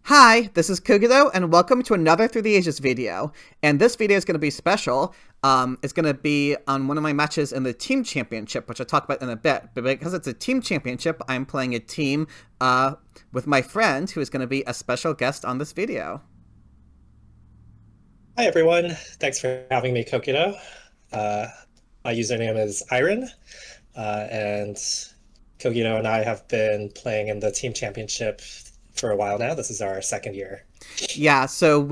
Hi, this is Kogito, and welcome to another Through the Ages video. And this video is going to be special. It's going to be on one of my matches in the team championship, which I'll talk about in a bit. But because it's a team championship, I'm playing a team with my friend, who is going to be a special guest on this video. Hi everyone, thanks for having me, Kokito. My username is Airren, and Kokito and I have been playing in the team championship for a while now. This is our second year. Yeah, so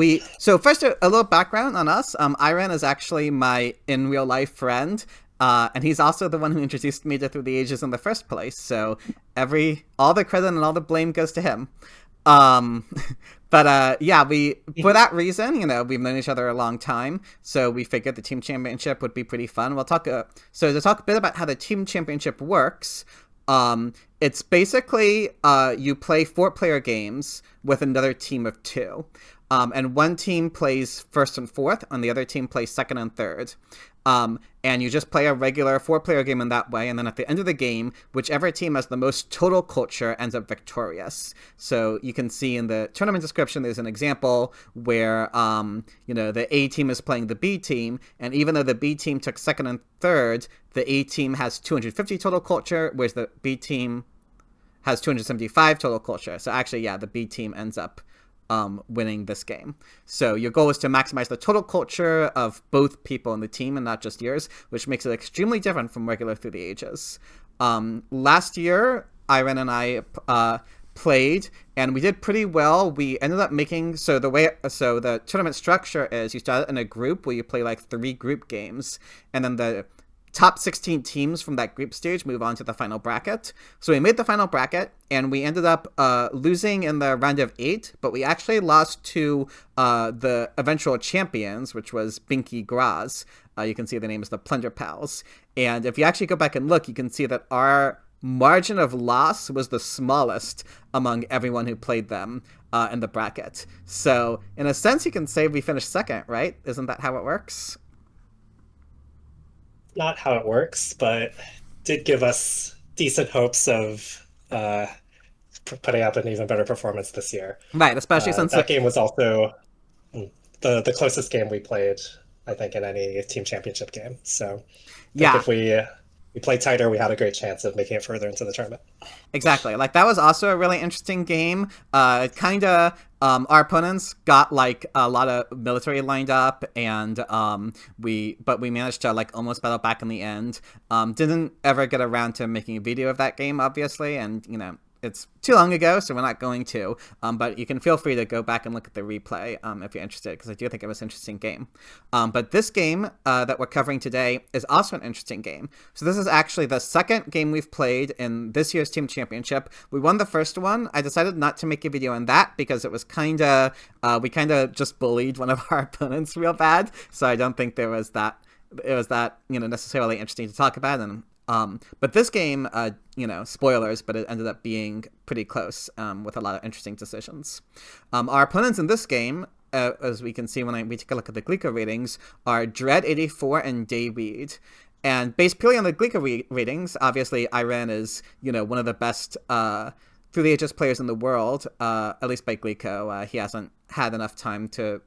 first a little background on us. Airren is actually my in real life friend, and he's also the one who introduced me to Through the Ages in the first place. So all the credit and all the blame goes to him. Yeah, for that reason, we've known each other a long time, so we figured the team championship would be pretty fun. We'll talk, so to talk a bit about how the team championship works, it's basically, you play 4-player games with another team of 2. And one team plays first and fourth, and the other team plays second and third. And you just play a regular 4-player game in that way, and then at the end of the game, whichever team has the most total culture ends up victorious. So you can see in the tournament description, there's an example where, the A team is playing the B team, and even though the B team took second and third, the A team has 250 total culture, whereas the B team has 275 total culture. So actually, yeah, the B team ends up winning this game. So your goal is to maximize the total culture of both people in the team and not just yours, which makes it extremely different from regular Through the Ages. Last year, Airren and I played, and we did pretty well. We ended up making, so the tournament structure is you start in a group where you play like 3 group games, and then the top 16 teams from that group stage move on to the final bracket. So we made the final bracket, and we ended up losing in the round of 8, but we actually lost to the eventual champions, which was Binky Graz. You can see the name is the Plunder Pals. And if you actually go back and look, you can see that our margin of loss was the smallest among everyone who played them in the bracket. So in a sense, you can say we finished second, right? Isn't that how it works? Not how it works, but did give us decent hopes of putting up an even better performance this year. Right, especially since that game was also the closest game we played, I think, in any team championship game. So I think yeah. if we played tighter, we had a great chance of making it further into the tournament. Exactly. Like, that was also a really interesting game. Our opponents got like a lot of military lined up, and we managed to like almost battle back in the end. Didn't ever get around to making a video of that game, obviously, and it's too long ago, so we're not going to. But you can feel free to go back and look at the replay if you're interested, because I do think it was an interesting game. But this game that we're covering today is also an interesting game. So this is actually the second game we've played in this year's team championship. We won the first one. I decided not to make a video on that because it was we kind of just bullied one of our opponents real bad. So I don't think it was that necessarily interesting to talk about. And but this game, spoilers, but it ended up being pretty close with a lot of interesting decisions. Our opponents in this game, as we can see when we take a look at the Gleeco ratings, are Dread84 and Dayweed. And based purely on the Gleeco ratings, obviously Airren is, one of the best Through the Ages players in the world, at least by Gleeco. He hasn't had enough time to,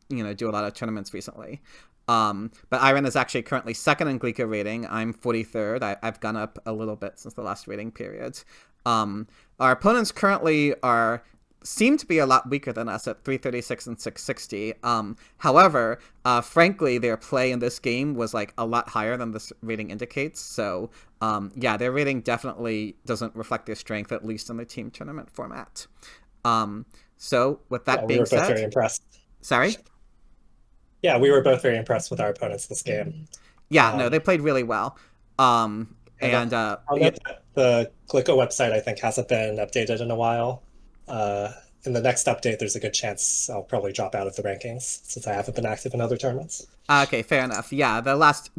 do a lot of tournaments recently. But Airren is actually currently second in Gleeco rating. I'm 43rd. I've gone up a little bit since the last rating period. Our opponents currently seem to be a lot weaker than us at 336 and 660. However, frankly, their play in this game was like a lot higher than this rating indicates. So, yeah, their rating definitely doesn't reflect their strength, at least in the team tournament format. So, with that being said, we were both very impressed. Sorry? Yeah, we were both very impressed with our opponents this game. Yeah, no, they played really well. The Gleeco website, I think, hasn't been updated in a while. In the next update, there's a good chance I'll probably drop out of the rankings since I haven't been active in other tournaments. Okay, fair enough. Yeah, the last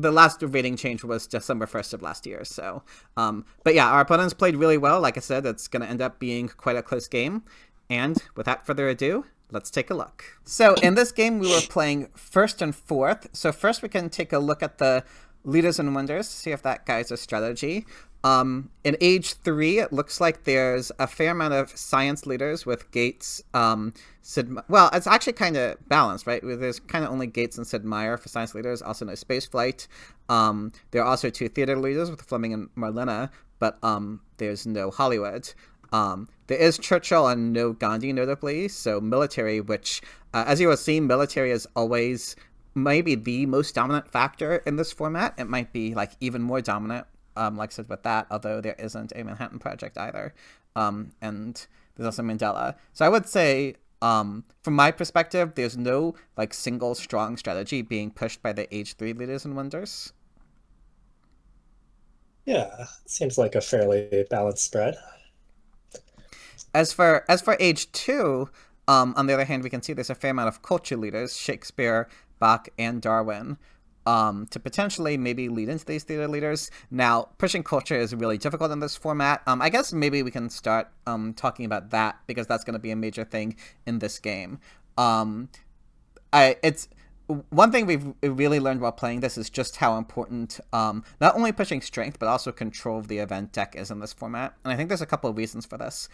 rating change was December 1st of last year. So, but yeah, our opponents played really well. Like I said, it's going to end up being quite a close game. And without further ado, let's take a look. So in this game, we were playing first and fourth. So first we can take a look at the Leaders and Wonders to see if that guides a strategy. In Age 3, it looks like there's a fair amount of science leaders with Gates, well, it's actually kind of balanced, right? There's kind of only Gates and Sid Meier for science leaders, also no spaceflight. There are also 2 theater leaders with Fleming and Marlena, but there's no Hollywood. There is Churchill and no Gandhi, notably, so military, which, as you will see, military is always maybe the most dominant factor in this format. It might be, like, even more dominant, like I said, with that, although there isn't a Manhattan Project either. And there's also Mandela. So I would say, from my perspective, there's no, like, single strong strategy being pushed by the Age 3 leaders and wonders. Yeah, seems like a fairly balanced spread. As for Age 2, on the other hand, we can see there's a fair amount of culture leaders, Shakespeare, Bach, and Darwin, to potentially maybe lead into these theater leaders. Now, pushing culture is really difficult in this format. I guess maybe we can start talking about that, because that's going to be a major thing in this game. It's one thing we've really learned while playing this is just how important not only pushing strength, but also control of the event deck is in this format. And I think there's a couple of reasons for this.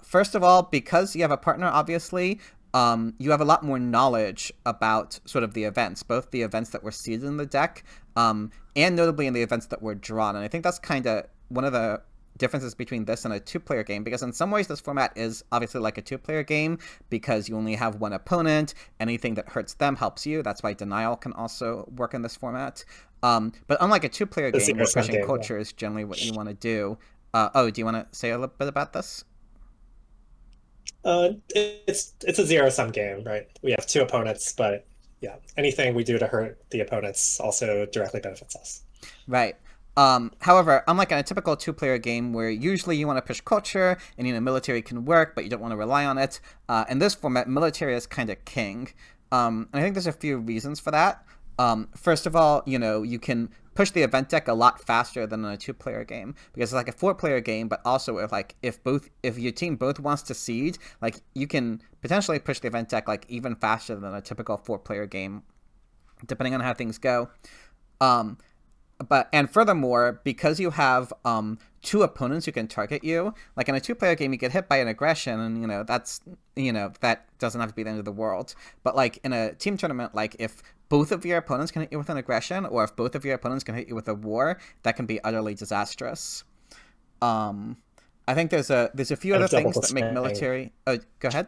First of all, because you have a partner, obviously, you have a lot more knowledge about sort of the events, both the events that were seeded in the deck, and notably in the events that were drawn. And I think that's kind of one of the differences between this and a 2-player game, because in some ways this format is obviously like a 2-player game because you only have one opponent. Anything that hurts them helps you. That's why denial can also work in this format. But unlike a 2-player game where pushing culture is generally what you want to do. Do you want to say a little bit about this? It's a zero-sum game, right? We have 2 opponents, but yeah, anything we do to hurt the opponents also directly benefits us. Right. However, unlike in a typical 2-player game where usually you want to push culture and military can work, but you don't want to rely on it, in this format, military is kind of king. And I think there's a few reasons for that. First of all, you can push the event deck a lot faster than in a 2-player game, because it's like a 4-player game, but also if your team both wants to seed, like, you can potentially push the event deck like even faster than a typical 4-player game, depending on how things go. And furthermore, because you have 2 opponents who can target you, like in a 2-player game, you get hit by an aggression, and that doesn't have to be the end of the world. But like in a team tournament, like if both of your opponents can hit you with an aggression, or if both of your opponents can hit you with a war, that can be utterly disastrous. I think there's a few other things that make military. Oh, go ahead.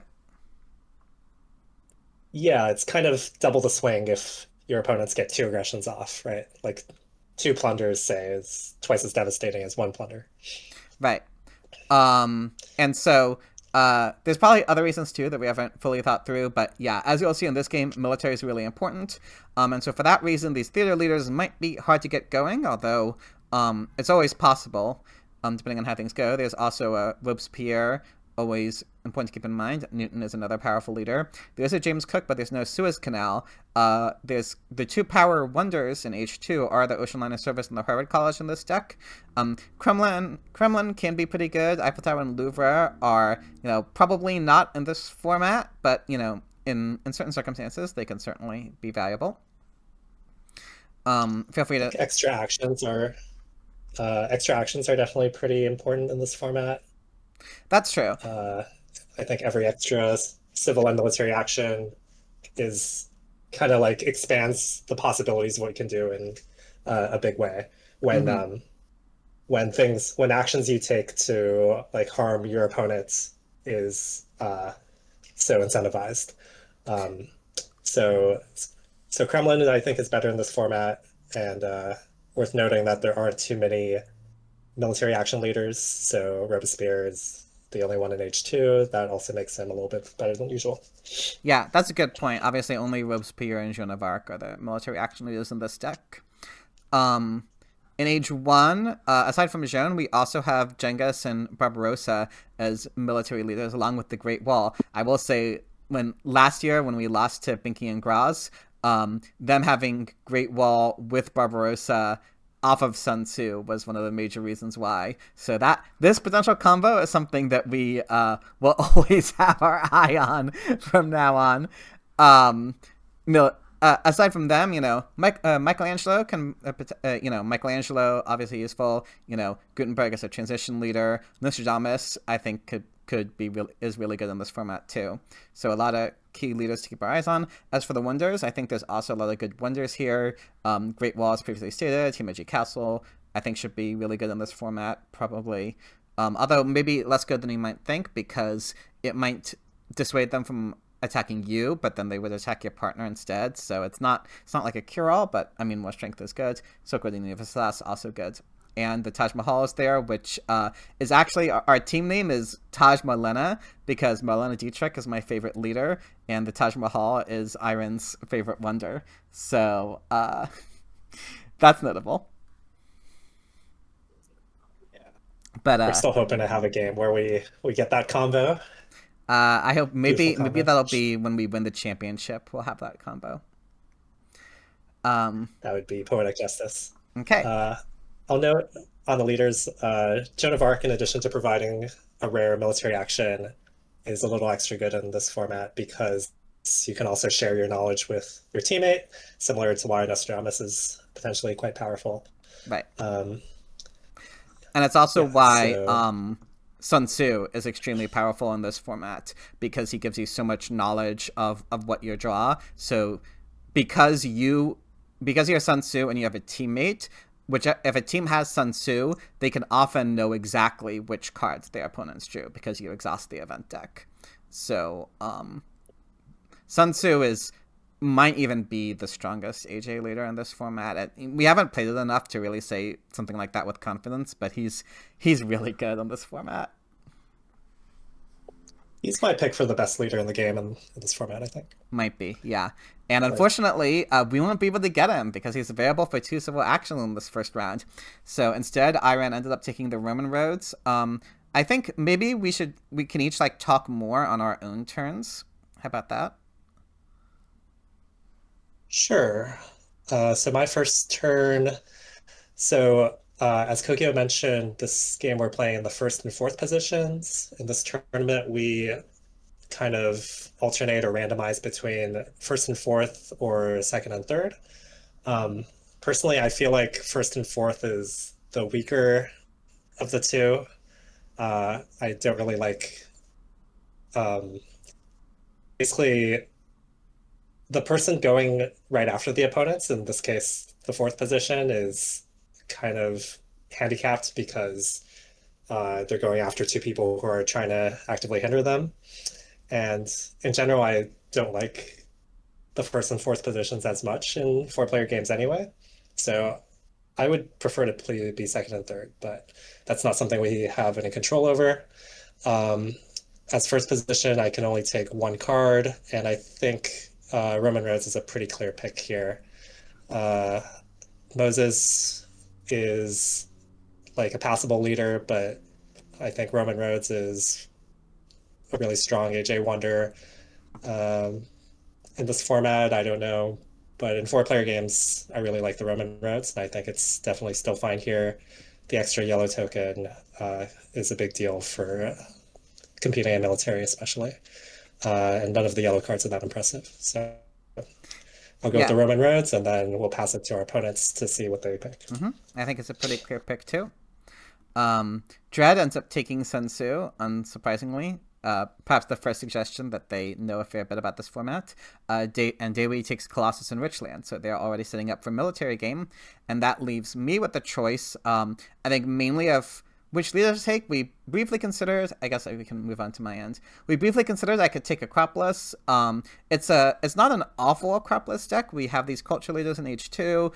Yeah, it's kind of double the swing if your opponents get 2 aggressions off, right? Like 2 plunders, say, is twice as devastating as 1 plunder. Right. And so there's probably other reasons too that we haven't fully thought through, but yeah, as you'll see in this game, military is really important. And so for that reason, these theater leaders might be hard to get going, although it's always possible, depending on how things go. There's also Robespierre, always important to keep in mind. Newton is another powerful leader. There's a James Cook, but there's no Suez Canal. There's the 2 power wonders in H2 are the Ocean Liner Service and the Harvard College in this deck. Kremlin can be pretty good. Eiffel Tower and Louvre are, probably not in this format, but, in certain circumstances, they can certainly be valuable. Feel free to... Extra actions are definitely pretty important in this format. That's true. I think every extra civil and military action is kind of like expands the possibilities of what you can do in a big way. When when actions you take to like harm your opponents is so incentivized. So Kremlin, I think, is better in this format, and worth noting that there aren't too many military action leaders, so Robespierre is the only one in H2. That also makes him a little bit better than usual. Yeah, that's a good point. Obviously, only Robespierre and Joan of Arc are the military action leaders in this deck. In Age 1, aside from Joan, we also have Genghis and Barbarossa as military leaders, along with the Great Wall. I will say, last year, when we lost to Binky and Graz, them having Great Wall with Barbarossa off of Sun Tzu was one of the major reasons why. So this potential combo is something that we will always have our eye on from now on. aside from them, Michelangelo can, Michelangelo obviously useful. Gutenberg as a transition leader. Nostradamus, I think, is really good in this format too. So a lot of key leaders to keep our eyes on. As for the wonders, I think there's also a lot of good wonders here. Great Wall, as previously stated, Himeji Castle, I think should be really good in this format, probably. Although maybe less good than you might think, because it might dissuade them from attacking you, but then they would attack your partner instead. So it's not like a cure-all, but I mean, more strength is good. Silk Road Universalis also good. And the Taj Mahal is there, which is actually, our team name is Taj Marlena, because Marlena Dietrich is my favorite leader, and the Taj Mahal is Airren's favorite wonder. So that's notable. Yeah. But We're still hoping to have a game where we get that combo. I hope maybe combo. that'll be when we win the championship. We'll have that combo. That would be poetic justice. Okay. I'll note on the leaders, Joan of Arc, in addition to providing a rare military action, is a little extra good in this format because you can also share your knowledge with your teammate, similar to why Nostradamus is potentially quite powerful. Right. And it's also why so... Sun Tzu is extremely powerful in this format, because he gives you so much knowledge of what you draw. So because you're Sun Tzu and you have a teammate, which if a team has Sun Tzu, they can often know exactly which cards their opponents drew because you exhaust the event deck. So Sun Tzu might even be the strongest AJ leader in this format. We haven't played it enough to really say something like that with confidence, but he's really good in this format. He's my pick for the best leader in the game in this format, I think. Might be, yeah. And unfortunately, we won't be able to get him because he's available for 2 civil action in this first round. So instead, Airren ended up taking the Roman roads. I think maybe we can each talk more on our own turns. How about that? Sure. So my first turn. So as Kokio mentioned, this game we're playing in the first and fourth positions. In this tournament, we kind of alternate or randomize between first and fourth or second and third. Personally, I feel like first and fourth is the weaker of the two. I don't really like basically the person going right after the opponents, in this case, the fourth position, is kind of handicapped because they're going after 2 people who are trying to actively hinder them. And in general, I don't like the first and fourth positions as much in 4-player games anyway. So I would prefer to be second and third, but that's not something we have any control over. As first position, I can only take 1 card, and I think Roman Roads is a pretty clear pick here. Moses is a passable leader, but I think Roman Roads is a really strong AJ Wonder. In this format, I don't know, but in 4-player games, I really like the Roman Roads, and I think it's definitely still fine here. The extra yellow token is a big deal for competing in military, especially. And none of the yellow cards are that impressive. So I'll go with the Roman Roads, and then we'll pass it to our opponents to see what they pick. I think it's a pretty clear pick, too. Dread ends up taking Sun Tzu, unsurprisingly. Perhaps the first suggestion that they know a fair bit about this format. And Dewey takes Colossus and Richland, so they're already setting up for a military game. And that leaves me with the choice, I think, mainly of which leader to take. We briefly considered, I guess we can move on to my end. We briefly considered I could take Acropolis. It's not an awful Acropolis deck. We have these culture leaders in H2.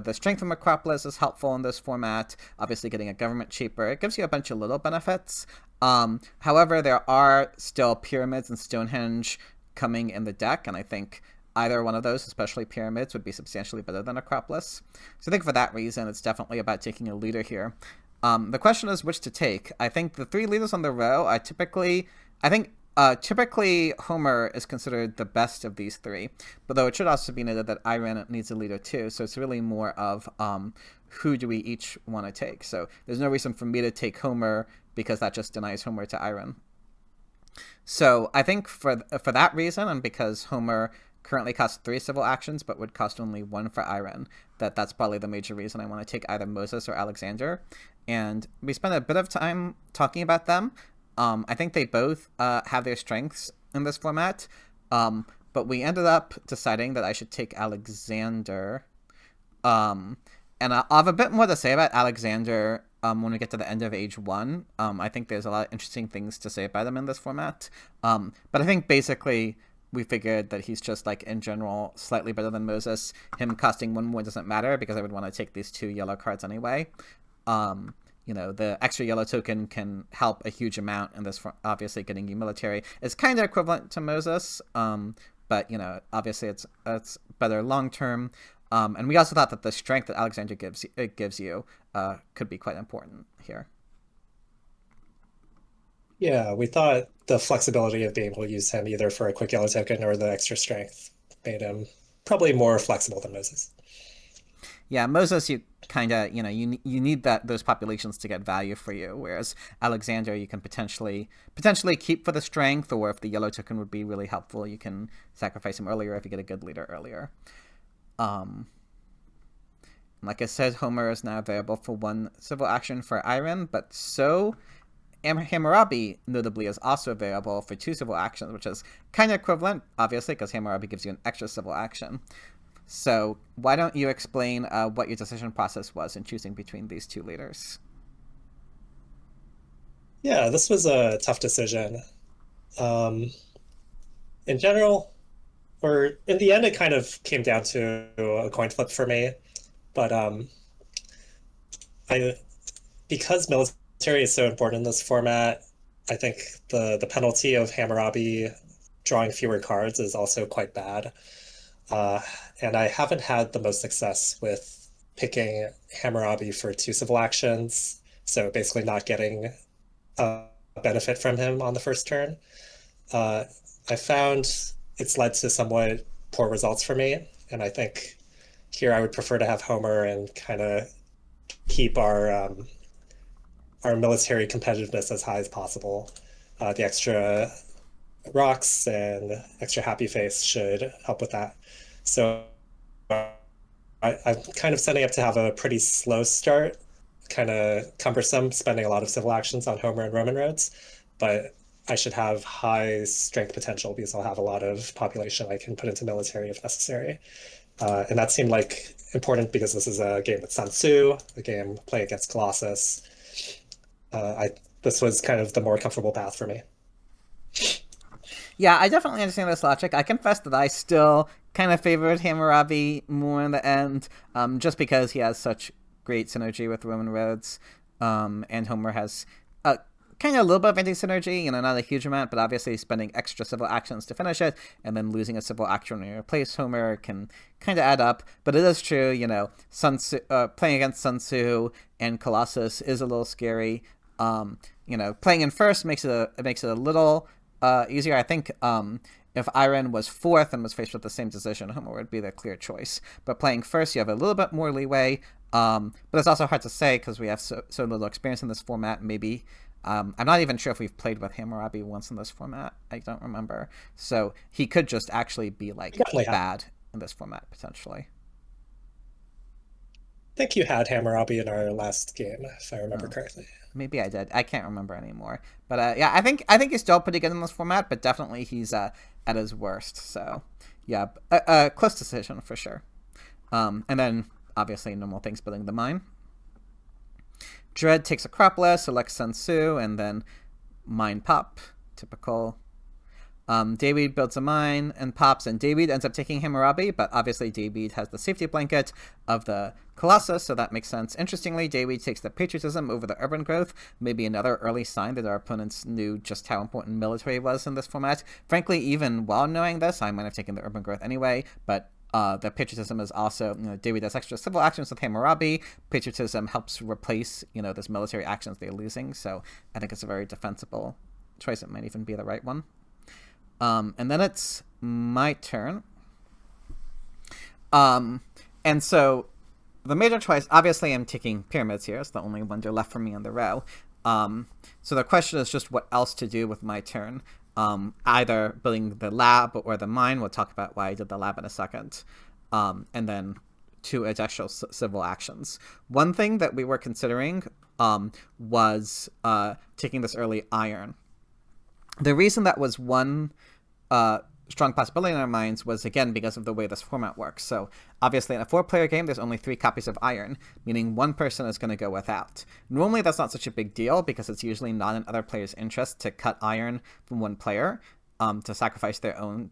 The strength from Acropolis is helpful in this format. Obviously, getting a government cheaper. It gives you a bunch of little benefits. However, there are still Pyramids and Stonehenge coming in the deck, and I think either one of those, especially Pyramids, would be substantially better than Acropolis. So I think for that reason, it's definitely about taking a leader here. The question is which to take. I think the 3 leaders on the row are typically Homer is considered the best of these 3, but though it should also be noted that Airren needs a leader too, so it's really more of who do we each want to take. So there's no reason for me to take Homer because that just denies Homer to Airren. So I think for that reason, and because Homer currently costs 3 civil actions, but would cost only 1 for Airren. That's probably the major reason I want to take either Moses or Alexander. And we spent a bit of time talking about them. I think they both have their strengths in this format, but we ended up deciding that I should take Alexander. And I'll have a bit more to say about Alexander when we get to the end of Age 1. I think there's a lot of interesting things to say about him in this format. But I think basically we figured that he's just, like, in general, slightly better than Moses. Him costing 1 more doesn't matter because I would want to take these 2 yellow cards anyway. The extra yellow token can help a huge amount in this, obviously getting you military. It's kind of equivalent to Moses, but, obviously it's better long-term. And we also thought that the strength that Alexander gives you could be quite important here. Yeah, we thought the flexibility of being able to use him either for a quick yellow token or the extra strength made him probably more flexible than Moses. Yeah, Moses, you kind of, you need those populations to get value for you, whereas Alexander, you can potentially keep for the strength, or if the yellow token would be really helpful, you can sacrifice him earlier if you get a good leader earlier. Like I said, Homer is now available for 1 civil action for Airren, but so Hammurabi, notably, is also available for 2 civil actions, which is kind of equivalent, obviously, because Hammurabi gives you an extra civil action. So why don't you explain what your decision process was in choosing between these 2 leaders? Yeah, this was a tough decision. In general, or in the end, it kind of came down to a coin flip for me. But because military is so important in this format, I think the penalty of Hammurabi drawing fewer cards is also quite bad. And I haven't had the most success with picking Hammurabi for 2 civil actions, so basically not getting a benefit from him on the first turn. I found it's led to somewhat poor results for me, and I think here I would prefer to have Homer and kind of keep our military competitiveness as high as possible. The extra rocks and extra happy face should help with that. So I'm kind of setting up to have a pretty slow start, kind of cumbersome, spending a lot of civil actions on Homer and Roman roads, but I should have high strength potential because I'll have a lot of population I can put into military if necessary. And that seemed like important because this is a game with Sun Tzu, a game playing against Colossus. This was kind of the more comfortable path for me. Yeah, I definitely understand this logic. I confess that I still kind of favored Hammurabi more in the end, just because he has such great synergy with Roman roads, and Homer has kind of a little bit of anti-synergy, not a huge amount, but obviously spending extra civil actions to finish it, and then losing a civil action when you replace Homer can kind of add up. But it is true, Sun Tzu, playing against Sun Tzu and Colossus is a little scary. Playing in first makes it a little easier. I think if Airren was 4th and was faced with the same decision, Homer would be the clear choice. But playing first, you have a little bit more leeway. But it's also hard to say because we have so little experience in this format. Maybe I'm not even sure if we've played with Hammurabi once in this format. I don't remember. So he could just actually be bad in this format potentially. I think you had Hammurabi in our last game, if I remember correctly. Maybe I did. I can't remember anymore. But yeah, I think he's still pretty good in this format, but definitely he's at his worst. So yeah, a close decision for sure. And then obviously normal things building the mine. Dread takes Acropolis, selects Sun Tzu, and then mine pop. Typical. David builds a mine and pops, and David ends up taking Hammurabi, but obviously David has the safety blanket of the Colossus, so that makes sense. Interestingly, David takes the patriotism over the urban growth, maybe another early sign that our opponents knew just how important military was in this format. Frankly, even while knowing this, I might have taken the urban growth anyway, but the patriotism is also, David does extra civil actions with Hammurabi. Patriotism helps replace, those military actions they're losing, so I think it's a very defensible choice. It might even be the right one. And then it's my turn. And so the major choice, obviously I'm taking pyramids here. It's the only wonder left for me in the row. So the question is just what else to do with my turn. either building the lab or the mine. We'll talk about why I did the lab in a second. And then 2 additional civil actions. One thing that we were considering was taking this early iron. The reason that was one strong possibility in our minds was, again, because of the way this format works. So obviously in a 4-player game, there's only 3 copies of iron, meaning one person is going to go without. Normally that's not such a big deal because it's usually not in other players' interest to cut iron from one player, to sacrifice their own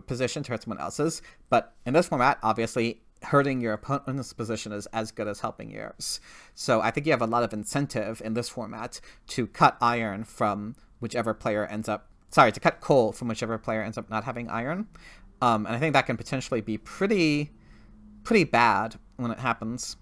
position to hurt someone else's. But in this format, obviously, hurting your opponent's position is as good as helping yours. So I think you have a lot of incentive in this format to cut iron from whichever player ends up to cut coal from whichever player ends up not having iron. And I think that can potentially be pretty bad when it happens.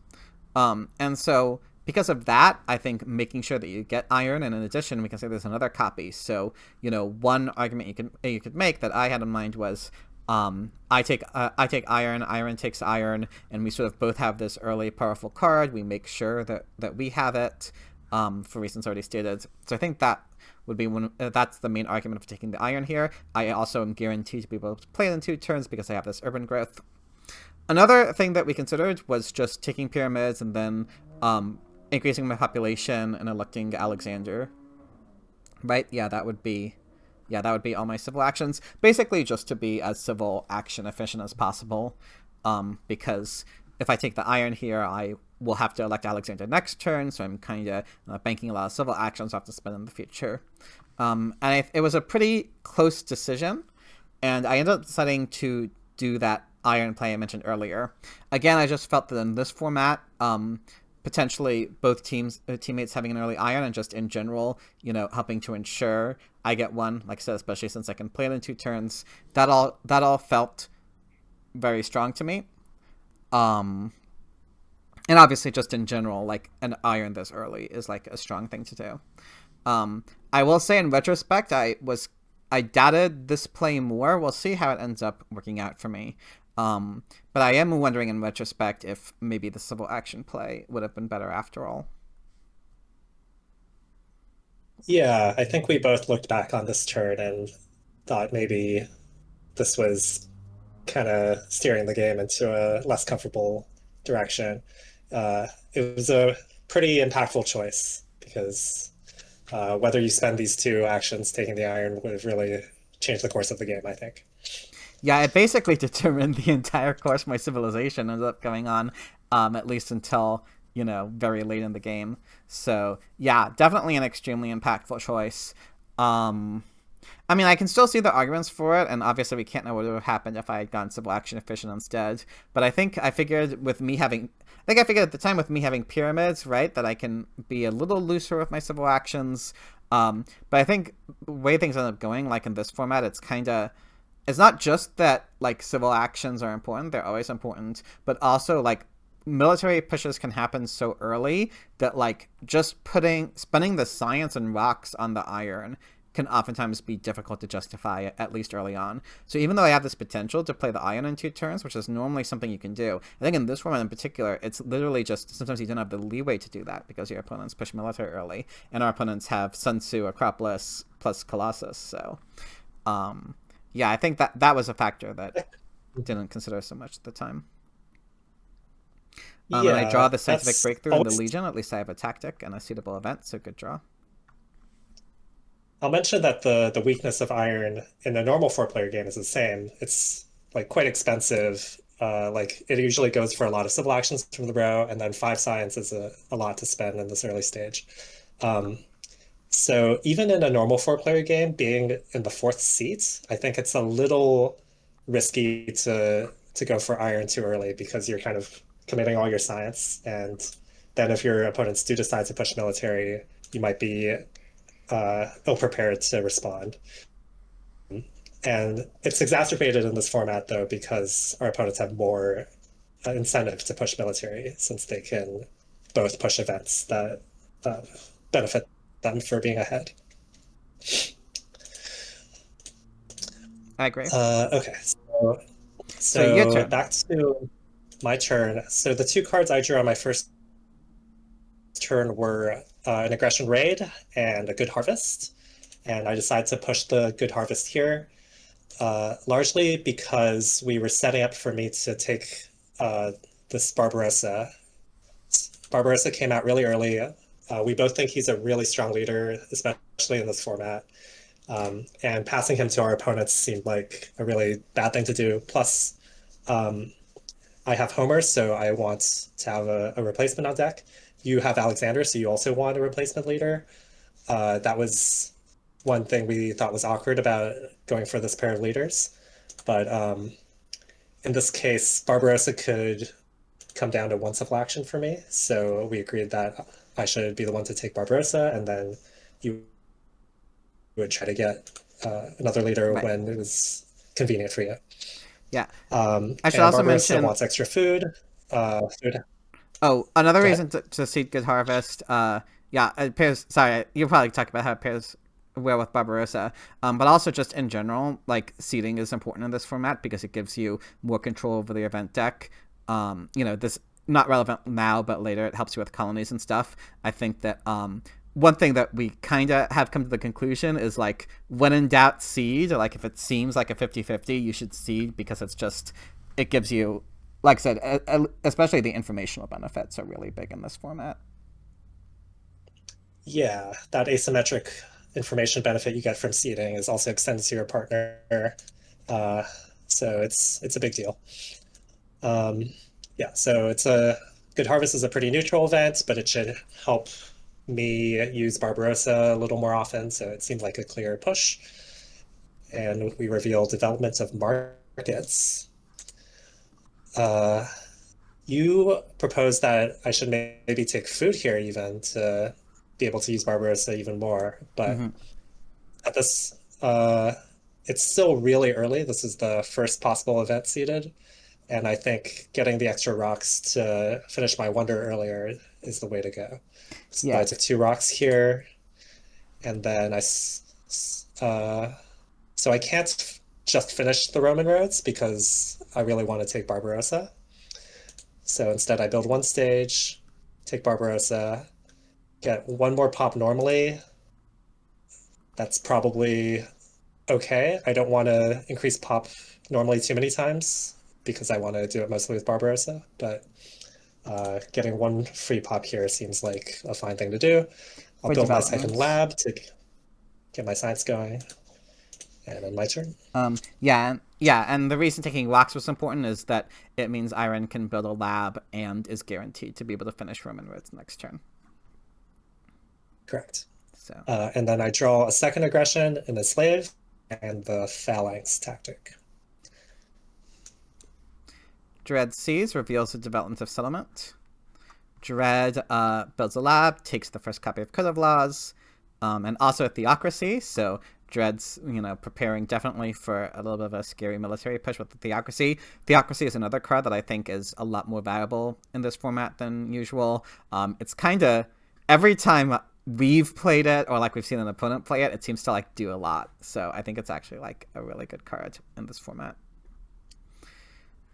And so because of that, I think making sure that you get iron, and in addition, we can say there's another copy. So, one argument you could make that I had in mind was, I take iron, Airren takes iron, and we sort of both have this early powerful card. We make sure that we have it, for reasons already stated. So I think that would be that's the main argument for taking the iron here. I also am guaranteed to be able to play it in 2 turns because I have this urban growth. Another thing that we considered was just taking pyramids and then increasing my population and electing Alexander. Right? Yeah, that would be all my civil actions. Basically just to be as civil action efficient as possible. Because if I take the iron here, I will have to elect Alexander next turn, so I'm kind of banking a lot of civil actions I have to spend in the future. And it was a pretty close decision, and I ended up deciding to do that iron play I mentioned earlier. Again, I just felt that in this format, potentially both teammates having an early iron and just in general, helping to ensure I get one, like I said, especially since I can play it in 2 turns, that all felt very strong to me. And obviously just in general, like an iron this early is like a strong thing to do. I will say in retrospect, I doubted this play more. We'll see how it ends up working out for me. But I am wondering in retrospect if maybe the civil action play would have been better after all. Yeah, I think we both looked back on this turn and thought maybe this was kind of steering the game into a less comfortable direction. It was a pretty impactful choice because whether you spend these 2 actions taking the iron would have really changed the course of the game, I think. Yeah, it basically determined the entire course of my civilization ended up going on, at least until, very late in the game. So, yeah, definitely an extremely impactful choice. I mean, I can still see the arguments for it, and obviously we can't know what would have happened if I had gone civil action efficient instead. But I figured at the time with me having pyramids, right, that I can be a little looser with my civil actions. But I think the way things end up going, like in this format, it's not just that, like, civil actions are important, they're always important, but also, like, military pushes can happen so early that, like, just spending the science and rocks on the iron can oftentimes be difficult to justify, at least early on. So even though I have this potential to play the iron in 2 turns, which is normally something you can do, I think in this format in particular, it's literally just sometimes you don't have the leeway to do that because your opponents push military early, and our opponents have Sun Tzu, Acropolis, plus Colossus. So, yeah, I think that was a factor that didn't consider so much at the time. And I draw the scientific breakthrough in the Legion. At least I have a tactic and a suitable event, so good draw. I'll mention that the weakness of iron in a normal 4-player game is the same. It's like quite expensive. Like it usually goes for a lot of civil actions from the row, and then 5 science is a lot to spend in this early stage. So even in a normal 4-player game, being in the 4th seat, I think it's a little risky to go for iron too early because you're kind of committing all your science, and then if your opponents do decide to push military, you might be ill-prepared to respond. And it's exacerbated in this format, though, because our opponents have more incentive to push military, since they can both push events that benefit them for being ahead. I agree. Okay, so back to my turn. So the 2 cards I drew on my first turn were an aggression raid and a good harvest. and I decided to push the Good Harvest here, largely because we were setting up for me to take this Barbarossa. Barbarossa came out really early. We both think he's a really strong leader, especially in this format. And passing him to our opponents seemed like a really bad thing to do. Plus, I have Homer, so I want to have a replacement on deck. You have Alexander, so you also want a replacement leader. That was one thing we thought was awkward about going for this pair of leaders. But in this case, Barbarossa could come down to one civil action for me. So we agreed that I should be the one to take Barbarossa, and then you would try to get another leader Right. when it was convenient for you. Yeah. I should And also Barbarossa mention. wants extra food. Food. Oh, another Go ahead. reason to seed Good Harvest. Yeah, it pairs. Sorry, you probably talked about how it pairs well with Barbarossa. But also just in general, like seeding is important in this format because it gives you more control over the event deck. This not relevant now, but later it helps you with colonies and stuff. I think that one thing that we kind of have come to the conclusion is like when in doubt seed, or like if it seems like a 50-50, you should seed because it gives you, like I said, especially the informational benefits are really big in this format. Yeah, that asymmetric information benefit you get from seeding is also extended to your partner. Uh, so it's a big deal. Um, yeah, so it's a Good Harvest is a pretty neutral event, but it should help me use Barbarossa a little more often. So it seemed like a clear push. And we reveal development of markets. Uh, you proposed that I should maybe take food here even to be able to use Barbarossa even more, but Mm-hmm. at this, it's still really early. This is the first possible event seeded, and I think getting the extra rocks to finish my wonder earlier is the way to go. So I Yeah, took 2 rocks here, and then so I can't just finish the Roman roads because I really want to take Barbarossa. So instead, I build one stage, take Barbarossa, get one more pop normally. That's probably okay. I don't want to increase pop normally too many times because I want to do it mostly with Barbarossa, but getting one free pop here seems like a fine thing to do. I'll for build my second development. lab to get my science going, and then my turn. And the reason taking rocks was important is that it means Airren can build a lab and is guaranteed to be able to finish Roman roads next turn. Correct. So And then I draw a second aggression in the slave and the phalanx tactic. Dread sees reveals the development of settlement. Dread builds a lab, takes the first copy of Code of Laws, and also a Theocracy. So Dread's, preparing definitely for a little bit of a scary military push with the Theocracy. Theocracy is another card that I think is a lot more valuable in this format than usual. It's kind of every time we've played it or like we've seen an opponent play it, it seems to like do a lot. So I think it's actually like a really good card in this format.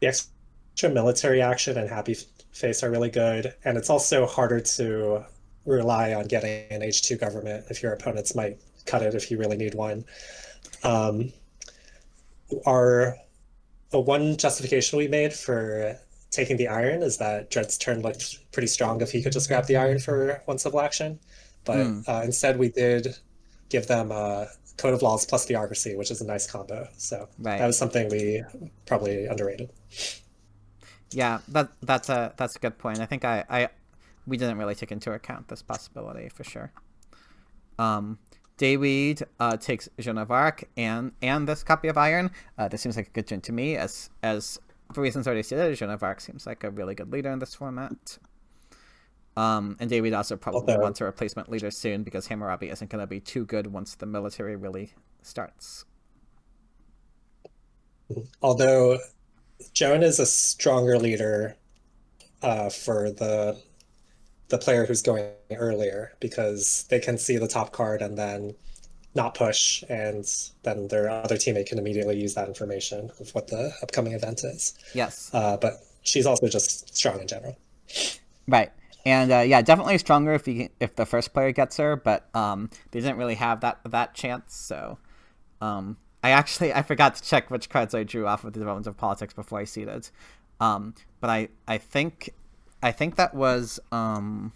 The extra military action and Happy Face are really good, and it's also harder to rely on getting an H2 government if your opponents might cut it if you really need one. Um, our one justification we made for taking the iron is that Dread's turn looked pretty strong if he could just grab the iron for one civil action. But Mm, instead, we did give them Code of Laws plus Theocracy, which is a nice combo. So that right. was something we probably underrated. Yeah, that's a good point. I think I we didn't really take into account this possibility for sure. Um, Dayweed takes Joan of Arc and this copy of Iron. This seems like a good joint to me, as for reasons already stated. Joan of Arc seems like a really good leader in this format. And Dayweed also probably Although, wants a replacement leader soon because Hammurabi isn't going to be too good once the military really starts. although Joan is a stronger leader for the player who's going earlier because they can see the top card and then not push, and then their other teammate can immediately use that information of what the upcoming event is. Yes, But she's also just strong in general. right. And yeah, definitely stronger if the first player gets her, but they didn't really have that chance. So I forgot to check which cards I drew off of the development of politics before I seeded. But I think that was oh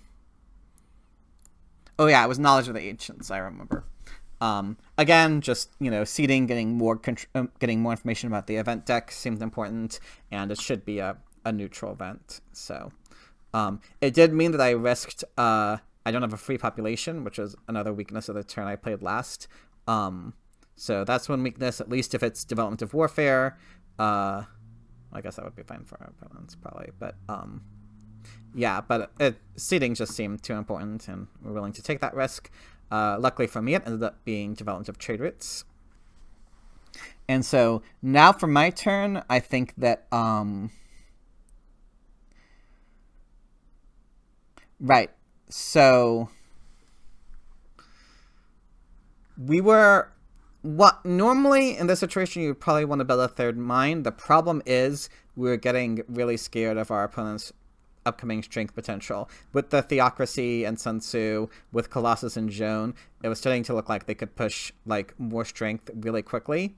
yeah, it was knowledge of the ancients. I remember. Again, just seeding, getting more information about the event deck seemed important, and it should be a neutral event. So it did mean that I risked. I don't have a free population, which was another weakness of the turn I played last. So that's one weakness. At least if it's development of warfare, I guess that would be fine for our opponents probably. But yeah, but seeding just seemed too important, and we're willing to take that risk. Luckily for me, it ended up being development of trade routes. And so now for my turn, I think that right. So we were what normally in this situation you probably want to build a third mine. The problem is we were getting really scared of our opponent's upcoming strength potential. With the Theocracy and Sun Tzu, with Colossus and Joan, it was starting to look like they could push like more strength really quickly.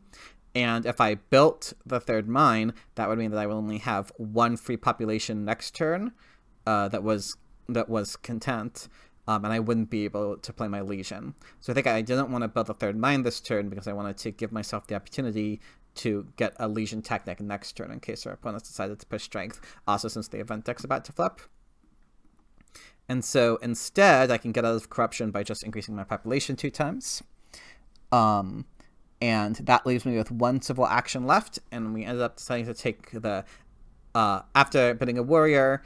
And if I built the third mine, that would mean that I would only have one free population next turn that was content. And I wouldn't be able to play my Legion. So I think I didn't want to build a third mine this turn because I wanted to give myself the opportunity to get a Legion tactic next turn in case our opponents decided to push strength, also since the event deck's about to flip. And so instead, I can get out of corruption by just increasing my population 2 times. And that leaves me with 1 civil action left, and we ended up deciding to take the... after bidding a warrior,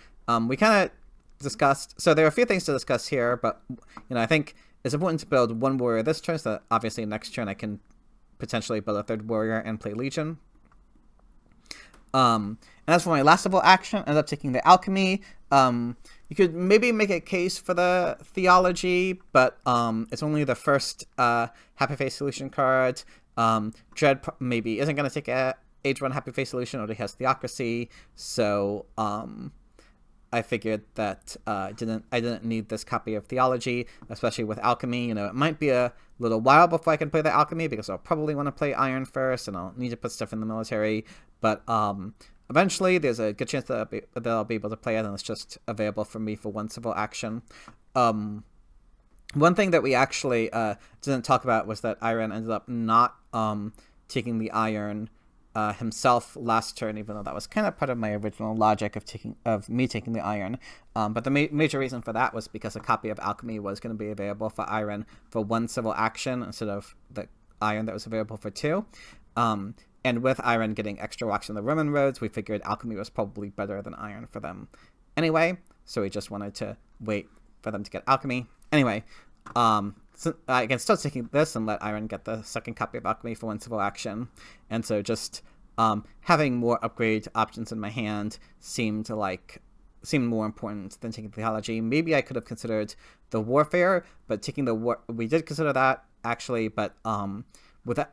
we kind of discussed... So there are a few things to discuss here, but I think it's important to build 1 warrior this turn, so that obviously next turn I can potentially build a 3rd warrior and play Legion. And as for my last civil action, I ended up taking the Alchemy. You could maybe make a case for the Theology, but it's only the first Happy Face Solution card. Dread maybe isn't going to take a Age 1 Happy Face Solution, already has Theocracy, so I figured that I didn't need this copy of Theology, especially with Alchemy. It might be a little while before I can play the Alchemy because I'll probably want to play Iron first, and I'll need to put stuff in the military. But eventually, there's a good chance that I'll be able to play it, and it's just available for me for 1 civil action. One thing that we actually didn't talk about was that Airren ended up not taking the Iron himself last turn, even though that was kind of part of my original logic of me taking the Iron. But the major reason for that was because a copy of Alchemy was going to be available for Airren for 1 civil action instead of the Iron that was available for 2. And with Airren getting extra walks on the Roman roads, we figured Alchemy was probably better than Iron for them anyway, so we just wanted to wait for them to get Alchemy. Anyway, so I can still take this and let Airren get the 2nd copy of Alchemy for 1 civil action. And so just having more upgrade options in my hand seemed more important than taking Theology. Maybe I could have considered the Warfare, but we did consider that actually, but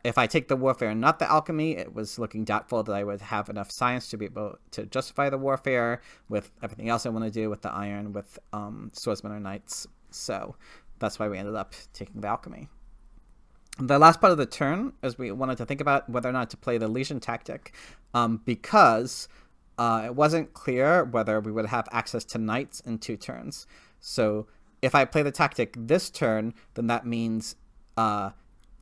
if I take the Warfare and not the Alchemy, it was looking doubtful that I would have enough science to be able to justify the Warfare with everything else I want to do with the Iron, with Swordsmen or Knights. So that's why we ended up taking the Alchemy. The last part of the turn is we wanted to think about whether or not to play the Legion tactic, because it wasn't clear whether we would have access to Knights in 2 turns. So if I play the tactic this turn, then that means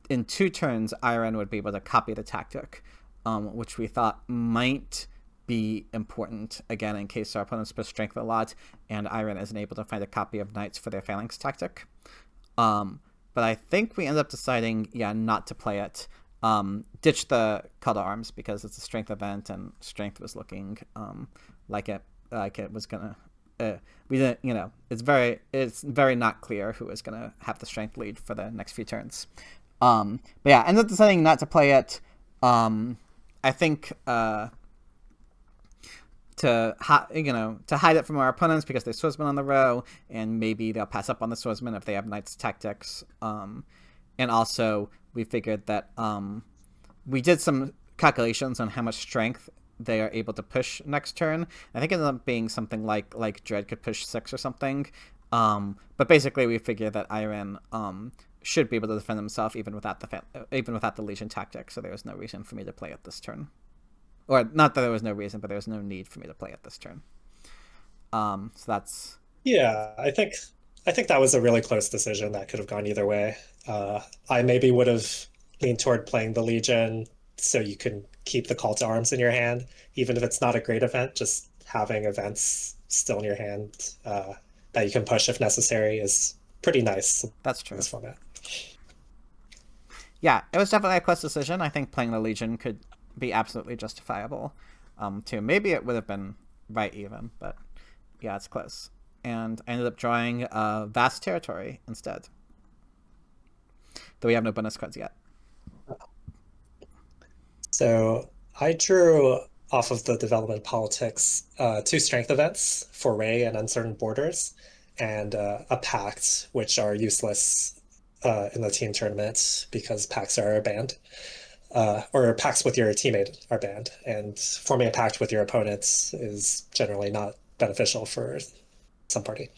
in 2 turns, Airren would be able to copy the tactic, which we thought might be important, again, in case our opponents push strength a lot, and Airren isn't able to find a copy of Knights for their Phalanx tactic. But I think we ended up deciding, not to play it. Ditch the Call to Arms because it's a strength event, and strength was looking like it was gonna. We didn't, it's very not clear who is gonna have the strength lead for the next few turns. But yeah, ended up deciding not to play it. I think to hide it from our opponents because there's swordsmen on the row, and maybe they'll pass up on the swordsmen if they have knights tactics. And also we figured that we did some calculations on how much strength they are able to push next turn. I think it ended up being something like Dread could push 6 or something. But basically, we figure that Airren should be able to defend himself even without the Legion tactic. So there was no reason for me to play it this turn, or not that there was no reason, but there was no need for me to play it this turn. So that's Yeah, I think that was a really close decision that could have gone either way. I maybe would have leaned toward playing the Legion so you can keep the Call to Arms in your hand, even if it's not a great event. Just having events still in your hand that you can push if necessary is pretty nice in that's true. this format. Yeah, it was definitely a close decision. I think playing the Legion could be absolutely justifiable, too. Maybe it would have been right even, but yeah, it's close. And I ended up drawing Vast Territory instead, though we have no bonus cards yet. So I drew off of the development politics 2 strength events, Foray and Uncertain Borders, and a pact, which are useless in the team tournament because pacts are banned. Or pacts with your teammate are banned, and forming a pact with your opponents is generally not beneficial for some party.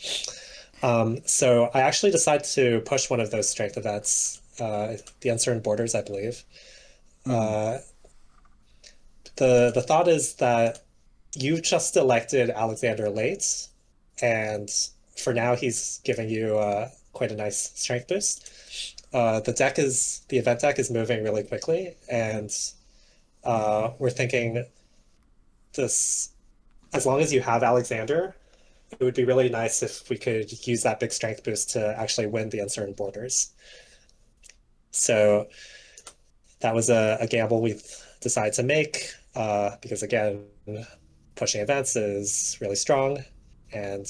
So I actually decided to push one of those strength events, the Uncertain Borders, I believe. The thought is that you've just elected Alexander late, and for now he's giving you quite a nice strength boost. The event deck is moving really quickly, and we're thinking this, as long as you have Alexander, it would be really nice if we could use that big strength boost to actually win the Uncertain Borders. So that was a gamble we decided to make because, again, pushing events is really strong, and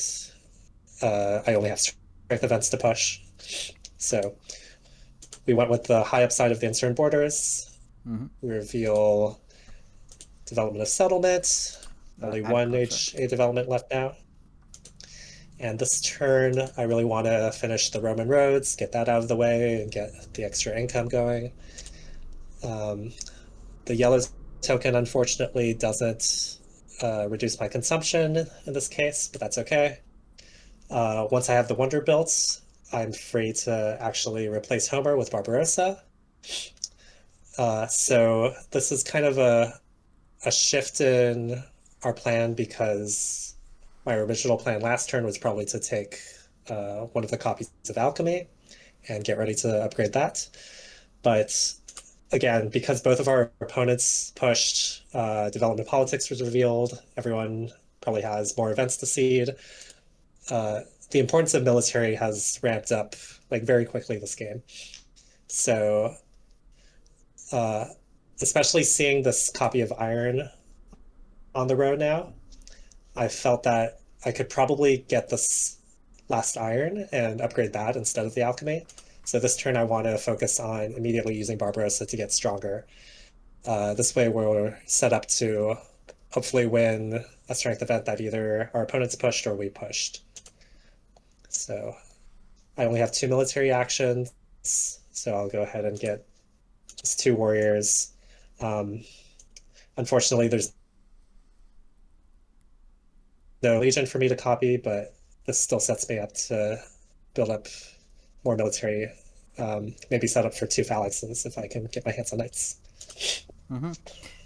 I only have strength events to push. So we went with the high upside of the Uncertain Borders. We reveal Development of Settlement. Only one HA development left now. And this turn, I really want to finish the Roman roads, get that out of the way, and get the extra income going. The yellow token, unfortunately, doesn't reduce my consumption in this case, but that's okay. Once I have the Wonder built, I'm free to actually replace Homer with Barbarossa. So this is kind of a shift in our plan because my original plan last turn was probably to take one of the copies of Alchemy and get ready to upgrade that. But again, because both of our opponents pushed, development politics was revealed, everyone probably has more events to seed. The importance of military has ramped up like very quickly this game. So especially seeing this copy of Airren on the road now, I felt that I could probably get this last Airren and upgrade that instead of the Alchemy. So this turn I want to focus on immediately using Barbarossa to get stronger. This way we're set up to hopefully win a strength event that either our opponents pushed or we pushed. So I only have 2 military actions, so I'll go ahead and get just 2 warriors. Unfortunately, there's no Legion for me to copy, but this still sets me up to build up more military, maybe set up for 2 phalanxes if I can get my hands on knights.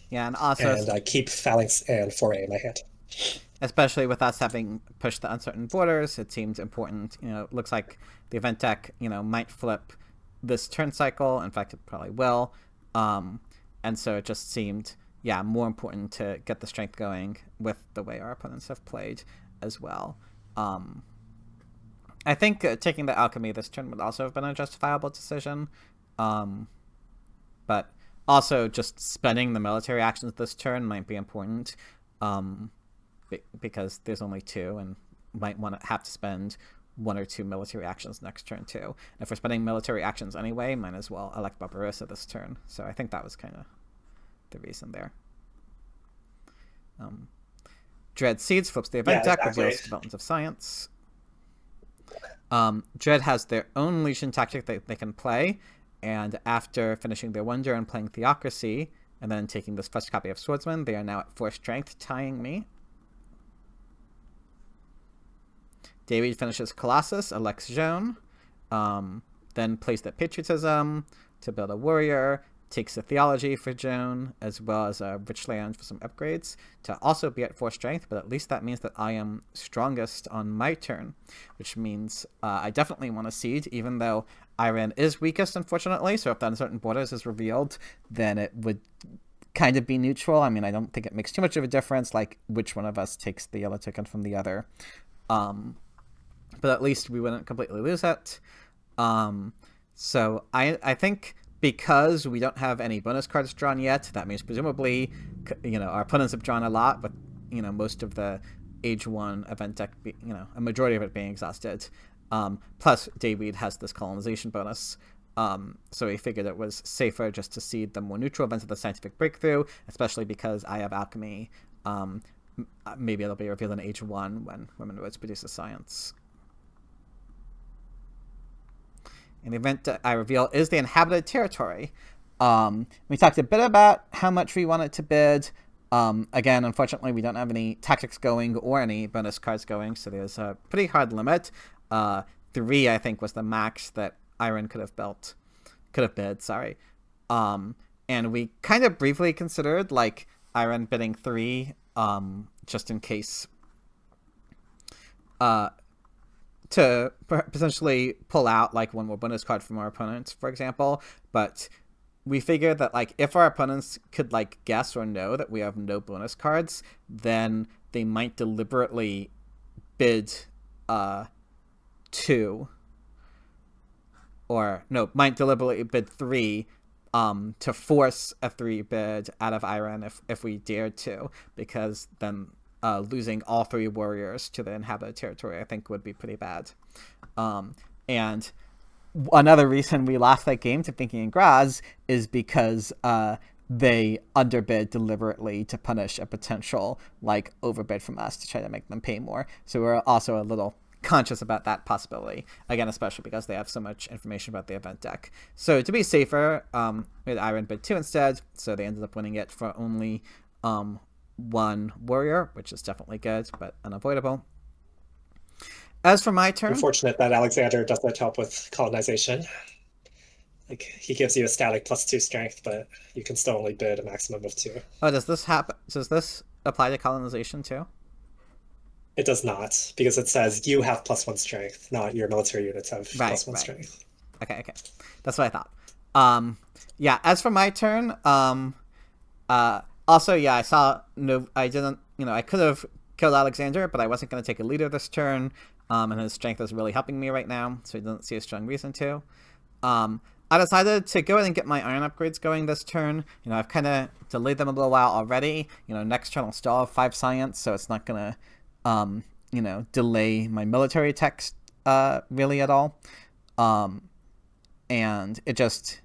Yeah, and also... And I keep phalanx and foray in my hand. Especially with us having pushed the Uncertain Borders, it seems important. It looks like the event deck, might flip this turn cycle. In fact, it probably will. And so it just seemed, more important to get the strength going with the way our opponents have played as well. I think taking the Alchemy this turn would also have been a justifiable decision. But also just spending the military actions this turn might be important. Because there's only 2 and might have to spend 1 or 2 military actions next turn too. And if we're spending military actions anyway, might as well elect Barbarossa this turn. So I think that was kind of the reason there. Dread Seeds flips the event deck, reveals Developments of Science. Dread has their own Legion tactic that they can play, and after finishing their Wonder and playing Theocracy, and then taking this first copy of Swordsman. They are now at 4 strength, tying me. David finishes Colossus, elects Joan, then plays the Patriotism to build a warrior, takes the Theology for Joan, as well as a rich land for some upgrades, to also be at 4 strength, but at least that means that I am strongest on my turn, which means I definitely want to siege, even though Airren is weakest, unfortunately, so if that Uncertain Borders is revealed, then it would kind of be neutral. I mean, I don't think it makes too much of a difference, like which one of us takes the yellow token from the other. But at least we wouldn't completely lose it. So I think because we don't have any bonus cards drawn yet, that means presumably, our opponents have drawn a lot, but, most of the Age 1 event deck, a majority of it being exhausted. Plus, David has this colonization bonus. So we figured it was safer just to seed the more neutral events of the Scientific Breakthrough, especially because I have Alchemy. Maybe it'll be revealed in Age 1 when Women Woods produces Science. And the event I reveal is the Inhabited Territory. We talked a bit about how much we wanted to bid. Again, unfortunately, we don't have any tactics going or any bonus cards going, so there's a pretty hard limit. 3, I think, was the max that Airren could have bid, sorry. And we kind of briefly considered, like, Airren bidding 3, just in case, to potentially pull out, like, one more bonus card from our opponents, for example. But we figured that, like, if our opponents could, like, guess or know that we have no bonus cards, then they might deliberately bid 2. Or, no, might deliberately bid 3 to force a 3 bid out of Airren if we dared to, because then losing all 3 warriors to the Inhabited Territory, I think, would be pretty bad. And another reason we lost that game to Thinking in Graz is because they underbid deliberately to punish a potential, like, overbid from us to try to make them pay more. So we're also a little conscious about that possibility, again, especially because they have so much information about the event deck. So to be safer, we had Airren bid 2 instead, so they ended up winning it for only 1 warrior, which is definitely good, but unavoidable. As for my turn... Unfortunate that Alexander doesn't help with colonization. Like, he gives you a static +2 strength, but you can still only bid a maximum of 2. Oh, does this happen? Does this apply to colonization too? It does not, because it says you have +1 strength, not your military units have +1 strength. Okay. That's what I thought. Yeah, as for my turn, also, yeah, I didn't, I could have killed Alexander, but I wasn't going to take a leader this turn, and his strength is really helping me right now, so I didn't see a strong reason to. I decided to go ahead and get my iron upgrades going this turn. I've kind of delayed them a little while already. Next turn I'll still have 5 science, so it's not going to, delay my military text really at all. And it just,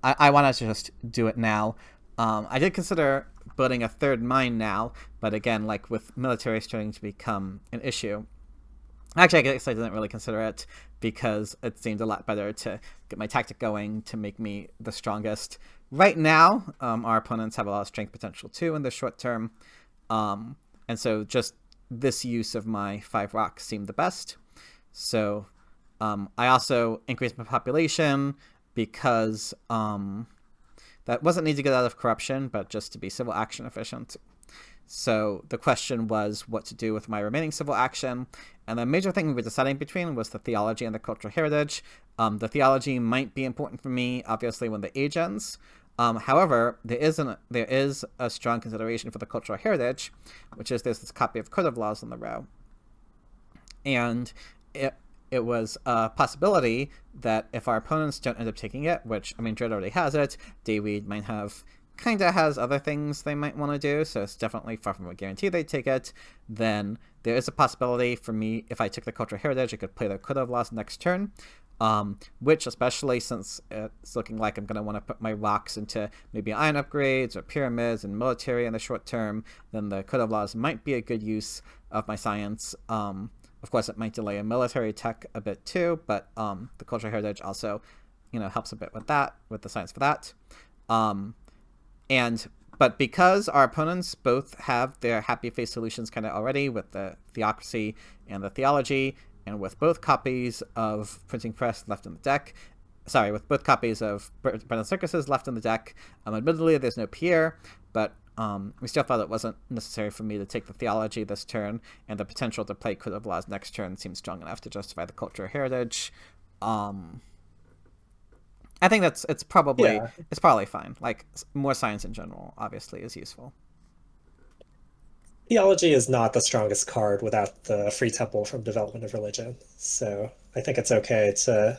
I wanted to just do it now. I did consider building a 3rd mine now, but again, like with military starting to become an issue, actually, I guess I didn't really consider it because it seemed a lot better to get my tactic going to make me the strongest. Right now, our opponents have a lot of strength potential too in the short term. And so just this use of my 5 rocks seemed the best. So I also increased my population because that wasn't need to get out of corruption, but just to be civil action efficient. So the question was what to do with my remaining civil action. And the major thing we were deciding between was the theology and the cultural heritage. The theology might be important for me, obviously, when the age ends. However, there is a strong consideration for the cultural heritage, which is there's this copy of Code of Laws on the row. And it was a possibility that if our opponents don't end up taking it, which, I mean, Dread already has it, David might have, kind of has other things they might want to do, so it's definitely far from a guarantee they take it, then there is a possibility for me, if I took the cultural heritage, I could play the Code of Laws next turn, which, especially since it's looking like I'm going to want to put my rocks into maybe iron upgrades or pyramids and military in the short term, then the Code of Laws might be a good use of my science. Of course, it might delay a military tech a bit too, but the cultural heritage also, helps a bit with that, with the science for that. And but because our opponents both have their happy face solutions kind of already with the Theocracy and the Theology, and with both copies of Printing Press left in the deck, with both copies of Brennan Circuses left in the deck, admittedly there's no Pierre, but we still thought it wasn't necessary for me to take the Theology this turn, and the potential to play Code of Laws next turn seems strong enough to justify the Cultural Heritage. I think it's probably fine. Like, more science in general, obviously, is useful. Theology is not the strongest card without the Free Temple from Development of Religion, so I think it's okay to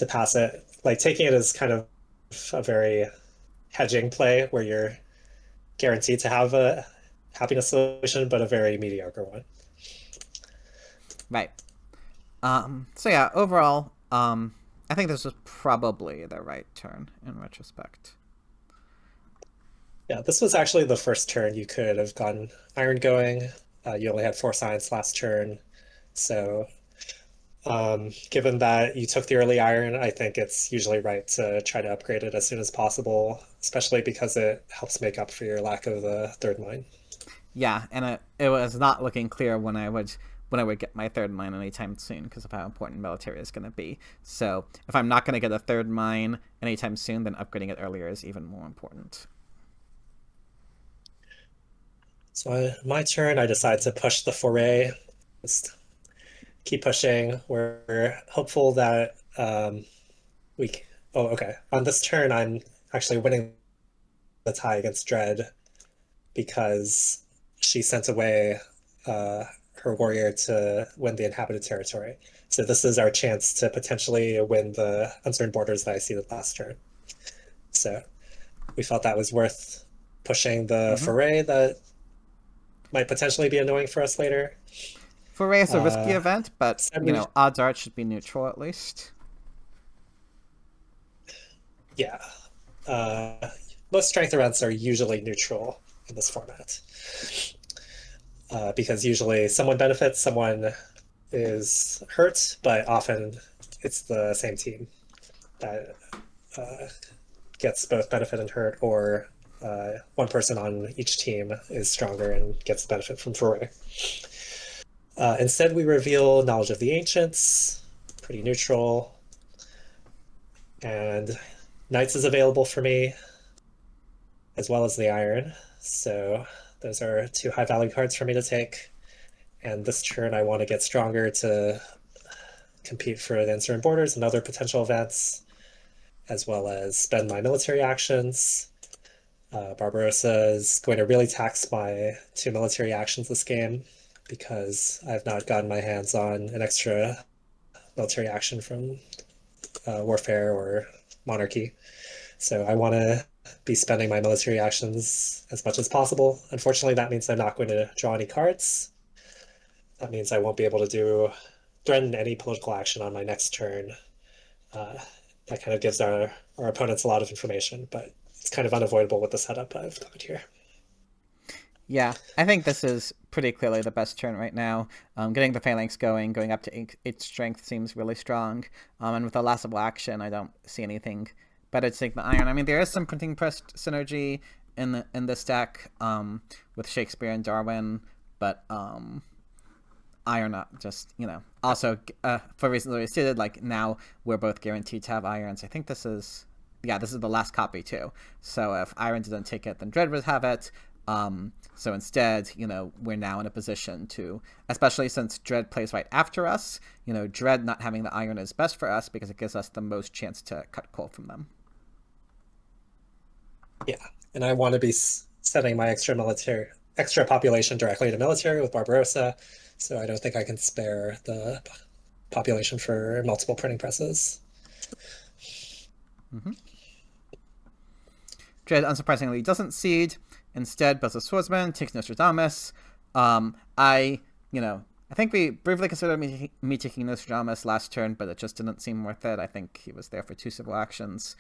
pass it. Like, taking it is kind of a very hedging play where you're guaranteed to have a happiness solution, but a very mediocre one. Right. So yeah, overall, I think this was probably the right turn in retrospect. Yeah, this was actually the first turn you could have gotten Airren going. You only had 4 science last turn, so given that you took the early Airren, I think it's usually right to try to upgrade it as soon as possible, especially because it helps make up for your lack of the third mine. Yeah, and it was not looking clear when I would get my third mine anytime soon because of how important military is going to be. So if I'm not going to get a third mine anytime soon, then upgrading it earlier is even more important. So my turn, I decide to push the foray. Just keep pushing. We're hopeful that we... Oh, okay. On this turn, I'm actually winning the tie against Dread because she sent away her warrior to win the inhabited territory. So this is our chance to potentially win the Uncertain Borders that I see the last turn. So we felt that was worth pushing the foray that might potentially be annoying for us later. Foray is a risky event, but odds are it should be neutral at least. Yeah. Most strength events are usually neutral in this format. Because usually someone benefits, someone is hurt, but often it's the same team that gets both benefit and hurt, or one person on each team is stronger and gets the benefit from foray. Instead, we reveal Knowledge of the Ancients, pretty neutral, and Knights is available for me, as well as the Airren, so those are 2 high-value cards for me to take. And this turn, I want to get stronger to compete for the Uncertain Borders and other potential events, as well as spend my military actions. Barbarossa is going to really tax my 2 military actions this game because I've not gotten my hands on an extra military action from Warfare or Monarchy. So I want to be spending my military actions as much as possible. Unfortunately, that means I'm not going to draw any cards. That means I won't be able to threaten any political action on my next turn. That kind of gives our opponents a lot of information, but it's kind of unavoidable with the setup I've got here. Yeah, I think this is pretty clearly the best turn right now. Getting the Phalanx going up to 8 strength seems really strong. And with the lastable action, I don't see anything better to take the Airren. I mean, there is some Printing Press synergy in this deck with Shakespeare and Darwin, but Airren not just, also for reasons already stated, like now we're both guaranteed to have Airrens. I think this is the last copy too. So if Airren didn't take it, then Dread would have it. So instead, we're now in a position to, especially since Dread plays right after us, Dread not having the Airren is best for us because it gives us the most chance to cut coal from them. Yeah, and I want to be sending my extra population directly to military with Barbarossa, so I don't think I can spare the population for multiple printing presses. Dread, unsurprisingly, doesn't seed. Instead, builds a swordsman, takes Nostradamus. I think we briefly considered me taking Nostradamus last turn, but it just didn't seem worth it. I think he was there for 2 civil actions.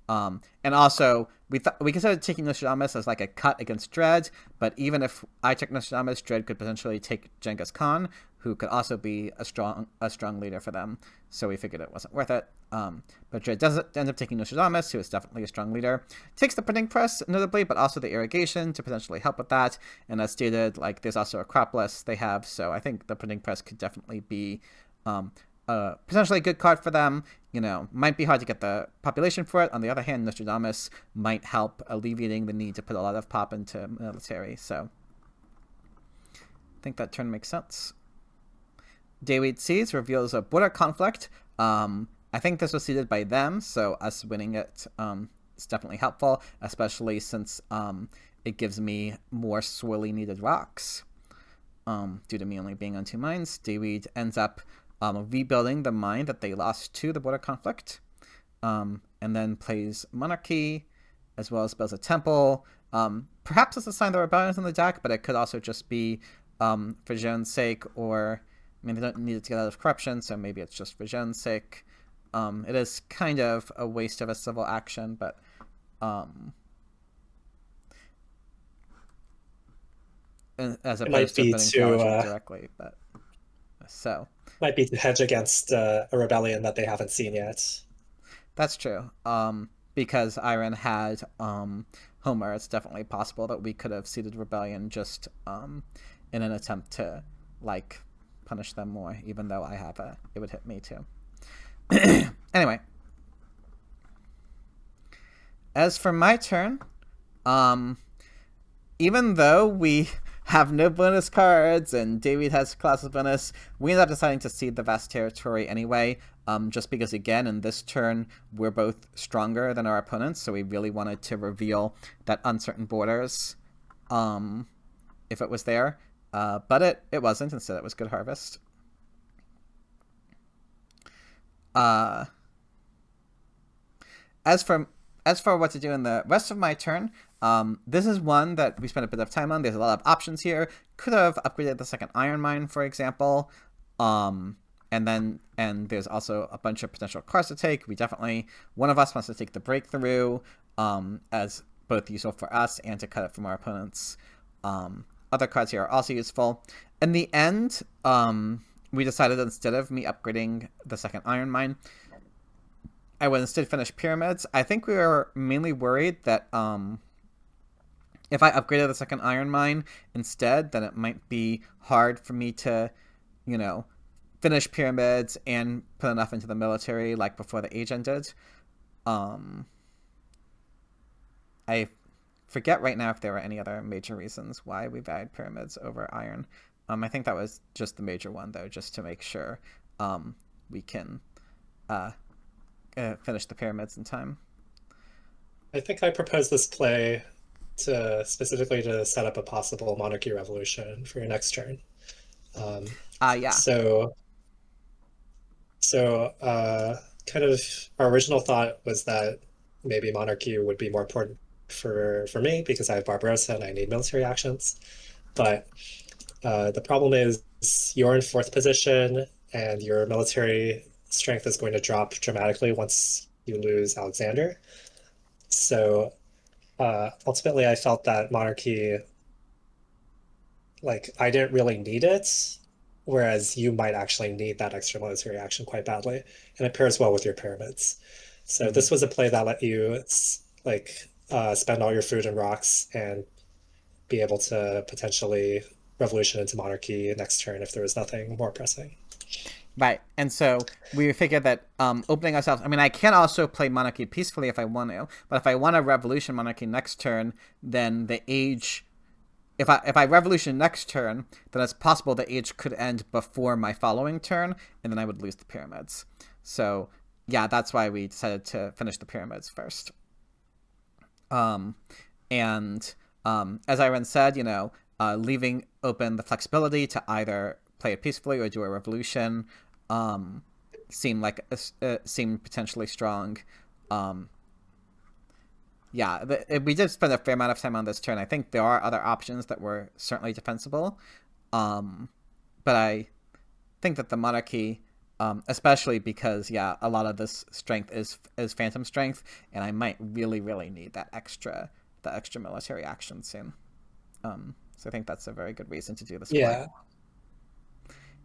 And also, we considered taking Nostradamus as like a cut against Dread, but even if I took Nostradamus, Dread could potentially take Genghis Khan, who could also be a strong leader for them. So we figured it wasn't worth it. But Dre does end up taking Nostradamus, who is definitely a strong leader. Takes the printing press, notably, but also the irrigation to potentially help with that. And as stated, like, there's also a crop list they have, so I think the printing press could definitely be potentially a good card for them. You know, might be hard to get the population for it. On the other hand, Nostradamus might help alleviating the need to put a lot of pop into military, so I think that turn makes sense. Dayweed Seeds reveals a border conflict. I think this was seeded by them, so us winning it is definitely helpful, especially since it gives me more swirly needed rocks. Due to me only being on 2 mines, Dayweed ends up rebuilding the mine that they lost to the border conflict, and then plays Monarchy, as well as builds a temple. Perhaps it's a sign the rebellions in the deck, but it could also just be for Zhon's sake, or I mean, they don't need it to get out of corruption, so maybe it's just for Zhon's sake. It is kind of a waste of a civil action, but as opposed to putting Theology directly, but so might be to hedge against a rebellion that they haven't seen yet. That's true. Because Airren had Homer, it's definitely possible that we could have seeded Rebellion just in an attempt to like punish them more, even though I have it would hit me too. Anyway, as for my turn, even though we have no bonus cards and David has classes bonus, we ended up deciding to cede the vast territory anyway, just because, again, in this turn, we're both stronger than our opponents, so we really wanted to reveal that uncertain borders, if it was there, but it wasn't. Instead, it was Good Harvest. As for what to do in the rest of my turn, this is one that we spent a bit of time on. There's a lot of options here. Could have upgraded the second iron mine, for example. And there's also a bunch of potential cards to take. One of us wants to take the breakthrough, as both useful for us and to cut it from our opponents. Other cards here are also useful. In the end, we decided instead of me upgrading the second iron mine, I would instead finish Pyramids. I think we were mainly worried that if I upgraded the second iron mine instead, then it might be hard for me to, finish Pyramids and put enough into the military like before the age ended. I forget right now if there were any other major reasons why we valued Pyramids over Iron. I think that was just the major one, though, just to make sure we can finish the Pyramids in time. I think I proposed this play specifically to set up a possible monarchy revolution for your next turn. Yeah. So kind of our original thought was that maybe monarchy would be more important for me because I have Barbarossa and I need military actions. But the problem is you're in 4th position and your military strength is going to drop dramatically once you lose Alexander. So ultimately, I felt that monarchy, I didn't really need it, whereas you might actually need that extra military action quite badly, and it pairs well with your pyramids. So this was a play that let you spend all your food and rocks and be able to potentially revolution into monarchy next turn if there was nothing more pressing. Right, and so we figured that opening ourselves... I mean, I can also play monarchy peacefully if I want to, but if I want to revolution monarchy next turn, then the age... If I revolution next turn, then it's possible the age could end before my following turn, and then I would lose the pyramids. So, yeah, that's why we decided to finish the pyramids first. As Airren said, leaving open the flexibility to either play it peacefully or do a revolution seemed potentially strong. We did spend a fair amount of time on this turn. I think there are other options that were certainly defensible, but I think that the monarchy, especially because a lot of this strength is phantom strength, and I might really need the extra military action soon. So I think that's a very good reason to do this. Yeah.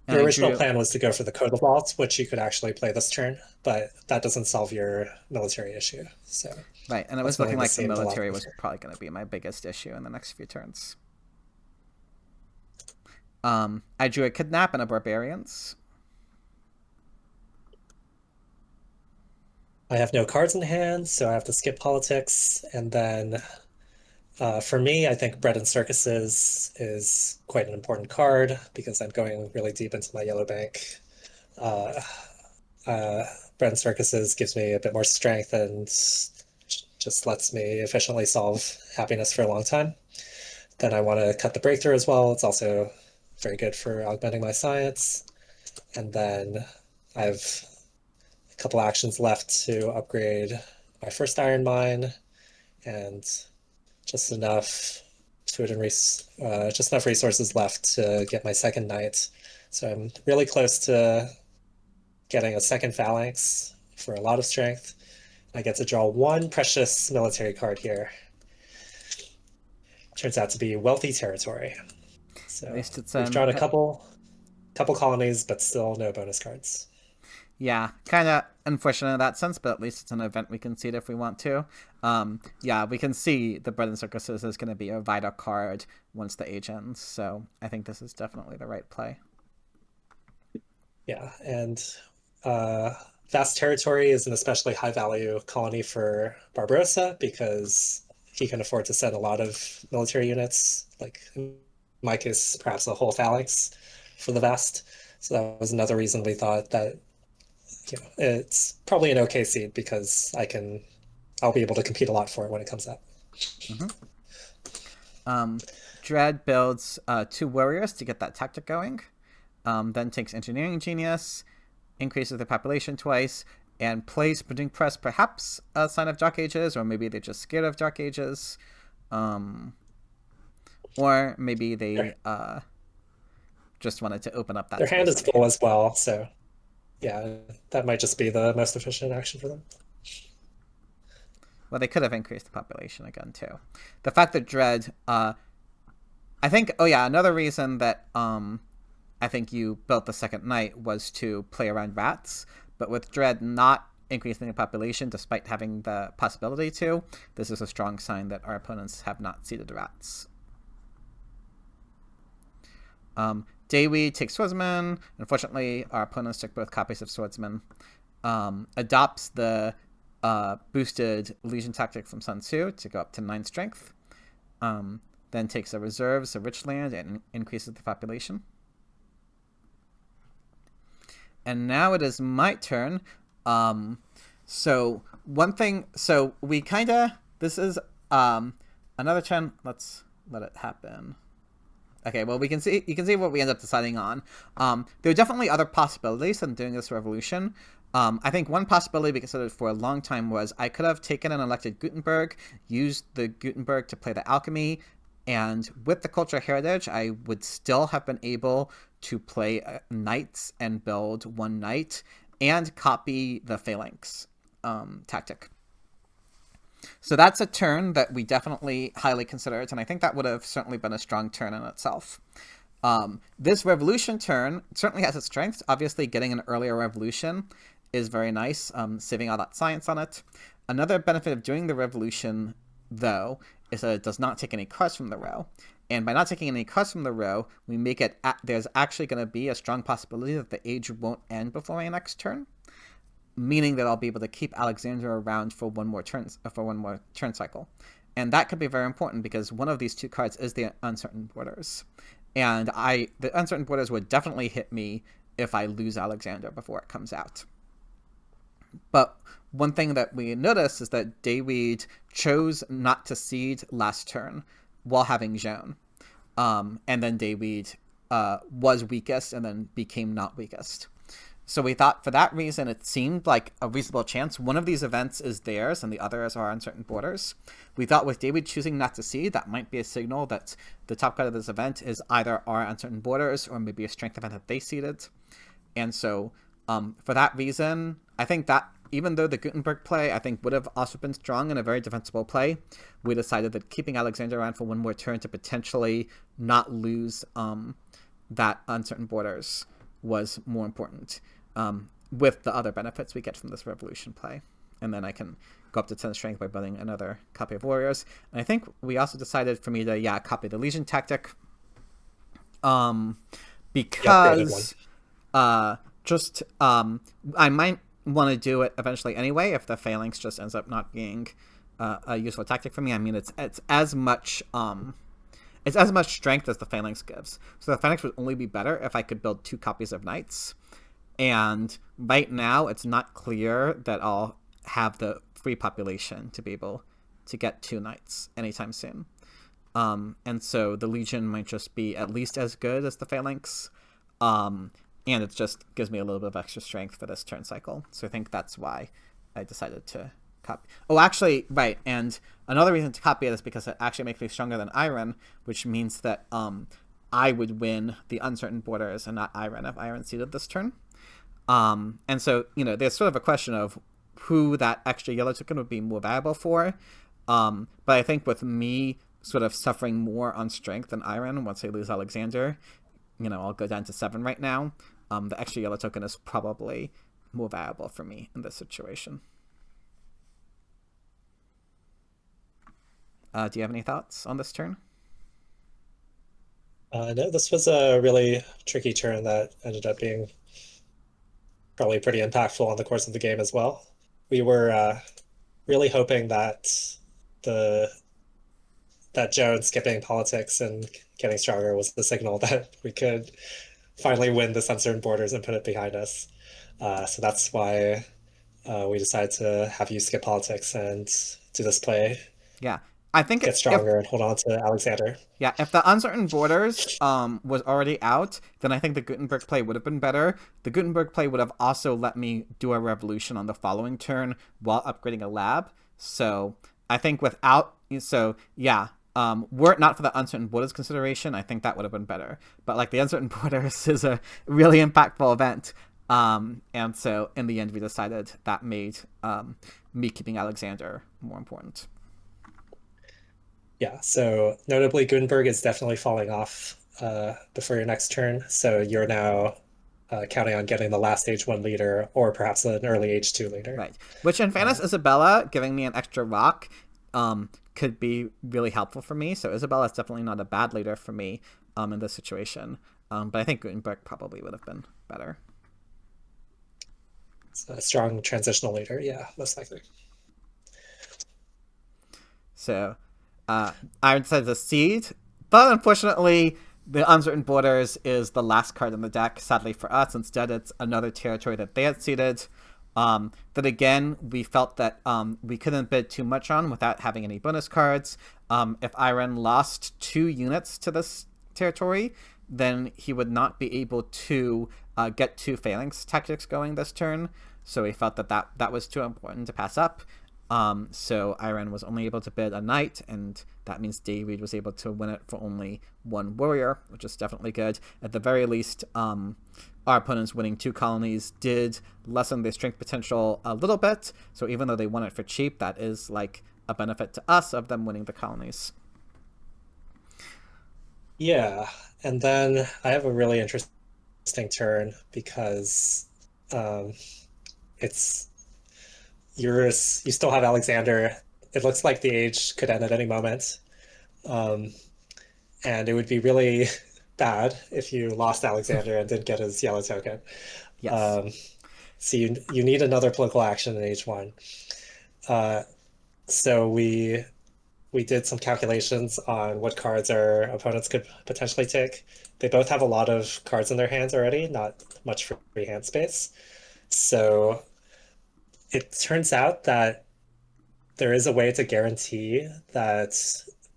And Your I original drew plan was to go for the Code of Vault, which you could actually play this turn, but that doesn't solve your military issue. So right, and it was looking ultimately, like this the seemed a lot military was better. probably going to be my biggest issue in the next few turns. I drew a Kidnap and a Barbarians. I have no cards in hand, so I have to skip politics. And then for me, I think Bread and Circuses is quite an important card because I'm going really deep into my yellow bank. Uh, uh, Bread and Circuses gives me a bit more strength and just lets me efficiently solve happiness for a long time. Then I want to cut the breakthrough as well. It's also very good for augmenting my science. And then I have a couple actions left to upgrade my first iron mine and just enough food and just enough resources left to get my second knight. So I'm really close to getting a second phalanx for a lot of strength. I get to draw one precious military card here. Turns out to be wealthy territory. At So least it's we've an drawn a couple colonies, but still no bonus cards. yeah, kind of unfortunate in that sense, but at least it's an event we can see it if we want to. Yeah, we can see the Bread and Circuses is going to be a vital card once the age ends, so I think this is definitely the right play. Yeah, and uh, vast territory is an especially high value colony for Barbarossa because he can afford to send a lot of military units, like in my case, perhaps a whole phalanx for the vast. So that was another reason we thought that it's probably an okay seed because I'll be able to compete a lot for it when it comes out. Mm-hmm. Dread builds 2 warriors to get that tactic going. Then takes Engineering Genius, increases the population twice, and plays Printing Press, perhaps a sign of Dark Ages, or maybe they're just scared of Dark Ages. Or maybe they just wanted to open up that Their space hand is on the full hand. as well, so yeah, that might just be the most efficient action for them. Well, they could have increased the population again, too. The fact that Dread, I think, oh yeah, another reason that I think you built the second knight was to play around rats, but with Dread not increasing the population despite having the possibility to, this is a strong sign that our opponents have not seeded rats. Dayweed takes Swordsman. Unfortunately, our opponents took both copies of Swordsman. Adopts the boosted Legion tactic from Sun Tzu to go up to 9 strength. Then takes the reserves, a rich land, and increases the population. And now it is my turn. So one thing, so we kind of, this is another turn. Let's let it happen. Okay, well, you can see what we end up deciding on. There are definitely other possibilities than doing this revolution. I think one possibility we considered for a long time was I could have taken and elected Gutenberg, used the Gutenberg to play the alchemy, and with the cultural heritage, I would still have been able to play knights and build one knight and copy the phalanx tactic. So that's a turn that we definitely highly considered, and I think that would have certainly been a strong turn in itself. This revolution turn certainly has its strengths. Obviously, getting an earlier revolution is very nice, saving all that science on it. Another benefit of doing the revolution, though, is that it does not take any cards from the row. And by not taking any cards from the row, we make it, there's actually going to be a strong possibility that the age won't end before my next turn, meaning that I'll be able to keep Alexander around for one more turn cycle. And that could be very important because one of these two cards is the Uncertain Borders. And the Uncertain Borders would definitely hit me if I lose Alexander before it comes out. But one thing that we noticed is that Dayweed chose not to seed last turn while having Joan. And then Dayweed was weakest and then became not weakest. So we thought for that reason it seemed like a reasonable chance one of these events is theirs and the others are Uncertain Borders. We thought with Dayweed choosing not to seed, that might be a signal that the top card of this event is either our Uncertain Borders or maybe a strength event that they seeded. And so for that reason, I think that even though the Gutenberg play, I think, would have also been strong and a very defensible play, we decided that keeping Alexander around for one more turn to potentially not lose that Uncertain Borders was more important, with the other benefits we get from this revolution play. And then I can go up to 10 strength by building another copy of warriors. And I think we also decided for me to copy the legion tactic, because I might want to do it eventually anyway if the phalanx just ends up not being a useful tactic for me. I mean, it's as much strength as the phalanx gives. So the phalanx would only be better if I could build 2 copies of knights. And right now, it's not clear that I'll have the free population to be able to get 2 knights anytime soon. And so the legion might just be at least as good as the phalanx. And it just gives me a little bit of extra strength for this turn cycle. So I think that's why I decided to copy. Oh, actually, right. And another reason to copy it is because it actually makes me stronger than Airren, which means that I would win the uncertain borders and not Airren if Airren seeded this turn. And so, there's sort of a question of who that extra yellow token would be more valuable for. But I think with me sort of suffering more on strength than Airren once I lose Alexander, I'll go down to 7 right now. The extra yellow token is probably more valuable for me in this situation. Do you have any thoughts on this turn? No, this was a really tricky turn that ended up being probably pretty impactful on the course of the game as well. We were really hoping that Joan skipping politics and getting stronger was the signal that we could finally win this uncertain borders and put it behind us. So that's why we decided to have you skip politics and do this play. Yeah. I think get stronger and hold on to Alexander. Yeah, if the uncertain borders was already out, then I think the Gutenberg play would have been better. The Gutenberg play would have also let me do a revolution on the following turn while upgrading a lab. So I think were it not for the uncertain borders consideration, I think that would have been better. But like the uncertain borders is a really impactful event. And so in the end, we decided that made me keeping Alexander more important. Yeah, so notably Gutenberg is definitely falling off before your next turn. So you're now counting on getting the last age 1 leader or perhaps an early age 2 leader. Right. Which in fairness, Isabella giving me an extra rock could be really helpful for me. So Isabella is definitely not a bad leader for me in this situation. But I think Gutenberg probably would have been better. It's a strong transitional leader, yeah, most likely. So I decided to seed, but unfortunately, the Uncertain Borders is the last card in the deck, sadly for us. Instead, it's another territory that they had seeded. That again, we felt that we couldn't bid too much on without having any bonus cards. If Airren lost 2 units to this territory, then he would not be able to get 2 phalanx tactics going this turn. So we felt that was too important to pass up. So Airren was only able to bid a knight, and that means David was able to win it for only 1 warrior, which is definitely good. At the very least, our opponents winning 2 colonies did lessen their strength potential a little bit. So even though they won it for cheap, that is like a benefit to us of them winning the colonies. Yeah, and then I have a really interesting turn because you still have Alexander. It looks like the age could end at any moment. And it would be really bad if you lost Alexander and didn't get his yellow token. Yes. So you need another political action in age 1. So we did some calculations on what cards our opponents could potentially take. They both have a lot of cards in their hands already, not much free hand space. So it turns out that there is a way to guarantee that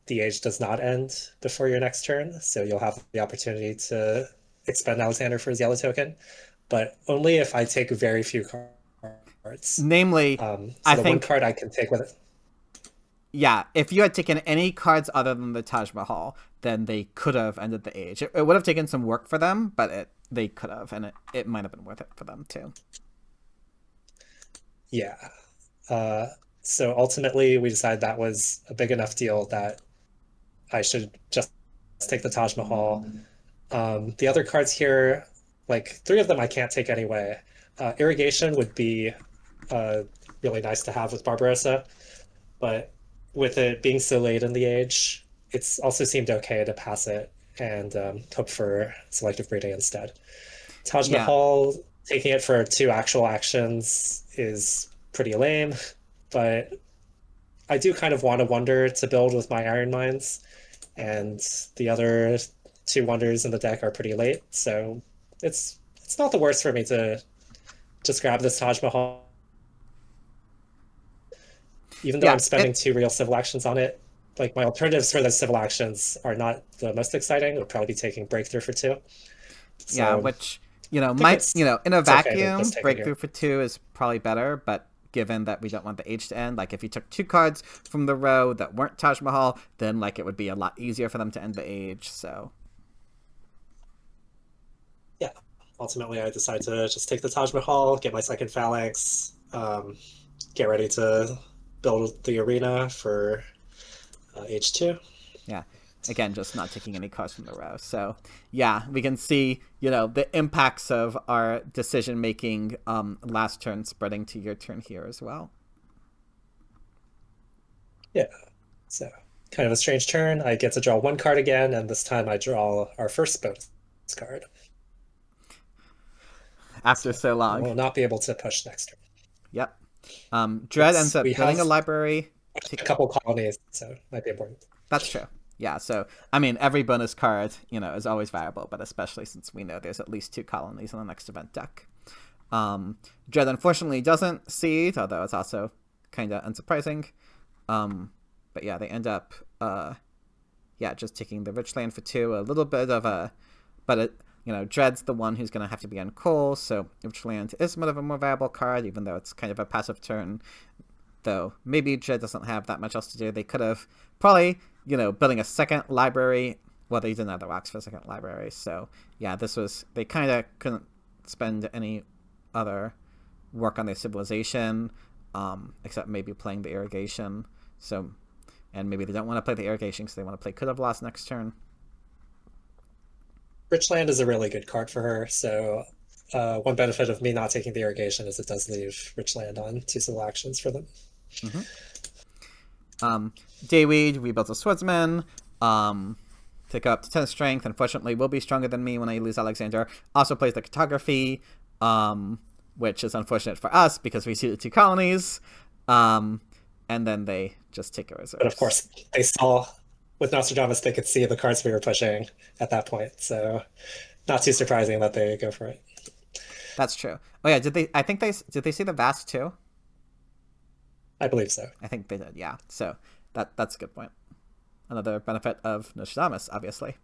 the age does not end before your next turn. So you'll have the opportunity to expend Alexander for his yellow token, but only if I take very few cards. Namely, I think 1 card I can take with it. Yeah, if you had taken any cards other than the Taj Mahal, then they could have ended the age. It would have taken some work for them, but they could have, and it might have been worth it for them too. Yeah. So ultimately, we decided that was a big enough deal that I should just take the Taj Mahal. The other cards here Like 3 of them I can't take anyway. Irrigation would be uh, really nice to have with Barbarossa, but with it being so late in the age, it's also seemed okay to pass it and hope for selective breeding instead. Taj Yeah, Mahal, taking it for 2 actual actions is pretty lame, but I do kind of want a wonder to build with my Iron Mines, and the other 2 wonders in the deck are pretty late, so it's not the worst for me to just grab this Taj Mahal, even though yeah, I'm spending 2 real civil actions on it. Like my alternatives for those civil actions are not the most exciting. It would probably be taking breakthrough for 2. yeah, So which I think might in a it's okay to vacuum, just take it here. breakthrough for 2 is probably better, but given that we don't want the age to end, like if you took 2 cards from the row that weren't Taj Mahal, then like it would be a lot easier for them to end the age. So Yeah, ultimately I decide to just take the Taj Mahal, get my second phalanx, get ready to build the arena for H2. yeah, again, just not taking any cards from the row. So yeah, we can see the impacts of our decision making last turn spreading to your turn here as well. Yeah, so kind of a strange turn. I get to draw 1 card again, and this time I draw our first bonus card. After So so I long. will not be able to push next turn. Yep. Dread ends We up building a have library. a couple colonies, so it might be important. That's true. Yeah, so I mean, every bonus card, is always valuable, but especially since we know there's at least 2 colonies in the next event deck. Dread unfortunately doesn't seed, although it's also kind of unsurprising. But yeah, they end up, just taking the rich land for 2. A little bit of a, but Dread's the one who's going to have to be on coal, so rich land is somewhat of a more valuable card, even though it's kind of a passive turn. Though maybe Dread doesn't have that much else to do. They could have probably, building a second library. Well, they didn't have the rocks for a second library, so yeah, they kind of couldn't spend any other work on their civilization, except maybe playing the irrigation. So, and maybe they don't want to play the irrigation because they want to play could have lost next turn. Richland is a really good card for her, so one benefit of me not taking the irrigation is it does leave Richland on 2 civil actions for them. Mm-hmm. Dayweed rebuilds a swordsman. Take up to 10 strength. Unfortunately, will be stronger than me when I lose Alexander. Also plays the cartography, which is unfortunate for us because we see the 2 colonies. And then they just take a reserve. But of course, they saw with Nostradamus, they could see the cards we were pushing at that point, so not too surprising that they go for it. That's true. Oh yeah, did they see the Vast too? I believe so. I think they did. Yeah. So that's a good point. Another benefit of Nostradamus, obviously.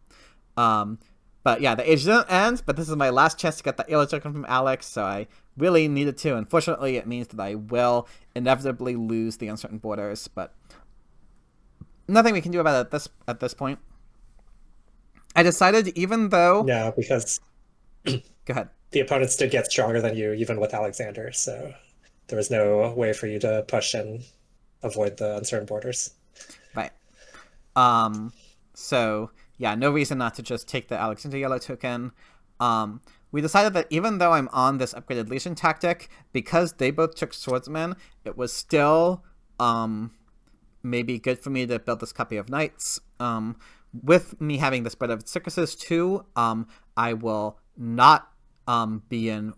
But yeah, the age didn't end, but this is my last chance to get that Elo token from Alex, so I really needed to. Unfortunately, it means that I will inevitably lose the Uncertain Borders, but nothing we can do about it at this point. I decided, even though... No, because Go ahead. the opponents did get stronger than you, even with Alexander, so there was no way for you to push and avoid the Uncertain Borders. Right. So yeah, no reason not to just take the Alexander Yellow token. We decided that even though I'm on this upgraded Legion tactic, because they both took swordsmen, it was still maybe good for me to build this copy of knights. With me having the spread of circuses too, I will not be in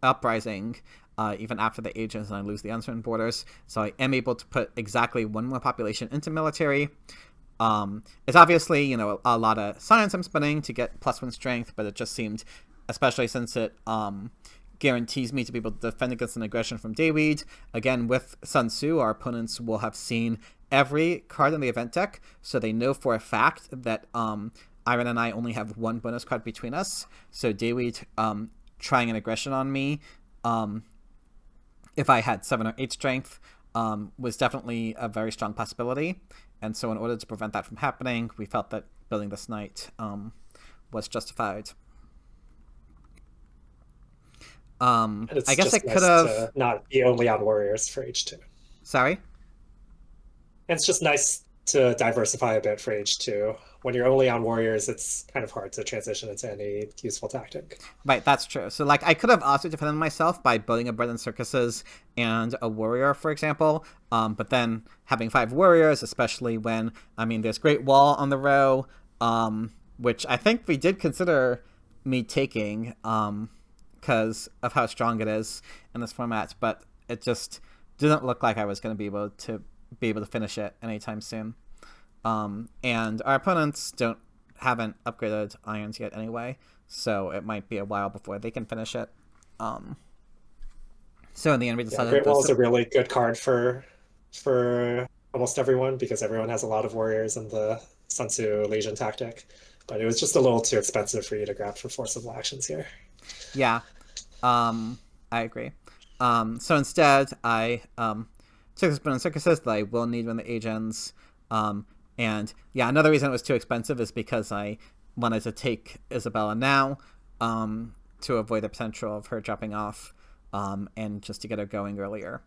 uprising even after the ages and I lose the Uncertain Borders. So I am able to put exactly 1 more population into military. It's obviously, a lot of science I'm spending to get +1 strength, but it just seemed, especially since it guarantees me to be able to defend against an aggression from Dayweed. Again, with Sun Tzu, our opponents will have seen every card in the event deck, so they know for a fact that Airren and I only have 1 bonus card between us. So Dayweed trying an aggression on me, if I had 7 or 8 strength, was definitely a very strong possibility. And so in order to prevent that from happening, we felt that building this knight was justified. I guess I could have not be only on warriors for H2. Sorry? And it's just nice to diversify a bit for H2 when you're only on warriors, it's kind of hard to transition into any useful tactic. Right, that's true. So, like, I could have also defended myself by building a bread and circuses and a warrior, for example. But then having 5 warriors, especially when, I mean, there's Great Wall on the row, which I think we did consider me taking, because of how strong it is in this format. But it just didn't look like I was going to be able to finish it anytime soon. And our opponents haven't upgraded irons yet anyway, so it might be a while before they can finish it. So in the end, we decided. Great Wall is a really good card for almost everyone because everyone has a lot of warriors in the Sun Tzu Legion tactic, but it was just a little too expensive for you to grab for forcible actions here. Yeah, I agree. So instead, I took this Bread and Circuses that I will need when the age ends. And yeah, another reason it was too expensive is because I wanted to take Isabella now, to avoid the potential of her dropping off, and just to get her going earlier.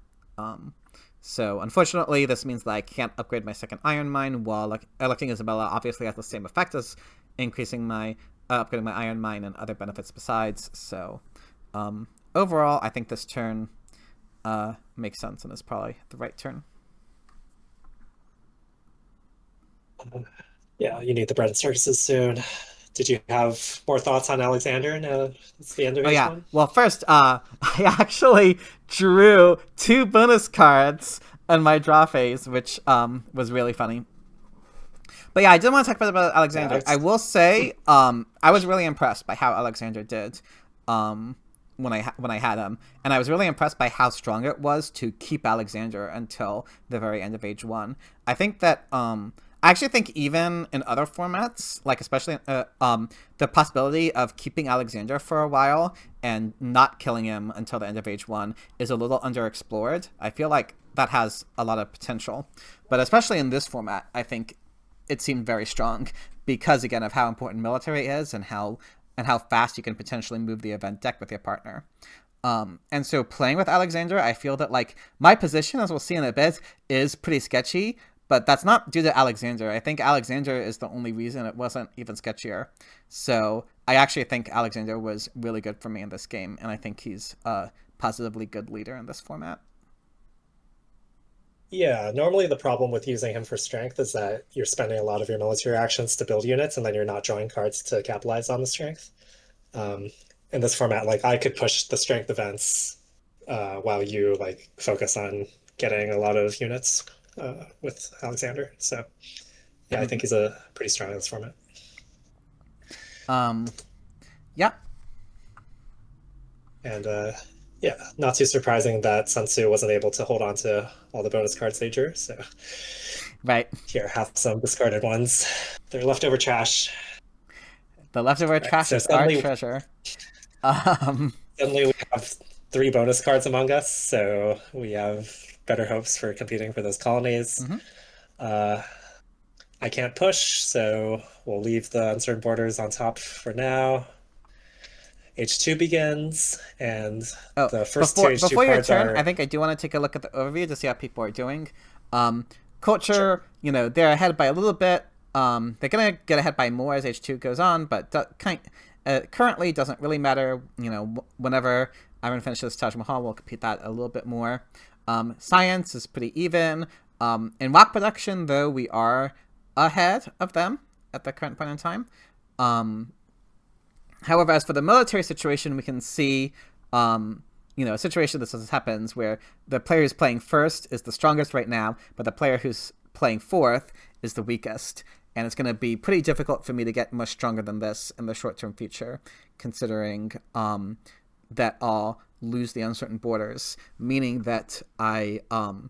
So unfortunately, this means that I can't upgrade my second Iron Mine, while electing Isabella obviously has the same effect as increasing my upgrading my Iron Mine and other benefits besides. So overall, I think this turn makes sense and is probably the right turn. Yeah, you need the bread and circuses soon. Did you have more thoughts on Alexander now it's the end of yeah. H1? Well, first, I actually drew 2 bonus cards in my draw phase, which was really funny. But yeah, I did want to talk about Alexander. I will say, I was really impressed by how Alexander did when I had him, and I was really impressed by how strong it was to keep Alexander until the very end of H1. I think that I actually think even in other formats, like especially the possibility of keeping Alexander for a while and not killing him until the end of H1 is a little underexplored. I feel like that has a lot of potential, but especially in this format, I think it seemed very strong because, again, of how important military is and how fast you can potentially move the event deck with your partner. And so playing with Alexander, I feel that, like, my position, as we'll see in a bit, is pretty sketchy, but that's not due to Alexander. I think Alexander is the only reason it wasn't even sketchier. So I actually think Alexander was really good for me in this game, and I think he's a positively good leader in this format. Yeah, normally the problem with using him for strength is that you're spending a lot of your military actions to build units, and then you're not drawing cards to capitalize on the strength. In this format, like, I could push the strength events while you like focus on getting a lot of units with Alexander. So yeah, I think he's a pretty strong in this format. Yeah. And yeah, not too surprising that Sun Tzu wasn't able to hold on to all the bonus cards they drew. So Right. here, have some discarded ones. They're leftover trash. The leftover trash So is our treasure. Suddenly we have 3 bonus cards among us, so we have better hopes for competing for those colonies. I can't push, so we'll leave the uncertain borders on top for now. H2 begins, and the first two H2 before your cards turn, are... I think I do want to take a look at the overview to see how people are doing. Culture, sure. You know, they're ahead by a little bit. They're gonna get ahead by more as H2 goes on, but currently doesn't really matter. You know, whenever Airren finishes Taj Mahal, we'll compete that a little bit more. Science is pretty even. In rock production, though, we are ahead of them at the current point in time. However, as for the military situation, we can see, a situation that happens where the player who's playing first is the strongest right now, but the player who's playing fourth is the weakest. And it's going to be pretty difficult for me to get much stronger than this in the short-term future, considering that I'll lose the uncertain borders, meaning that the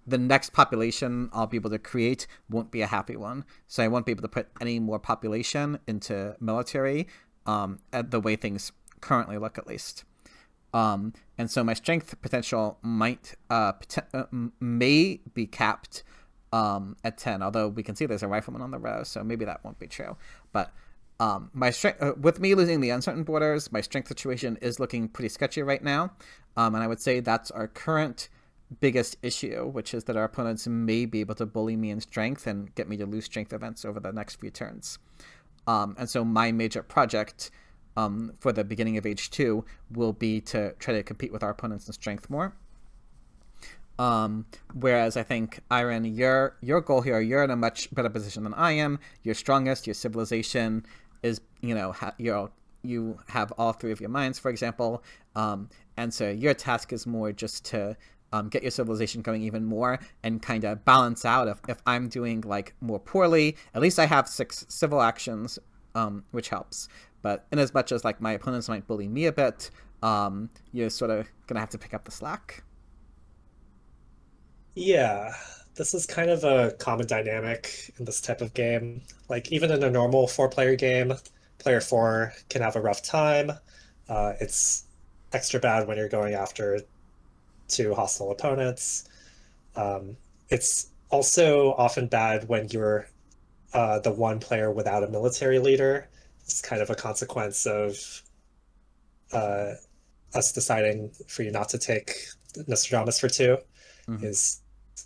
next population I'll be able to create won't be a happy one. So I won't be able to put any more population into military at the way things currently look, at least. And so my strength potential may be capped at 10, although we can see there's a rifleman on the row, so maybe that won't be true. But my strength, with me losing the uncertain borders, my strength situation is looking pretty sketchy right now, and I would say that's our current biggest issue, which is that our opponents may be able to bully me in strength and get me to lose strength events over the next few turns. And so my major project for the beginning of H2 will be to try to compete with our opponents in strength more. Whereas I think, Airren, your goal here, you're in a much better position than I am. You're strongest. Your civilization is, you have all three of your mines, for example. And so your task is more just to get your civilization going even more and kind of balance out. If I'm doing like more poorly, at least I have 6 civil actions, which helps. But in as much as like my opponents might bully me a bit, you're sort of gonna have to pick up the slack. Yeah, this is kind of a common dynamic in this type of game. Like even in a normal 4-player game, player 4 can have a rough time. It's extra bad when you're going after 2 hostile opponents. It's also often bad when you're the one player without a military leader. It's kind of a consequence of uh, us deciding for you not to take Nostradamus for 2. Mm-hmm. Is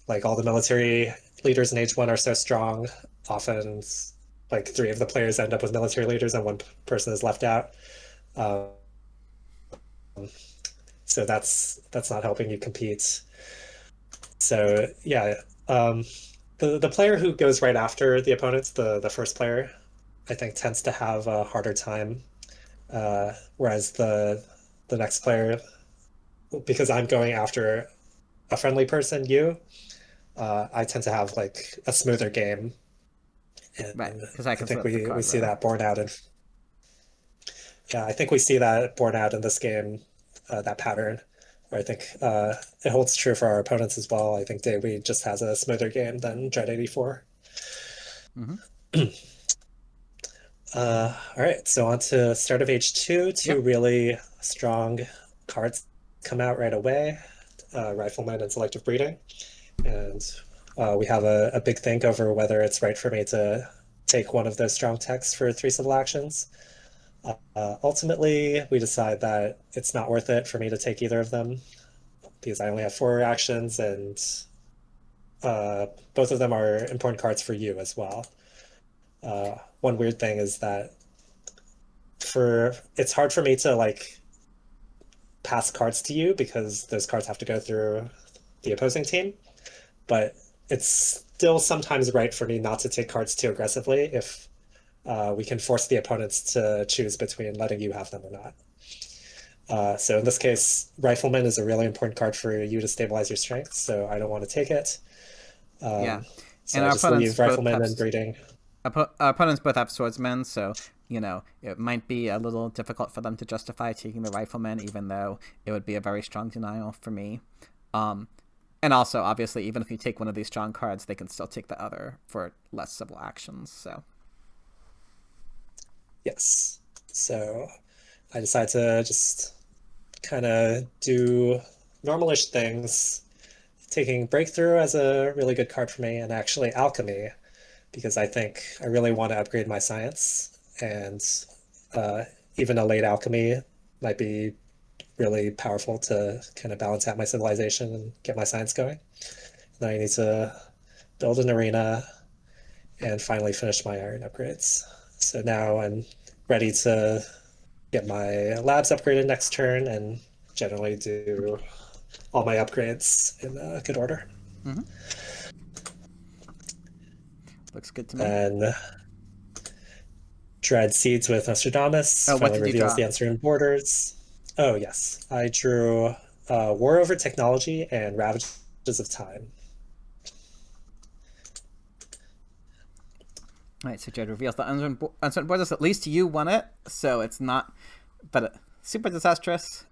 like all the military leaders in H1 are so strong. Often, like 3 of the players end up with military leaders and 1 person is left out. Um, so that's not helping you compete. So yeah, the player who goes right after the opponents, the first player, I think tends to have a harder time. Whereas the next player, because I'm going after a friendly person, I tend to have like a smoother game, Right, and because I I can think flip the we card see row. that borne out in yeah, I think we see that borne out in this game, that pattern. Where I think it holds true for our opponents as well. I think Davey just has a smoother game than Dread 84. Mm-hmm. All right, so on to start of H2. 2 Yep. really strong cards come out right away, Rifleman and Selective Breeding. And we have a big think over whether it's right for me to take one of those strong techs for 3 civil actions. Ultimately, we decide that it's not worth it for me to take either of them because I only have 4 reactions, and both of them are important cards for you as well. One weird thing is that it's hard for me to like pass cards to you because those cards have to go through the opposing team, but it's still sometimes right for me not to take cards too aggressively if we can force the opponents to choose between letting you have them or not. So in this case, Rifleman is a really important card for you to stabilize your strength, so I don't want to take it. Yeah, So and I our just opponents leave both Rifleman have and Breeding. our opponents both have swordsmen, so it might be a little difficult for them to justify taking the rifleman, even though it would be a very strong denial for me. Um, and also, obviously, even if you take one of these strong cards, they can still take the other for less civil actions. So Yes. So I decide to just kind of do normalish things, taking Breakthrough as a really good card for me, and actually Alchemy, because I think I really want to upgrade my science, and uh, even a late Alchemy might be really powerful to kind of balance out my civilization and get my science going. Then I need to build an arena and finally finish my iron upgrades. So now I'm ready to get my labs upgraded next turn and generally do all my upgrades in good order. mm-hmm. Looks good to me. And Dread Seeds with Nostradamus Oh, what finally did you reveals draw? the answer in borders. Oh, yes. I drew War Over Technology and Ravages of Time. All right, so Jed reveals the uncertain borders. At least you won it, so it's not, but super disastrous.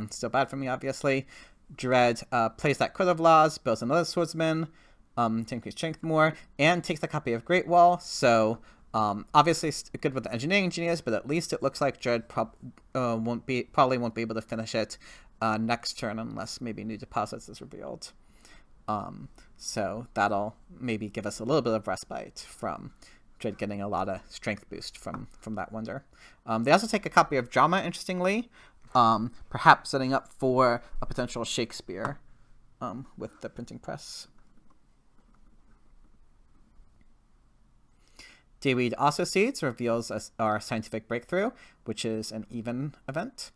Still bad for me, obviously. Dread plays that Code of Laws, builds another swordsman, to increase strength more, and takes a copy of Great Wall. So obviously good with the engineering engineers, but at least it looks like Dread probably won't be able to finish it next turn unless maybe new deposits is revealed. So that'll maybe give us a little bit of respite from Dread getting a lot of strength boost from that wonder. They also take a copy of Drama, interestingly, perhaps setting up for a potential Shakespeare with the printing press. Dayweed also seeds reveals our scientific breakthrough, which is an even event.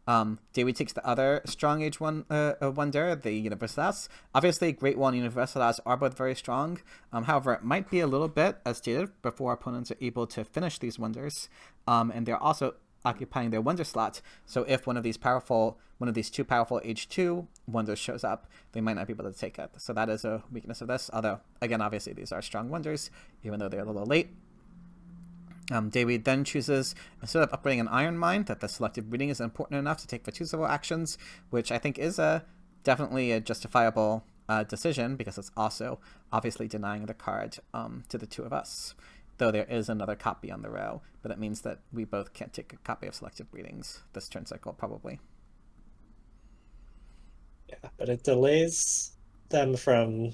Dayweed takes the other strong age wonder, the Universaladas. Obviously, Great Wall and Universaladas are both very strong. However, it might be a little bit, as stated, before opponents are able to finish these wonders. And they're also occupying their wonder slot. So if one of these two powerful age 2 wonders shows up, they might not be able to take it. So that is a weakness of this. Although, again, obviously these are strong wonders, even though they're a little late. Dayweed then chooses, instead of upgrading an Iron Mine, that the selective breeding is important enough to take for 2 civil actions, which I think is definitely a justifiable decision, because it's also obviously denying the card to the 2 of us. Though there is another copy on the row, but it means that we both can't take a copy of selective breedings this turn cycle, probably. Yeah, but it delays them from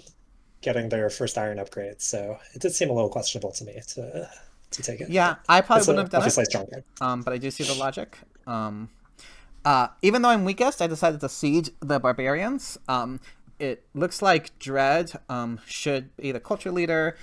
getting their first Iron upgrade, so it did seem a little questionable to me to take it. Yeah, I probably wouldn't have done obviously it. Strong card. But I do see the logic. Even though I'm weakest, I decided to siege the barbarians. It looks like Dread should be the culture leader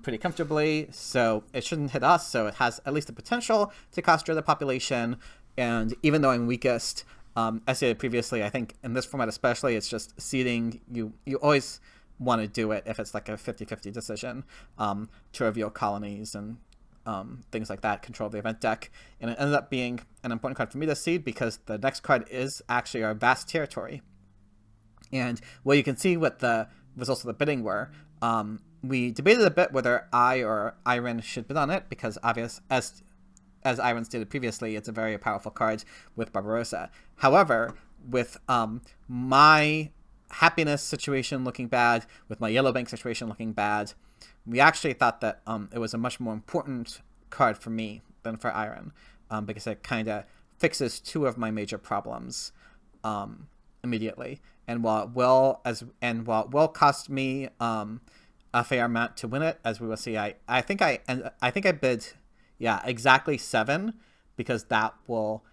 pretty comfortably, so it shouldn't hit us, so it has at least the potential to cost Dread the population. And even though I'm weakest, as stated previously, I think in this format especially, it's just seeding. You always want to do it if it's like a 50-50 decision to reveal colonies and things like that, control of the event deck. And it ended up being an important card for me to seed, because the next card is actually our vast territory. And what you can see what the results of the bidding were, we debated a bit whether I or Airren should bid on it, because obvious as Airren stated previously, it's a very powerful card with Barbarossa. However, with my happiness situation looking bad, with my Yellow Bank situation looking bad, we actually thought that it was a much more important card for me than for Airren, because it kind of fixes 2 of my major problems immediately. And while it will cost me a fair amount to win it, as we will see, I think I bid exactly 7, because that will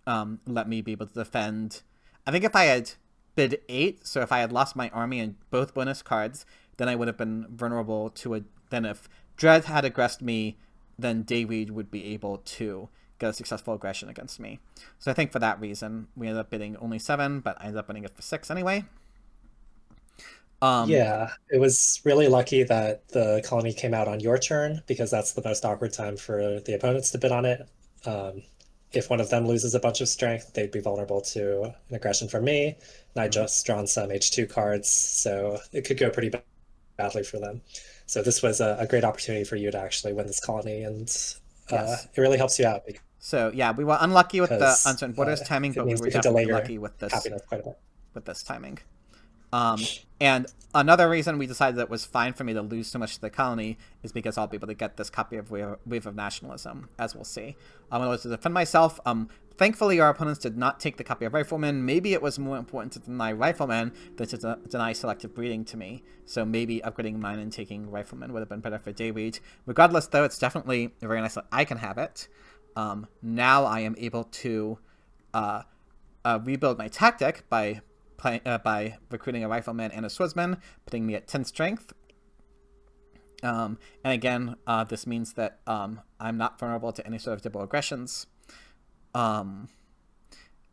let me be able to defend. I think if I had bid 8, so if I had lost my army and both bonus cards, then I would have been vulnerable to then if Dread had aggressed me, then Dayweed would be able to get a successful aggression against me. So I think for that reason, we ended up bidding only 7, but I ended up bidding it for 6 anyway. Yeah, it was really lucky that the colony came out on your turn, because that's the most awkward time for the opponents to bid on it. If one of them loses a bunch of strength, they'd be vulnerable to an aggression from me, and I just drawn some H2 cards, so it could go pretty badly for them. So this was a great opportunity for you to actually win this colony, and Yes. it really helps you out. So yeah, we were unlucky with the Because uncertain borders timing, but we means were you can delay definitely your lucky with this happiness quite a bit. timing. And another reason we decided that it was fine for me to lose so much to the colony is because I'll be able to get this copy of Wave of Nationalism, as we'll see. I'm going to defend myself. Thankfully, our opponents did not take the copy of Rifleman. Maybe it was more important to deny Rifleman than to deny selective breeding to me. So maybe upgrading mine and taking Rifleman would have been better for Dayweed. Regardless, though, it's definitely very nice that I can have it. Now I am able to rebuild my tactic by recruiting a Rifleman and a Swordsman, putting me at 10 strength. And again, this means that I'm not vulnerable to any sort of double aggressions.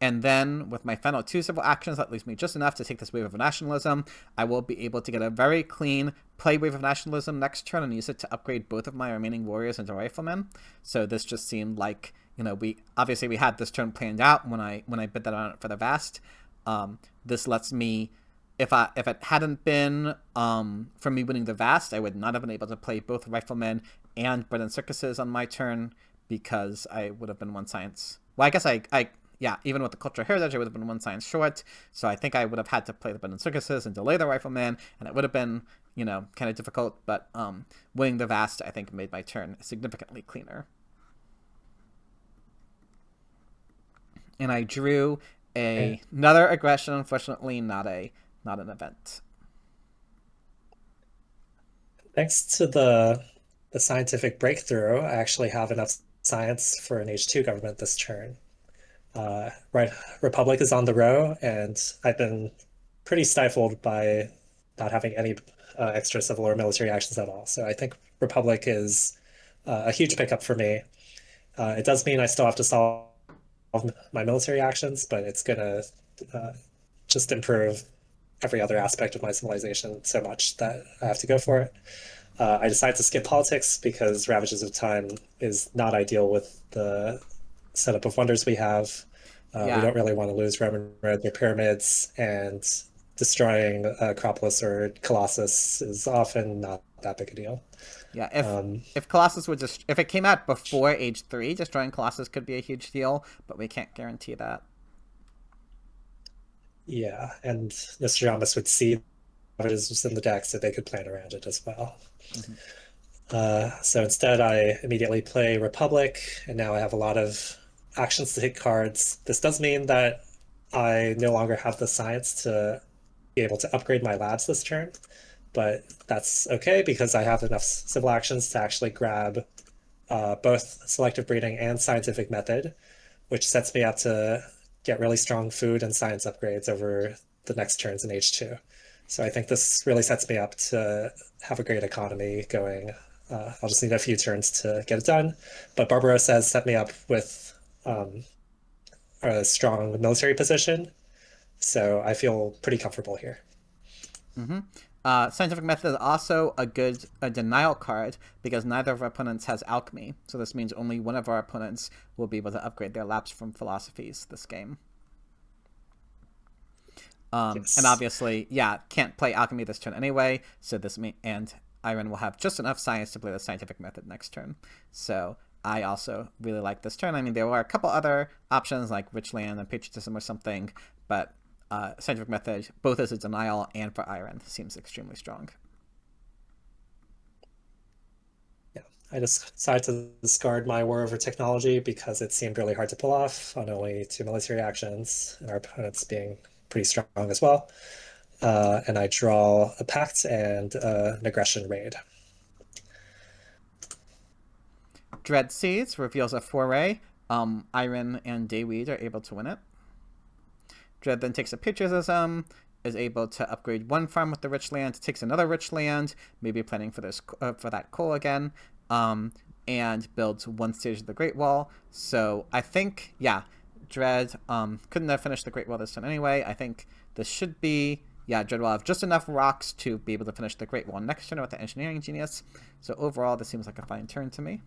And then with my final 2 civil actions, that leaves me just enough to take this Wave of Nationalism. I will be able to get a very clean play Wave of Nationalism next turn and use it to upgrade both of my remaining warriors into Riflemen. So this just seemed like, we had this turn planned out when I bid that on it for the Vast. This lets me, if it hadn't been for me winning the Vast, I would not have been able to play both Riflemen and Bread and Circuses on my turn, because I would have been 1 science. Well, I guess even with the Cultural Heritage, I would have been 1 science short, so I think I would have had to play the Bread and Circuses and delay the Rifleman, and it would have been, kind of difficult, but winning the Vast, I think, made my turn significantly cleaner. And I drew another aggression, unfortunately not an event. Thanks to the scientific breakthrough, I actually have enough science for an H2 government this turn. Right, Republic is on the row, and I've been pretty stifled by not having any extra civil or military actions at all. So I think Republic is a huge pickup for me. It does mean I still have to solve my military actions, but it's gonna uh, just improve every other aspect of my civilization so much that I have to go for it. I decided to skip politics because Ravages of Time is not ideal with the setup of wonders we have. We Yeah. don't really want to lose Roman roads or pyramids, and destroying Acropolis or Colossus is often not that big a deal. Yeah, Um, if Colossus would just if it came out before Age 3, destroying Colossus could be a huge deal, but we can't guarantee that. yeah, and Nostradamus would see what is in the deck so they could plan around it as well. Hmm. So instead, I immediately play Republic, and now I have a lot of actions to hit cards. This does mean that I no longer have the science to be able to upgrade my labs this turn, but that's okay because I have enough civil actions to actually grab both selective breeding and scientific method, which sets me up to get really strong food and science upgrades over the next turns in H2. So I think this really sets me up to have a great economy going. I'll just need a few turns to get it done. But Barbarossa has set me up with um, a strong military position. So I feel pretty comfortable here. Hmm. Scientific Method is also a denial card because neither of our opponents has alchemy. So this means only one of our opponents will be able to upgrade their labs from philosophies this game. And Yes. obviously, yeah, can't play alchemy this turn anyway. So and Airren will have just enough science to play the scientific method next turn. So I also really like this turn. I mean, there were a couple other options like Richland and Patriotism or something, but scientific method, both as a denial and for Airren, seems extremely strong. Yeah. I just decided to discard my War Over Technology because it seemed really hard to pull off on only 2 military actions, and our opponents being pretty strong as well. And I draw a Pact and an Aggression Raid. Dread Seeds reveals a foray. Airren and Dayweed are able to win it. Dread then takes a Patriotism, is able to upgrade one farm with the rich land, takes another rich land, maybe planning for that coal again, and builds one stage of the Great Wall. So I think, yeah, Dread couldn't have finished the Great Wall this turn anyway. I think this should be, yeah, Dread will have just enough rocks to be able to finish the Great Wall next turn with the Engineering Genius. So overall, this seems like a fine turn to me.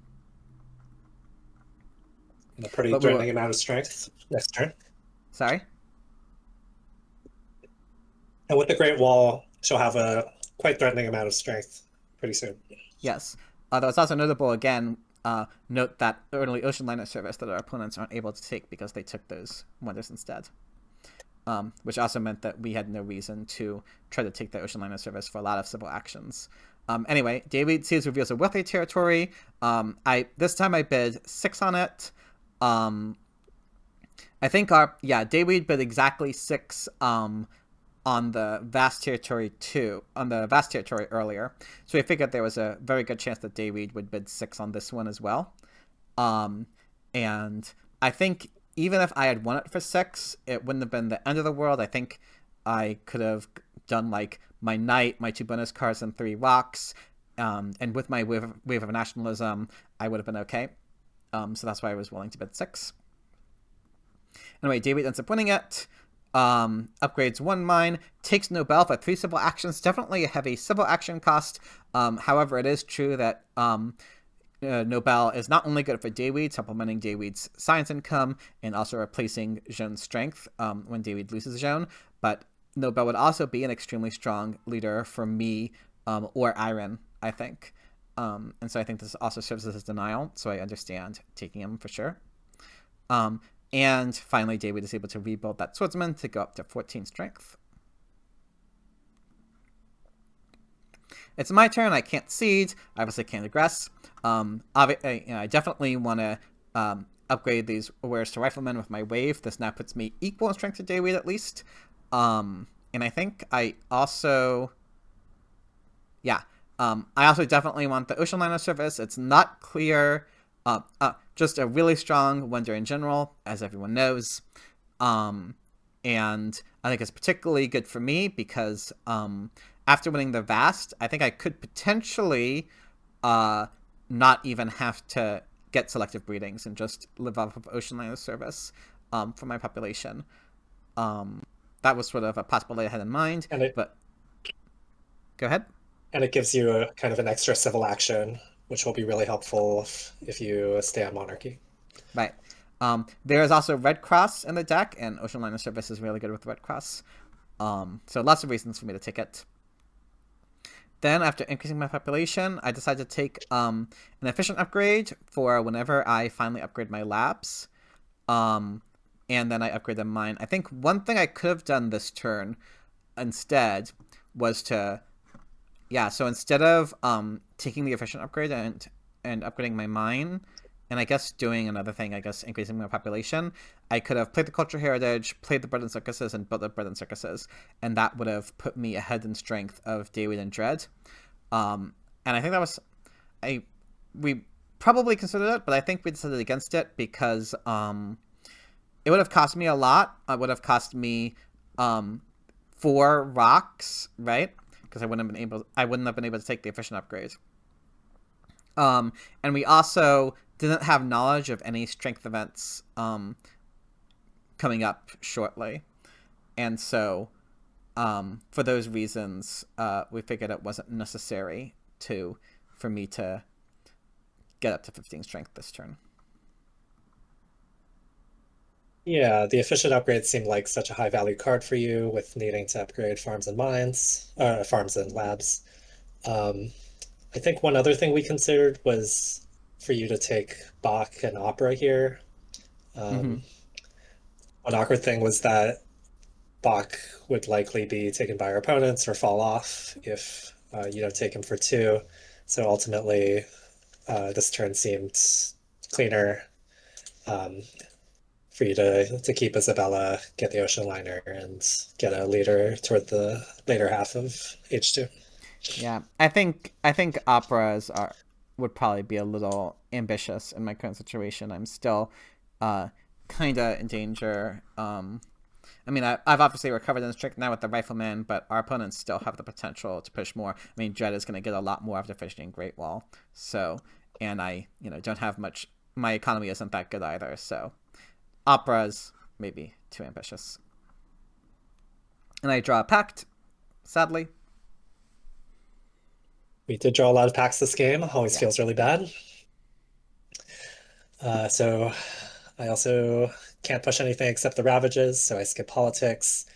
And a pretty But threatening amount of strength next turn. sorry? And with the Great Wall, she'll have a quite threatening amount of strength pretty soon. Yes. Though it's also notable, again, note that early ocean liner service that our opponents aren't able to take because they took those wonders instead. Which also meant that we had no reason to try to take the ocean liner service for a lot of civil actions. Anyway, Dayweed Seeds reveals a wealthy territory. This time I bid 6 on it. I think Dayweed bid exactly 6 on the vast territory earlier. So we figured there was a very good chance that Dayweed would bid 6 on this one as well. And I think even if I had won it for 6, it wouldn't have been the end of the world. I think I could have done like my knight, my 2 bonus cards, and 3 rocks. And with my wave of nationalism, I would have been okay. So that's why I was willing to bid 6. Anyway, Dayweed ends up winning it. Upgrades 1 mine, takes Nobel for 3 civil actions, definitely a heavy civil action cost. However, it is true that Nobel is not only good for Dayweed, supplementing Dayweed's science income, and also replacing Jean's strength when Dayweed loses Jean, but Nobel would also be an extremely strong leader for me or Airren, I think. And so I think this also serves as a denial, so I understand taking him for sure. And finally, Dayweed is able to rebuild that swordsman to go up to 14 strength. It's my turn. I can't siege. I obviously can't aggress. I definitely want to upgrade these wares to riflemen with my wave. This now puts me equal in strength to Dayweed at least. And I think I also... I also definitely want the ocean liner service. It's not clear... just a really strong wonder in general, as everyone knows. and I think it's particularly good for me because after winning the Vast, I think I could potentially uh, not even have to get selective breedings and just live off of ocean liner service for my population. That was sort of a possibility I had in mind, And it but go ahead. and it gives you a kind of an extra civil action, which will be really helpful if you stay on monarchy. Right. There is also Red Cross in the deck, and Ocean Liner Service is really good with Red Cross. So lots of reasons for me to take it. Then, after increasing my population, I decided to take an efficient upgrade for whenever I finally upgrade my labs. And then I upgraded mine. I think one thing I could have done this turn instead was to, yeah, so instead of taking the efficient upgrade and upgrading my mine, and I guess doing another thing, I guess increasing my population, I could have played the Culture Heritage, played the Bread and Circuses, and built the Bread and Circuses, and that would have put me ahead in strength of Dayweed and Dread. And I think that was, we probably considered it, but I think we decided against it because it would have cost me a lot. It would have cost me 4 rocks, right? Because I wouldn't have been able to take the efficient upgrade. And we also didn't have knowledge of any strength events coming up shortly. And so, for those reasons, we figured it wasn't necessary for me to get up to 15 strength this turn. Yeah, the efficient upgrades seem like such a high value card for you with needing to upgrade farms and mines, farms and labs. Um, I think one other thing we considered was for you to take Bach and Opera here. Mm-hmm. One awkward thing was that Bach would likely be taken by our opponents or fall off if you don't take him for 2. So ultimately, this turn seemed cleaner for you to keep Isabella, get the Ocean Liner, and get a leader toward the later half of H2. Yeah, I think operas would probably be a little ambitious in my current situation. I'm still kind of in danger. I mean, I've obviously recovered in strength now with the Rifleman, but our opponents still have the potential to push more. I mean, Dread is going to get a lot more after finishing Great Wall. So, and I, don't have much. My economy isn't that good either. So, operas maybe too ambitious. And I draw a pact, sadly. We did draw a lot of packs this game. Always Yeah. feels really bad. So I also can't push anything except the Ravages, so I skip politics.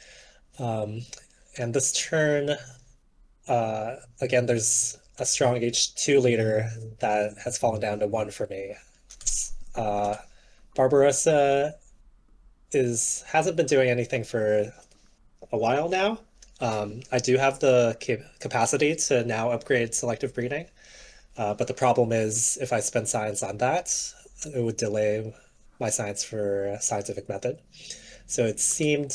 And this turn, again, there's a strong H2 leader that has fallen down to 1 for me. Barbarossa hasn't been doing anything for a while now. I do have the capacity to now upgrade selective breeding, but the problem is if I spend science on that, it would delay my science for scientific method. So it seemed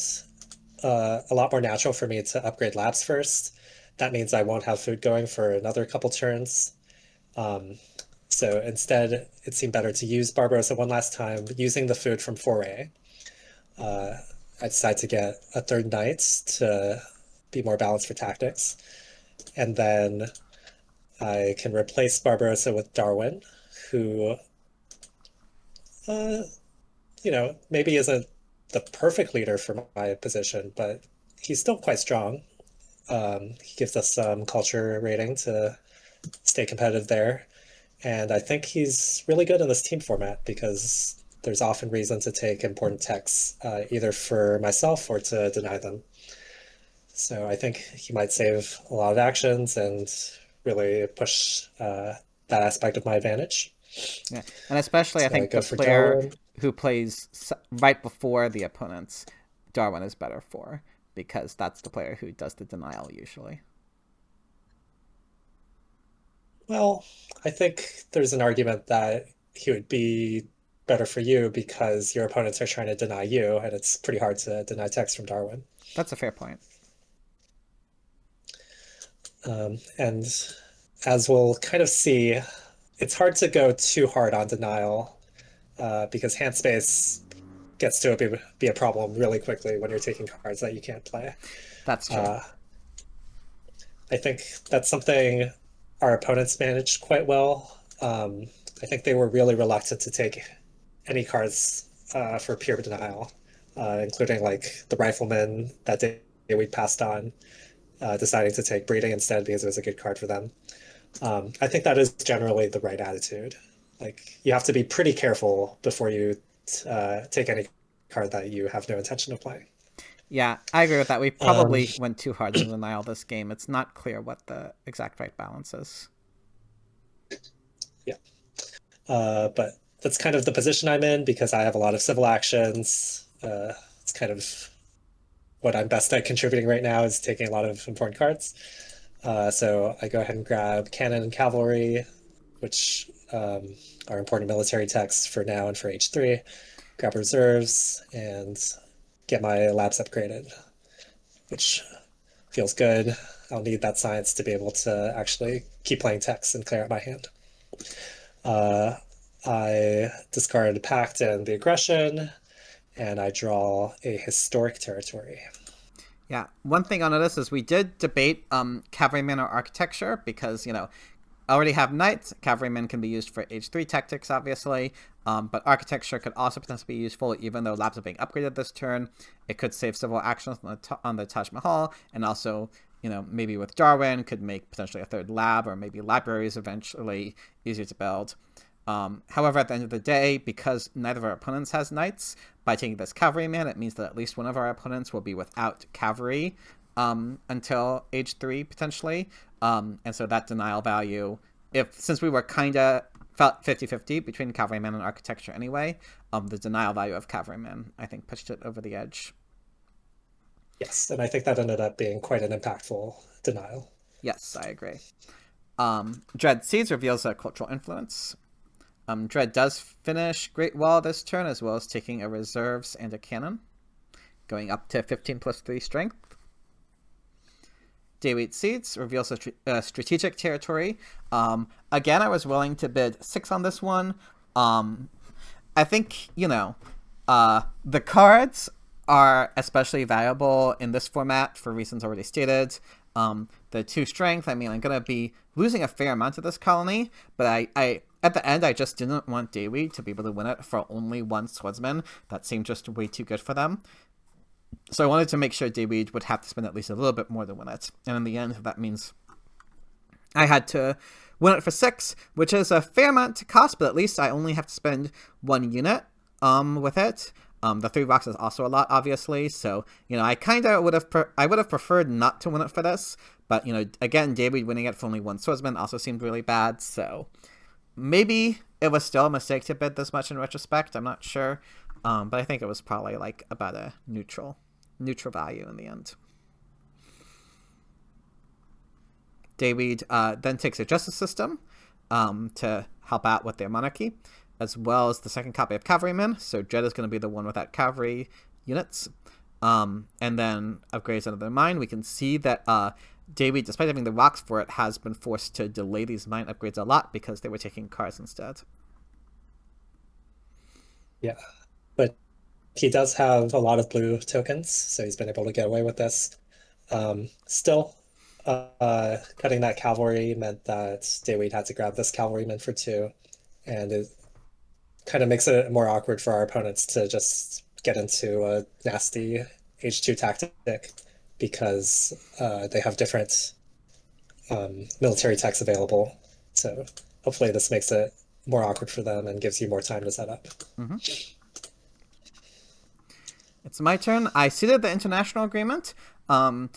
a lot more natural for me to upgrade labs first. That means I won't have food going for another couple turns. So instead, it seemed better to use Barbarossa one last time, using the food from Foray. I decided to get a 3rd knight to be more balanced for tactics. And then I can replace Barbarossa with Darwin, who, maybe isn't the perfect leader for my position, but he's still quite strong. He gives us some culture rating to stay competitive there. And I think he's really good in this team format because there's often reason to take important techs, either for myself or to deny them. So I think he might save a lot of actions and really push that aspect of my advantage. Yeah, and especially So I I think go the for player Darwin. who plays right before the opponents, Darwin is better for because that's the player who does the denial usually. Well, I think there's an argument that he would be better for you because your opponents are trying to deny you, and it's pretty hard to deny text from Darwin. That's a fair point. And as we'll kind of see, it's hard to go too hard on denial because hand space gets to be a problem really quickly when you're taking cards that you can't play. That's true. I think that's something our opponents managed quite well. I think they were really reluctant to take any cards for pure denial, including like the Rifleman that day we passed on, deciding to take Breeding instead because it was a good card for them. I think that is generally the right attitude. Like you have to be pretty careful before you take any card that you have no intention of playing. Yeah, I agree with that. We Um, probably went too hard in denial this game. It's not clear what the exact right balance is. yeah, but that's kind of the position I'm in because I have a lot of civil actions. It's kind of what I'm best at contributing right now is taking a lot of important cards. So I go ahead and grab Cannon and Cavalry, which are important military texts for now and for H3. Grab reserves and get my labs upgraded, which feels good. I'll need that science to be able to actually keep playing texts and clear out my hand. I discard Pact and the Aggression, and I draw a Historic Territory. Yeah, one thing I'll notice is we did debate cavalrymen or architecture because, you know, I already have knights. Cavalrymen can be used for H3 tactics, obviously, but architecture could also potentially be useful even though labs are being upgraded this turn. It could save several actions on the Taj Mahal, and also, you know, maybe with Darwin could make potentially a third lab, or maybe libraries eventually easier to build. However, at the end of the day, because neither of our opponents has knights, by taking this cavalryman, it means that at least one of our opponents will be without cavalry until age 3, potentially. And so that denial value, since we were kind of felt 50-50 between cavalryman and architecture anyway, the denial value of cavalryman, I think, pushed it over the edge. Yes, and I think that ended up being quite an impactful denial. Yes, I agree. Dread Seeds reveals a cultural influence. Dread does finish Great Wall this turn, as well as taking a reserves and a cannon, going up to 15+3 strength. Dayweed Seeds reveals a strategic territory. Again, I was willing to bid 6 on this one. I think, you know, the cards are especially valuable in this format for reasons already stated. The 2 strength, I mean, I'm going to be losing a fair amount of this colony, but I at the end, I just didn't want Dayweed to be able to win it for only 1 swordsman. That seemed just way too good for them. So I wanted to make sure Dayweed would have to spend at least a little bit more to win it. And in the end, that means I had to win it for 6, which is a fair amount to cost, but at least I only have to spend 1 unit with it. The 3 rocks is also a lot, obviously. So, you know, I kind of would have preferred not to win it for this. But, you know, again, Dayweed winning it for only 1 swordsman also seemed really bad. So maybe it was still a mistake to bid this much in retrospect. I'm not sure. But I think it was probably like about a neutral value in the end. Dayweed then takes a justice system to help out with their monarchy, as well as the second copy of cavalrymen. So Dread is going to be the one without cavalry units. And then upgrades under their mine. We can see that Dayweed, despite having the rocks for it, has been forced to delay these mine upgrades a lot because they were taking cars instead. Yeah, but he does have a lot of blue tokens, so he's been able to get away with this. Still, cutting that cavalry meant that Dayweed had to grab this cavalryman for 2, and it kind of makes it more awkward for our opponents to just get into a nasty H2 tactic because they have different military techs available. So hopefully this makes it more awkward for them and gives you more time to set up. Mm-hmm. It's my turn. I ceded the international agreement. I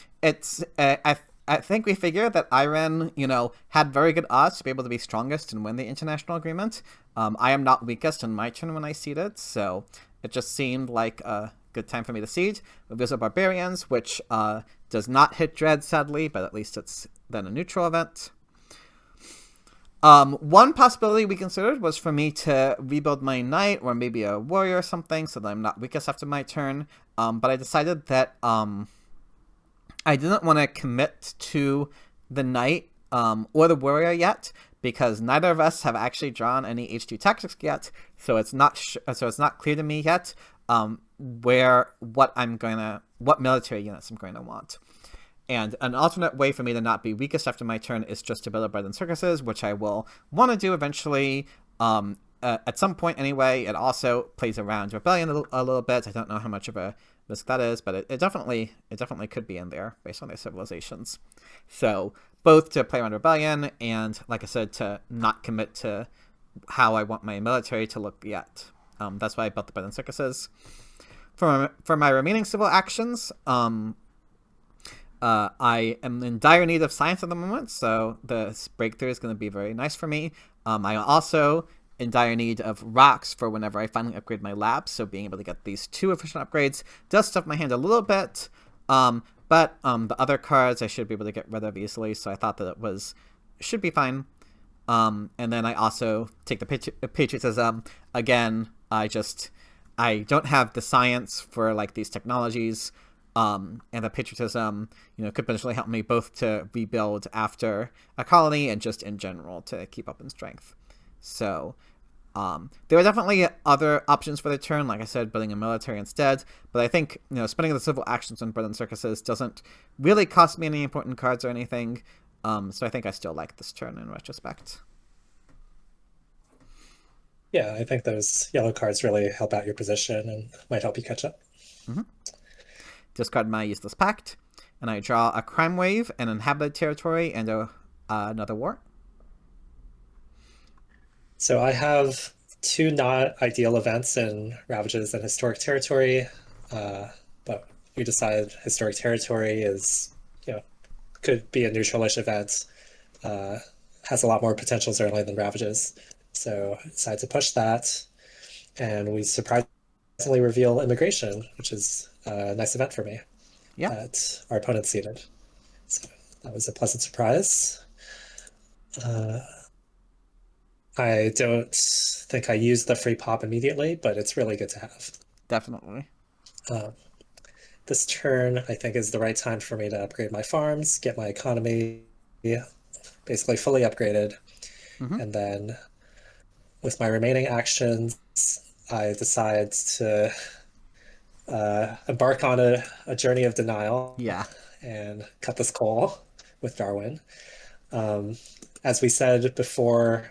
think we figured that Airren, you know, had very good odds to be able to be strongest and win the international agreement. I am not weakest in my turn when I ceded, so it just seemed like a good time for me to cede. Reveals of Barbarians, which does not hit Dread, sadly, but at least it's then a neutral event. One possibility we considered was for me to rebuild my knight or maybe a warrior or something so that I'm not weakest after my turn. But I decided that I didn't want to commit to the knight or the warrior yet because neither of us have actually drawn any H2 tactics yet. So it's not clear to me yet what military units I'm going to want. And an alternate way for me to not be weakest after my turn is just to build up bread and circuses, which I will want to do eventually. At some point anyway. It also plays around rebellion a little bit. I don't know how much of a risk that is, but it definitely could be in there based on their civilizations. So both to play around rebellion and, like I said, to not commit to how I want my military to look yet. That's why I built the bread and circuses. For my remaining civil actions, I am in dire need of science at the moment, so this breakthrough is going to be very nice for me. I also in dire need of rocks for whenever I finally upgrade my lab, so being able to get these 2 efficient upgrades does stuff my hand a little bit, but the other cards I should be able to get rid of easily, so I thought that should be fine. And then I also take the patriotism. Again, I don't have the science for like these technologies, and the patriotism, could potentially help me both to rebuild after a colony and just in general to keep up in strength. So there are definitely other options for the turn, like I said, building a military instead, but I think, spending the civil actions on bread and circuses doesn't really cost me any important cards or anything, so I think I still like this turn in retrospect. Yeah, I think those yellow cards really help out your position and might help you catch up. Mm-hmm. Discard my useless pact, and I draw a crime wave, an inhabited territory, and another war. So I have 2 not ideal events in Ravages and Historic Territory, but we decided Historic Territory is, could be a neutralish event, has a lot more potential certainly than Ravages. So I decided to push that, and we surprisingly reveal Immigration, which is a nice event for me. Yeah. That our opponent seeded. So that was a pleasant surprise. I don't think I used the free pop immediately, but it's really good to have. Definitely. This turn, I think, is the right time for me to upgrade my farms, get my economy basically fully upgraded, and then with my remaining actions, I decide to embark on a journey of denial. Yeah. And cut this coal with Darwin. As we said before,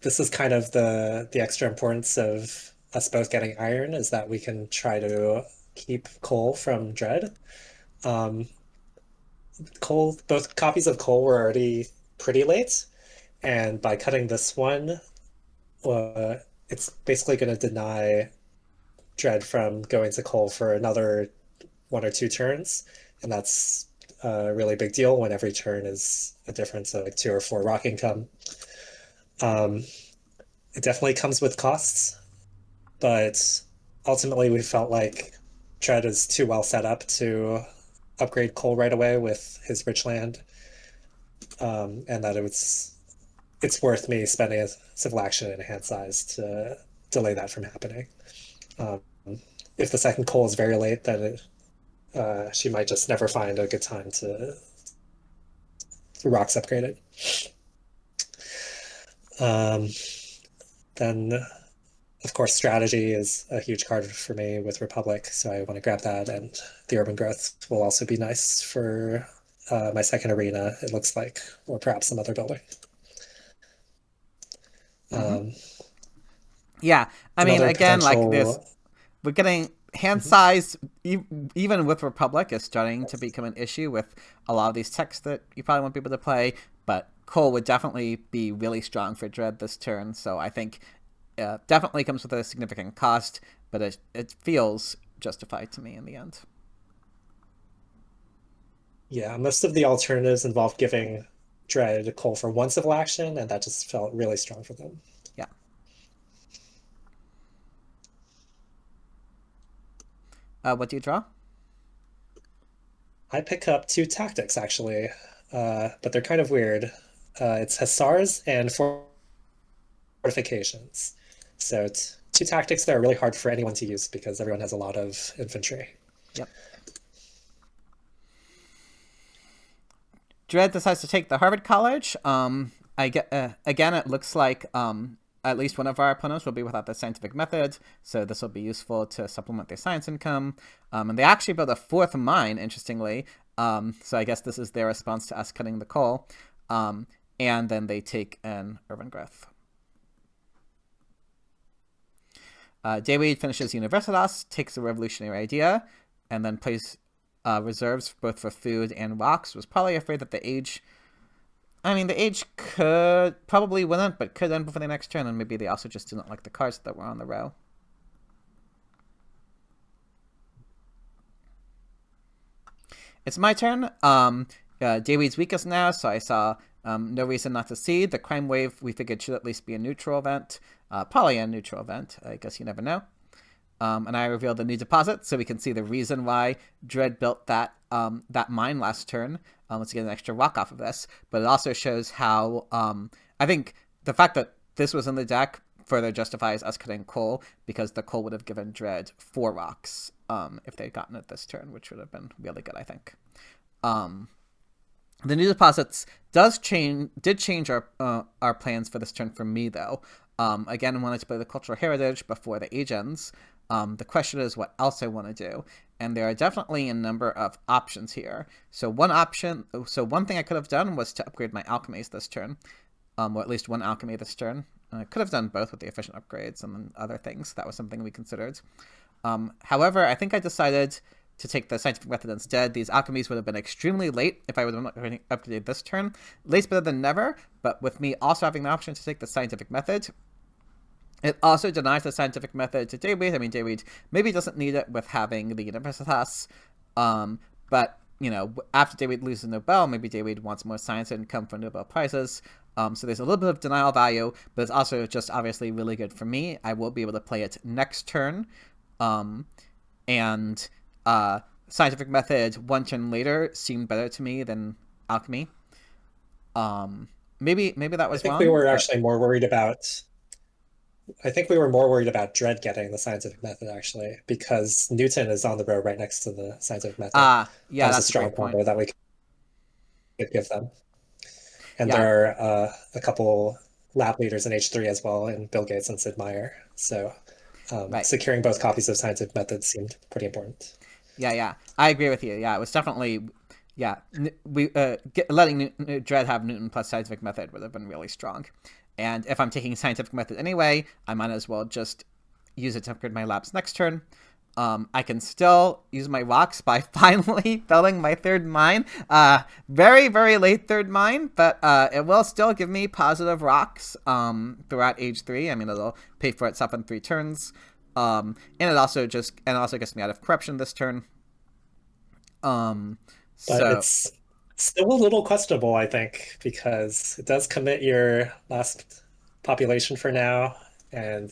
this is kind of the extra importance of us both getting iron, is that we can try to keep coal from dread. Both copies of coal were already pretty late, and by cutting this one, it's basically going to deny dread from going to coal for another 1 or 2 turns, and that's a really big deal when every turn is a difference of like 2 or 4 rock income. It definitely comes with costs, but ultimately we felt like Dread is too well set up to upgrade coal right away with his rich land, and that it's worth me spending a civil action in a hand size to delay that from happening. If the second coal is very late, then she might just never find a good time to rocks upgraded. Then, of course, strategy is a huge card for me with Republic, so I want to grab that, and the urban growth will also be nice for my second arena, it looks like, or perhaps some other building. Yeah, I mean, again, like this, we're getting hand size, even with Republic, is starting to become an issue with a lot of these techs that you probably won't be able to play, but Cole would definitely be really strong for Dread this turn, so I think definitely comes with a significant cost, but it feels justified to me in the end. Yeah, most of the alternatives involve giving Dread Cole for 1 civil action, and that just felt really strong for them. Yeah. What do you draw? I pick up 2 tactics, actually, but they're kind of weird. It's Hussars and Fortifications. So it's 2 tactics that are really hard for anyone to use because everyone has a lot of infantry. Yep. Dread decides to take the Harvard College. I get again. It looks like at least one of our opponents will be without the scientific method, so this will be useful to supplement their science income. And they actually built a fourth mine, interestingly. So I guess this is their response to us cutting the coal. And then they take an urban growth. Dayweed finishes Universitas, takes a revolutionary idea, and then plays reserves both for food and rocks. Was probably afraid that the age... I mean, the age could... probably wouldn't, but could end before the next turn, and maybe they also just didn't like the cards that were on the row. It's my turn. Dayweed's weakest now, so I saw no reason not to see. The crime wave, we figured, should at least be a neutral event. Probably a neutral event. I guess you never know. And I revealed the new deposit, so we can see the reason why Dread built that mine last turn. Let's get an extra rock off of this. But it also shows how I think the fact that this was in the deck further justifies us cutting coal, because the coal would have given Dread 4 rocks if they'd gotten it this turn, which would have been really good, I think. The new deposits did change our plans for this turn for me, though. Again, I wanted to play the cultural heritage before the age ends. The question is what else I want to do, and there are definitely a number of options here. So one thing I could have done was to upgrade my alchemies this turn, or at least one alchemy this turn. I could have done both with the efficient upgrades and then other things. That was something we considered. However, I think I decided to take the scientific method instead. These alchemies would have been extremely late if I would have upgraded this turn. Late's better than never, but with me also having the option to take the scientific method, it also denies the scientific method to Dayweed. I mean, Dayweed maybe doesn't need it with having the Universitas, but, you know, after Dayweed loses Nobel, maybe Dayweed wants more science income for Nobel Prizes. So there's a little bit of denial value, but it's also just obviously really good for me. I will be able to play it next turn, and scientific method 1 turn later seemed better to me than alchemy. Maybe that was wrong. I think we were actually more worried about... I think we were more worried about Dread getting the scientific method, actually, because Newton is on the row right next to the scientific method. Yeah, that's a strong great point. combo that we could give them. And Yeah. there are a couple lab leaders in H3 as well, in Bill Gates and Sid Meier. So Right. securing both copies of scientific method seemed pretty important. Yeah, I agree with you. Yeah, it was definitely... Yeah, letting Dread have Newton plus scientific method would have been really strong. And if I'm taking scientific method anyway, I might as well just use it to upgrade my labs next turn. I can still use my rocks by finally building my 3rd mine. Very, very late 3rd mine, but it will still give me positive rocks throughout age 3. I mean, it'll pay for itself in 3 turns. And it also gets me out of corruption this turn. But it's still a little questionable, I think, because it does commit your last population for now, and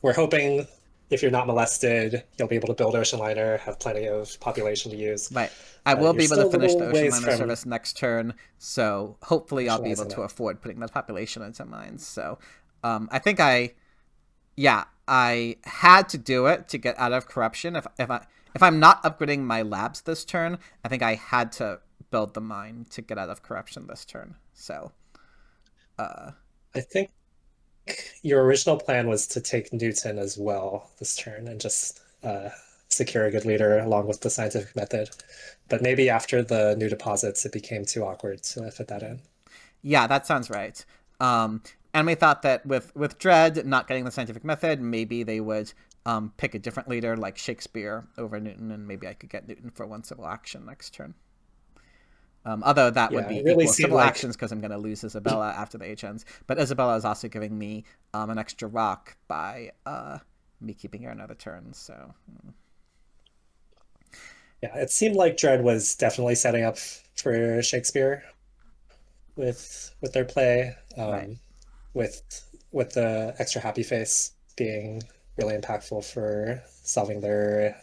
we're hoping if you're not molested, you'll be able to build Ocean Liner, have plenty of population to use. Right. I will be able to finish the Ocean Liner from... service next turn, so hopefully I'll be able to afford putting that population into mines. So I think I had to do it to get out of corruption. If I'm not upgrading my labs this turn, I think I had to build the mine to get out of corruption this turn. So I think your original plan was to take Newton as well this turn and just secure a good leader along with the scientific method. But maybe after the new deposits, it became too awkward to fit that in. Yeah, that sounds right. And we thought that with Dread not getting the scientific method, maybe they would pick a different leader like Shakespeare over Newton, and maybe I could get Newton for 1 civil action next turn. Although that would be really equal civil actions because I'm going to lose Isabella after the H ends. But Isabella is also giving me an extra rock by me keeping her another turn. So yeah, it seemed like Dread was definitely setting up for Shakespeare with their play, right. with the extra happy face being really impactful for solving their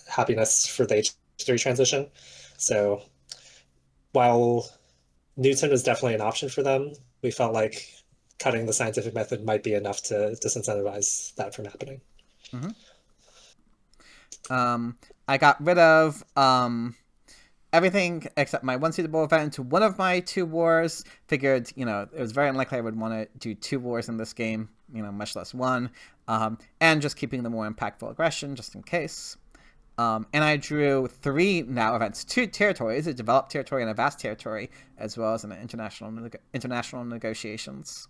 happiness for the H3 transition. So while Newton is definitely an option for them, we felt like cutting the scientific method might be enough to disincentivize that from happening. I got rid of everything except my one suitable event into one of my 2 wars. Figured, it was very unlikely I would want to do 2 wars in this game, much less 1. And just keeping the more impactful aggression just in case. And I drew 3 now events, 2 territories, a developed territory and a vast territory, as well as an international negotiations.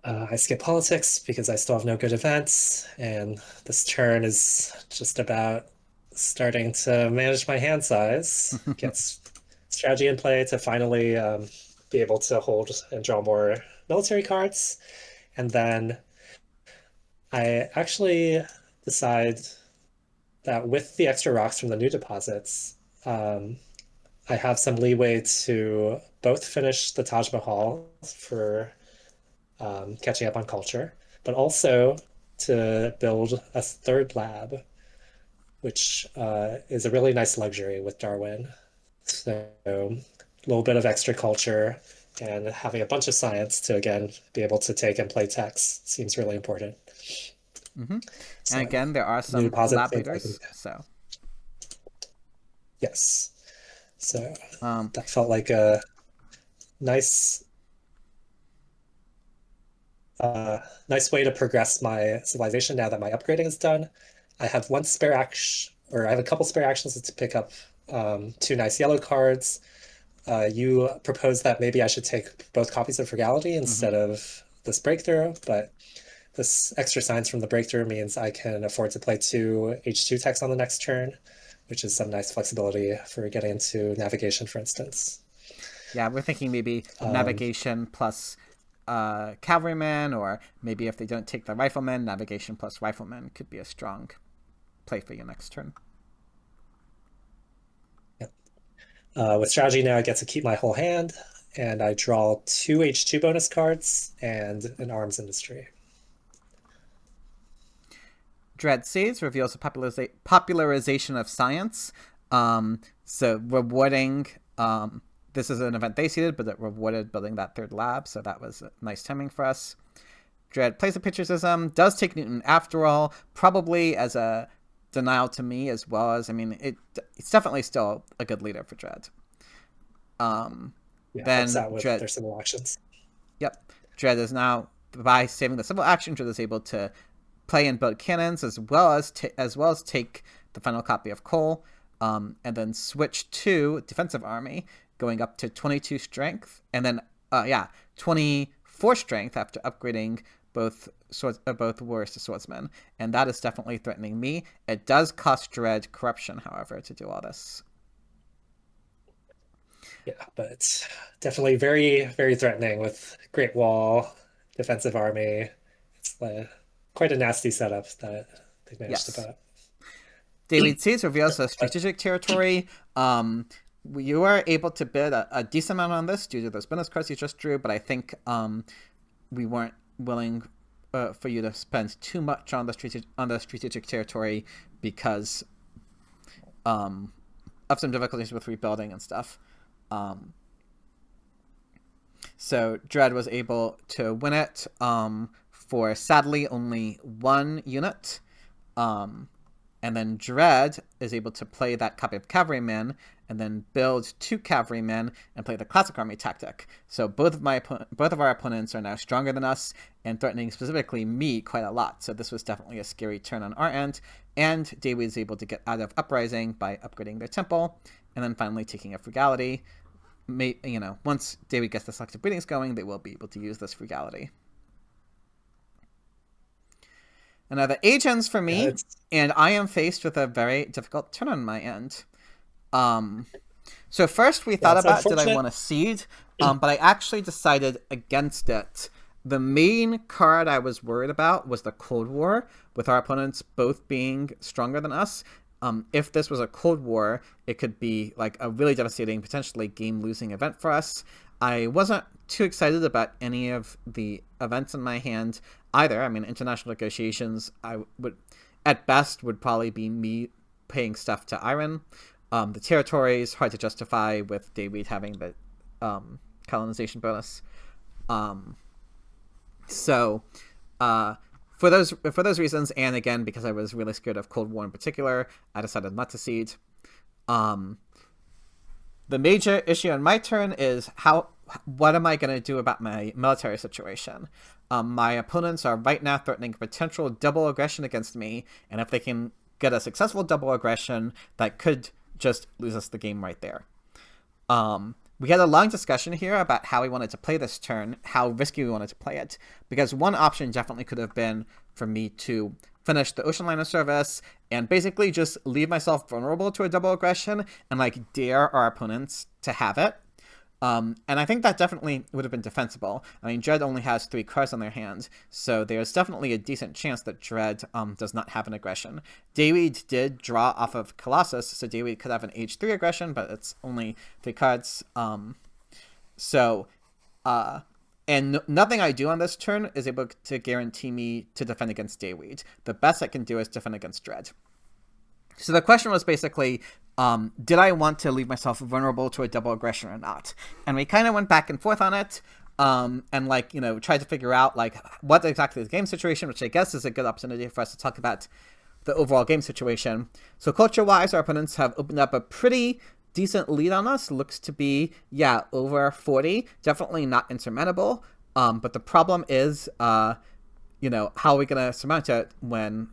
I skip politics because I still have no good events, and this turn is just about starting to manage my hand size, get strategy in play to finally be able to hold and draw more military cards. And then I actually decide that with the extra rocks from the new deposits, I have some leeway to both finish the Taj Mahal for catching up on culture, but also to build a 3rd lab, which is a really nice luxury with Darwin. So a little bit of extra culture and having a bunch of science to, again, be able to take and play text seems really important. So, and again, there are some lab leaders, so. Yes. So that felt like a nice nice way to progress my civilization now that my upgrading is done. I have one spare action, or I have a couple spare actions to pick up 2 nice yellow cards. You proposed that maybe I should take both copies of Frugality instead of this breakthrough, but this extra science from the breakthrough means I can afford to play 2 H2 techs on the next turn, which is some nice flexibility for getting into navigation, for instance. Yeah, we're thinking maybe navigation plus cavalryman, or maybe if they don't take the rifleman, navigation plus rifleman could be a strong play for you next turn. With strategy now, I get to keep my whole hand, and I draw 2 H2 bonus cards and an arms industry. Dread Seeds reveals a popularization of science. So rewarding, this is an event they seeded, but it rewarded building that 3rd lab, so that was nice timing for us. Dread plays a patriotism, does take Newton after all, probably as a denial to me, as well as, it's definitely still a good leader for Dread. Then helps out with their civil actions. Yep. Dread is now, by saving the civil action, Dread is able to play and build cannons, as well as take the final copy of coal, and then switch to defensive army, going up to 22 strength, and then 24 strength after upgrading both wars to swordsmen, and that is definitely threatening me. It does cost Dread corruption, however, to do all this. Yeah, but it's definitely very, very threatening with Great Wall, defensive army. It's quite a nasty setup that they managed to put up. David Seeds reveals a strategic territory. You were able to bid a decent amount on this due to those bonus cards you just drew, but I think we weren't willing for you to spend too much on the strategic territory because of some difficulties with rebuilding and stuff. So Dread was able to win it for, sadly, only 1 unit. And then Dread is able to play that copy of Cavalryman and then build 2 Cavalrymen and play the Classic Army tactic. So both of our opponents are now stronger than us and threatening specifically me quite a lot. So this was definitely a scary turn on our end. And David is able to get out of Uprising by upgrading their temple and then finally taking a Frugality. Once David gets the selective breedings going, they will be able to use this Frugality. And now the age ends for me, and I am faced with a very difficult turn on my end. So first we thought about, did I want to seed? But I actually decided against it. The main card I was worried about was the Cold War, with our opponents both being stronger than us. If this was a Cold War, it could be like a really devastating, potentially game-losing event for us. I wasn't too excited about any of the events in my hand either. International negotiations, I would, at best, would probably be me paying stuff to Airren. The territories, hard to justify with David having the colonization bonus. So for those reasons, and again because I was really scared of Cold War in particular, I decided not to cede. Um, the major issue on my turn is what am I going to do about my military situation? My opponents are right now threatening potential double aggression against me, and if they can get a successful double aggression, that could just lose us the game right there. We had a long discussion here about how we wanted to play this turn, how risky we wanted to play it, because one option definitely could have been for me to finish the ocean liner service and basically just leave myself vulnerable to a double aggression and like dare our opponents to have it. And I think that definitely would have been defensible. I mean, Dread only has 3 cards on their hands, so there's definitely a decent chance that Dread does not have an aggression. Dayweed did draw off of Colossus, so Dayweed could have an H3 aggression, but it's only 3 cards. And nothing I do on this turn is able to guarantee me to defend against Dayweed. The best I can do is defend against Dread. So the question was basically, did I want to leave myself vulnerable to a double aggression or not? And we kind of went back and forth on it, and like, you know, tried to figure out like what exactly the game situation, which I guess is a good opportunity for us to talk about the overall game situation. So culture-wise, our opponents have opened up a pretty decent lead on us. Looks to be, yeah, over 40. Definitely not insurmountable. But the problem is, you know, how are we going to surmount it when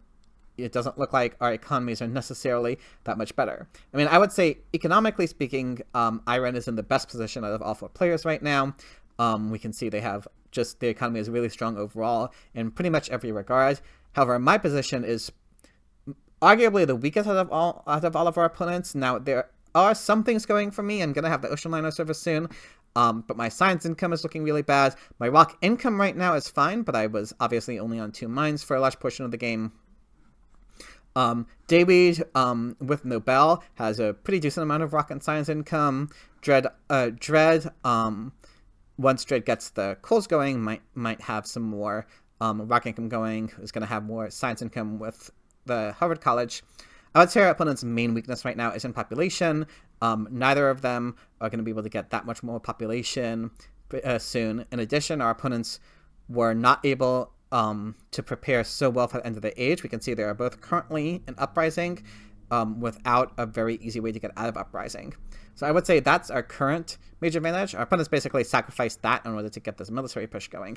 it doesn't look like our economies are necessarily that much better? I mean, I would say, economically speaking, Airren is in the best position out of all 4 players right now. We can see they have just, the economy is really strong overall in pretty much every regard. However, my position is arguably the weakest out of all of our opponents. Now, there are some things going for me. I'm going to have the ocean liner service soon. But my science income is looking really bad. My rock income right now is fine, but I was obviously only on 2 mines for a large portion of the game. Dayweed, with Nobel, has a pretty decent amount of rock and science income. Dread, once Dread gets the coals going, might have some more rock income going. Is going to have more science income with the Harvard College. I would say our opponent's main weakness right now is in population. Neither of them are going to be able to get that much more population soon. In addition, our opponents were not able to prepare so well for the end of the age. We can see they are both currently in Uprising without a very easy way to get out of Uprising. So I would say that's our current major advantage. Our opponents basically sacrificed that in order to get this military push going.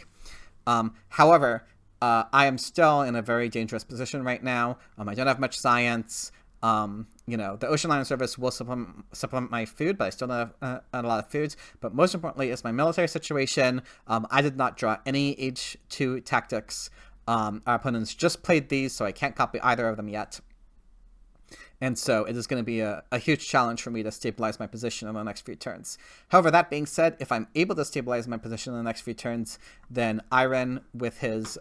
However, I am still in a very dangerous position right now. I don't have much science. You know, the ocean liner service will supplement my food, but I still don't have a lot of foods. But most importantly is my military situation. I did not draw any H2 tactics. Our opponents just played these, so I can't copy either of them yet. And so it is going to be a huge challenge for me to stabilize my position in the next few turns. However, that being said, if I'm able to stabilize my position in the next few turns, then Airren, with his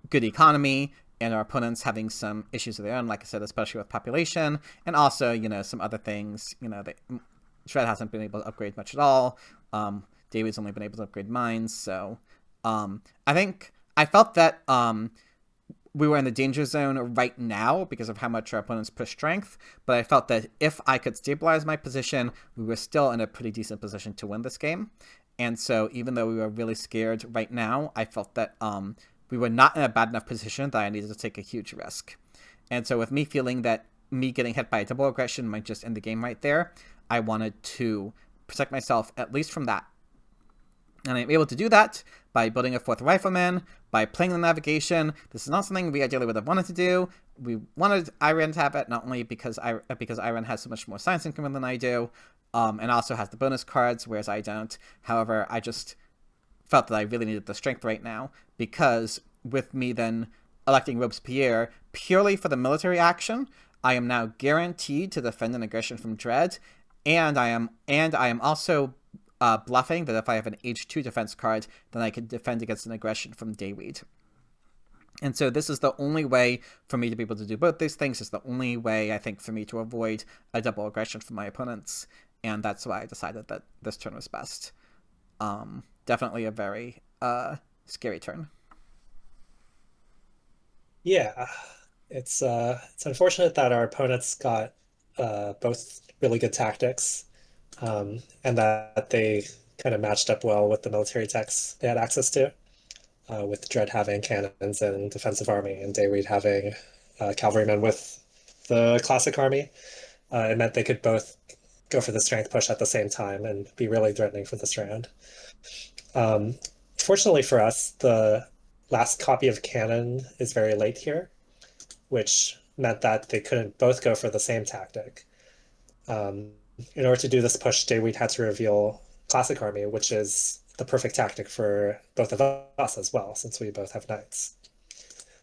good economy, and our opponents having some issues of their own, like I said, especially with population, and also, you know, some other things. You know, Shred hasn't been able to upgrade much at all. David's only been able to upgrade mines. So I felt that we were in the danger zone right now because of how much our opponents push strength, but I felt that if I could stabilize my position, we were still in a pretty decent position to win this game. And so even though we were really scared right now, I felt that we were not in a bad enough position that I needed to take a huge risk. And so with me feeling that me getting hit by a double aggression might just end the game right there, I wanted to protect myself at least from that. And I'm able to do that by building a 4th rifleman, by playing the navigation. This is not something we ideally would have wanted to do. We wanted Airren to have it, not only because Airren has so much more science income than I do, and also has the bonus cards, whereas I don't. However, I just felt that I really needed the strength right now, because with me then electing Robespierre purely for the military action, I am now guaranteed to defend an aggression from Dread, and I am also bluffing that if I have an H2 defense card, then I can defend against an aggression from Dayweed. And so this is the only way for me to be able to do both these things. It's the only way, I think, for me to avoid a double aggression from my opponents. And that's why I decided that this turn was best. Definitely a very scary turn. Yeah, it's unfortunate that our opponents got both really good tactics, and that they kind of matched up well with the military techs they had access to. with Dread having cannons and defensive army, and Dayweed having cavalrymen with the classic army. It meant they could both go for the strength push at the same time and be really threatening for this round. Um, Fortunately for us, the last copy of cannon is very late here, which meant that they couldn't both go for the same tactic. Um, in order to do this push, Dayweed had to reveal classic army, which is the perfect tactic for both of us as well, since we both have knights.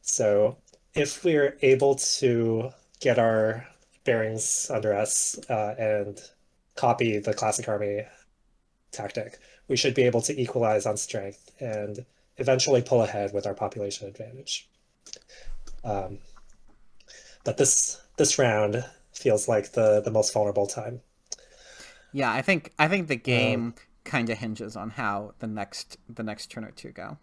So if we're able to get our bearings under us and copy the classic army tactic, we should be able to equalize on strength and eventually pull ahead with our population advantage. Um, but this round feels like the most vulnerable time. Yeah, I think the Um, game kind of hinges on how the next turn or two go.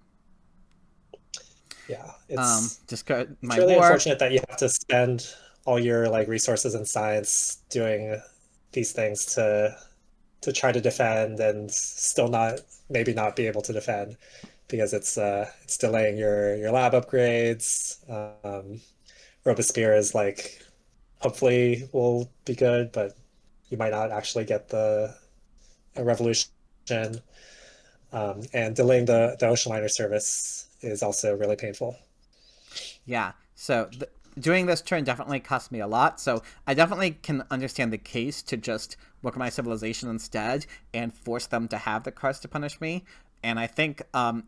yeah, it's Just it's my really war. unfortunate that you have to spend all your like resources in science doing these things to try to defend and still not maybe not be able to defend because it's delaying your lab upgrades. Robespierre is like hopefully will be good, but you might not actually get the a revolution. And delaying the ocean liner service is also really painful. Yeah. So doing this turn definitely cost me a lot. So I definitely can understand the case to just work on my civilization instead and force them to have the cards to punish me. And I think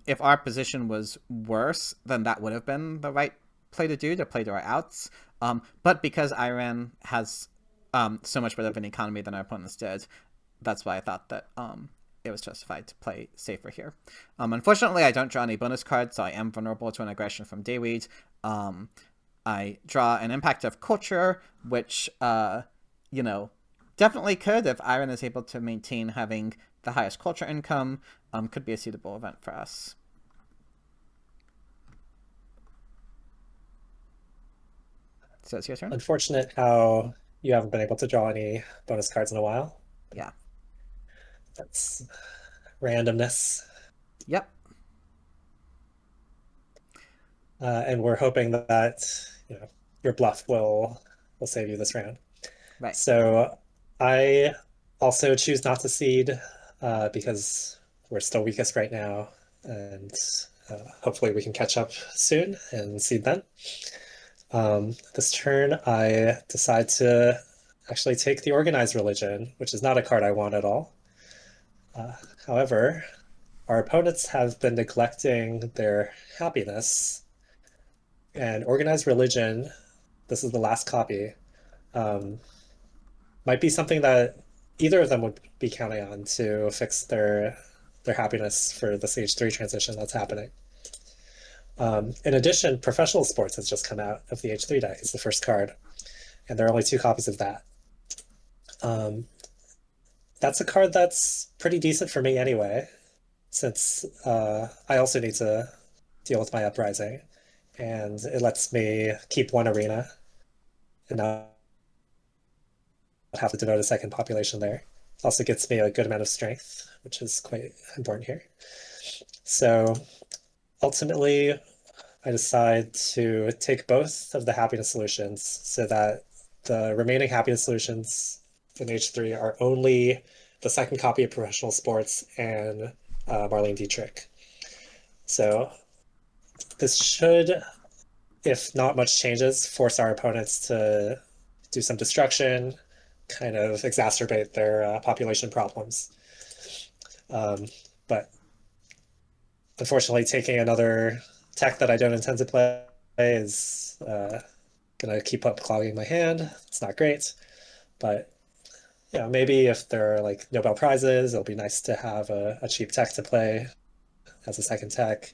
if our position was worse, then that would have been the right play to play to our outs. But because Airren has so much better of an economy than our opponents did, that's why I thought that it was justified to play safer here. Unfortunately, I don't draw any bonus cards, so I am vulnerable to an aggression from Dayweed. Um, I draw an impact of culture, which, you know, definitely could, if Airren is able to maintain having the highest culture income, could be a suitable event for us. So it's your turn? Unfortunate how you haven't been able to draw any bonus cards in a while. Yeah. That's randomness. Yep. And we're hoping that your bluff will save you this round. Right. So I also choose not to seed because we're still weakest right now, and hopefully we can catch up soon and seed then. This turn, I decide to actually take the organized religion, which is not a card I want at all. Uh, However, our opponents have been neglecting their happiness, and organized religion, this is the last copy, um, might be something that either of them would be counting on to fix their happiness for the Stage 3 transition that's happening. In addition, professional sports has just come out of the H3 deck. It's the first card, and there are only 2 copies of that. Um, that's a card that's pretty decent for me anyway, since I also need to deal with my uprising, and it lets me keep one arena and not have to devote a second population there. It also gets me a good amount of strength, which is quite important here. So ultimately, I decide to take both of the happiness solutions so that the remaining happiness solutions in H3 are only the second copy of professional sports and Marlene Dietrich. So this should, if not much changes, force our opponents to do some destruction, kind of exacerbate their population problems. But unfortunately, taking another tech that I don't intend to play is gonna keep up clogging my hand. It's not great, but maybe if there are like Nobel prizes, it'll be nice to have a cheap tech to play as a second tech.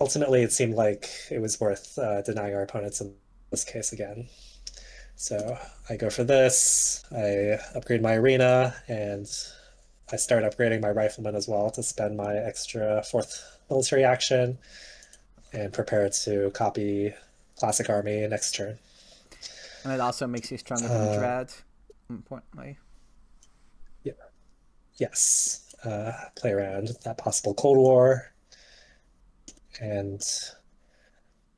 Ultimately, it seemed like it was worth denying our opponents in this case again. So I go for this. I upgrade my arena, and I start upgrading my rifleman as well to spend my extra fourth military action and prepare to copy classic army next turn. And it also makes you stronger than Uh, Dread, importantly. yes, play around that possible Cold War. And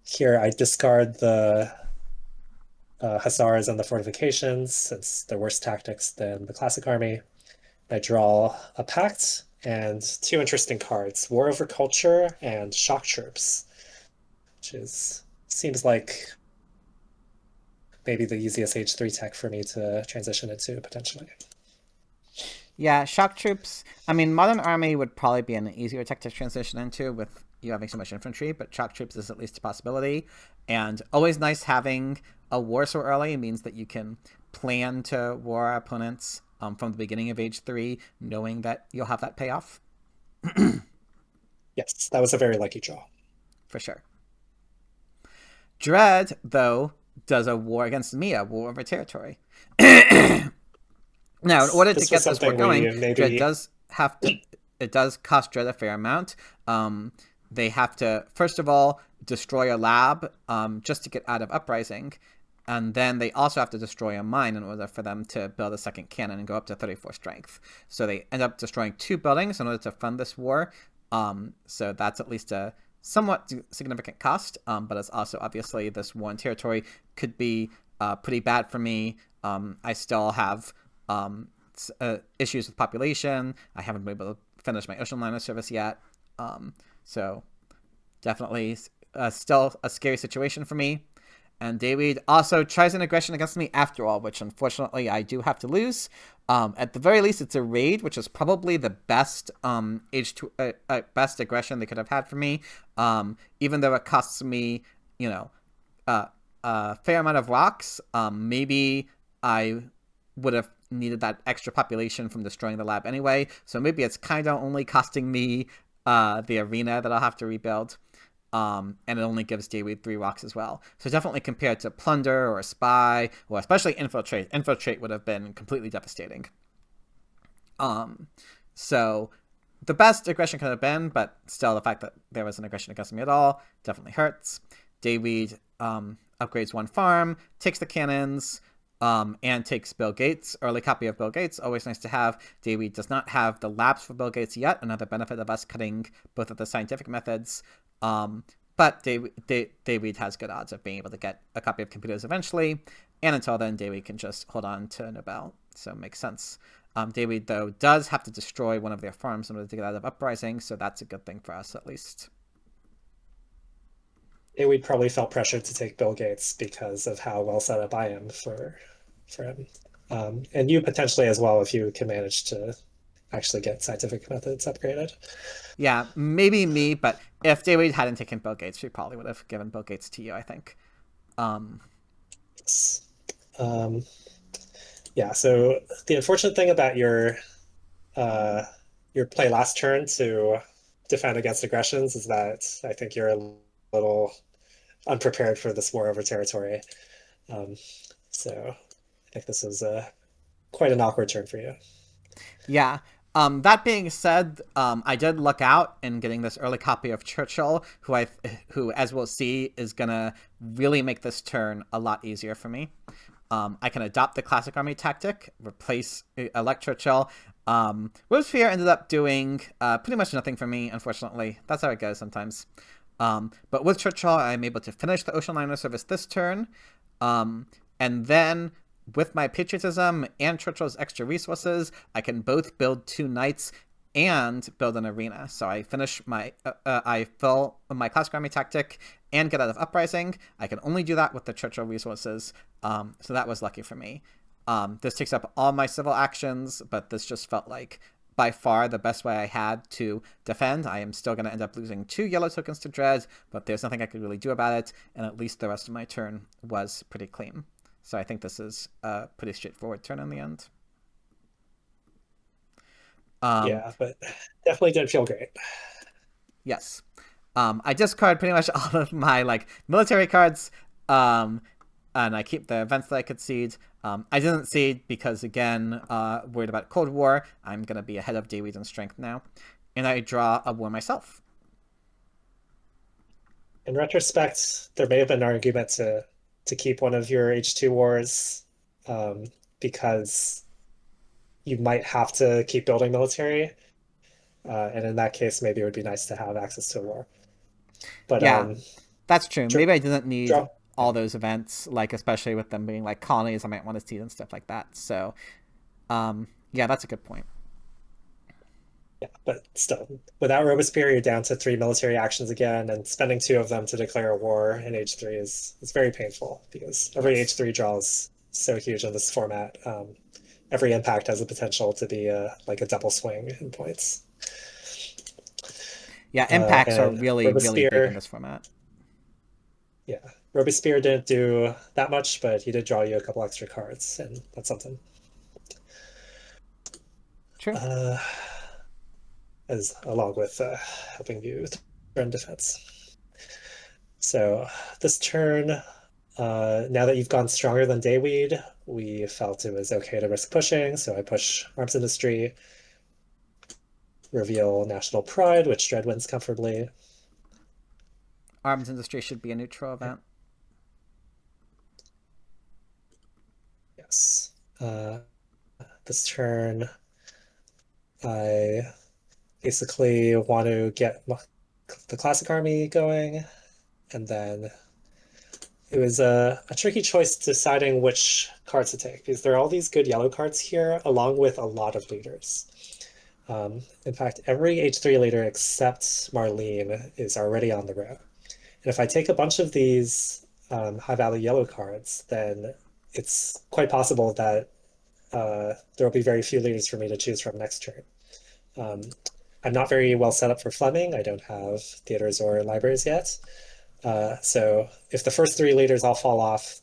here I discard the hussars and the fortifications, since they're worse tactics than the classic army. I draw a pact and two interesting cards, War Over Culture and Shock Troops, which seems like maybe the easiest H3 tech for me to transition into potentially. Yeah, shock troops. I mean, modern army would probably be an easier tech to transition into with you having so much infantry, but shock troops is at least a possibility. And always nice having a war so early means that you can plan to war our opponents from the beginning of age 3, knowing that you'll have that payoff. Yes, that was a very lucky draw. For sure. Dread, though, does a war against me, a war over territory. Now, in order to This was get this war something going, we maybe Dread does have to. It does cost Dread a fair amount. They have to, first of all, destroy a lab just to get out of Uprising. And then they also have to destroy a mine in order for them to build a second cannon and go up to 34 strength. So they end up destroying 2 buildings in order to fund this war. So that's at least a somewhat significant cost. But it's also obviously this war in territory could be pretty bad for me. I still have issues with population. I haven't been able to finish my ocean liner service yet. So definitely still a scary situation for me. And David also tries an aggression against me after all, which unfortunately I do have to lose. At the very least, it's a raid, which is probably the best best aggression they could have had for me. Even though it costs me, a fair amount of rocks, maybe I would have needed that extra population from destroying the lab anyway. So maybe it's kind of only costing me the arena that I'll have to rebuild. And it only gives Dayweed 3 rocks as well. So definitely compared to Plunder or Spy, or especially Infiltrate. Infiltrate would have been completely devastating. So the best aggression could have been, but still the fact that there was an aggression against me at all definitely hurts. Dayweed upgrades 1 farm, takes the cannons, and takes Bill Gates. Early copy of Bill Gates, always nice to have. Dayweed does not have the labs for Bill Gates yet, another benefit of us cutting both of the scientific methods. But Dayweed has good odds of being able to get a copy of computers eventually, and until then, Dayweed can just hold on to Nobel, so it makes sense. Dayweed, though, does have to destroy one of their farms in order to get out of Uprising, so that's a good thing for us, at least. Dayweed probably felt pressured to take Bill Gates because of how well set up I am for him. And you potentially as well, if you can manage to actually get scientific methods upgraded. Yeah, maybe me, but if Dayweed hadn't taken Bill Gates, we probably would have given Bill Gates to you, I think. Yeah, so the unfortunate thing about your play last turn to defend against aggressions is that I think you're a little unprepared for this war over territory. So I think this is quite an awkward turn for you. Yeah. That being said, I did luck out in getting this early copy of Churchill, who, as we'll see, is gonna really make this turn a lot easier for me. I can adopt the classic army tactic, elect Churchill. Robespierre ended up doing pretty much nothing for me, unfortunately. That's how it goes sometimes. But with Churchill, I'm able to finish the ocean liner service this turn, and then with my patriotism and Churchill's extra resources, I can both build 2 knights and build an arena. So I finish I fill my classic army tactic and get out of Uprising. I can only do that with the Churchill resources, so that was lucky for me. This takes up all my civil actions, but this just felt like by far the best way I had to defend. I am still going to end up losing 2 yellow tokens to Dread, but there's nothing I could really do about it, and at least the rest of my turn was pretty clean. So I think this is a pretty straightforward turn in the end. Yeah, but definitely didn't feel great. Yes. I discard pretty much all of my military cards, and I keep the events that I could seed. I didn't seed because, again, worried about Cold War. I'm going to be ahead of Dayweed in strength now. And I draw a war myself. In retrospect, there may have been an argument to keep one of your H2 wars, because you might have to keep building military. And in that case, maybe it would be nice to have access to a war. But Yeah, that's true. draw, Maybe I didn't need draw all those events, like especially with them being like colonies I might want to see and stuff like that. So, yeah, that's a good point. yeah, but still, without Robespierre, you're down to 3 military actions again, and spending 2 of them to declare a war in H3 is very painful because every Yes. H3 draw is so huge in this format. Every impact has the potential to be like a double swing in points. Yeah, impacts are And really, really big in Robespierre, this format. yeah, Robespierre didn't do that much, but he did draw you a couple extra cards, and that's something. True. Uh, as along with helping you with turn defense. So this turn, now that you've gone stronger than Dayweed, we felt it was okay to risk pushing. So I push Arms Industry, reveal National Pride, which Dread wins comfortably. Arms industry should be a neutral event. Yes. This turn, I basically want to get the Classic Army going, and then it was a tricky choice deciding which cards to take because there are all these good yellow cards here, along with a lot of leaders. In fact, every H3 leader except Marlene is already on the road. And if I take a bunch of these high value yellow cards, then it's quite possible that there will be very few leaders for me to choose from next turn. Um, I'm not very well set up for Fleming. I don't have theaters or libraries yet. So if the first 3 leaders all fall off,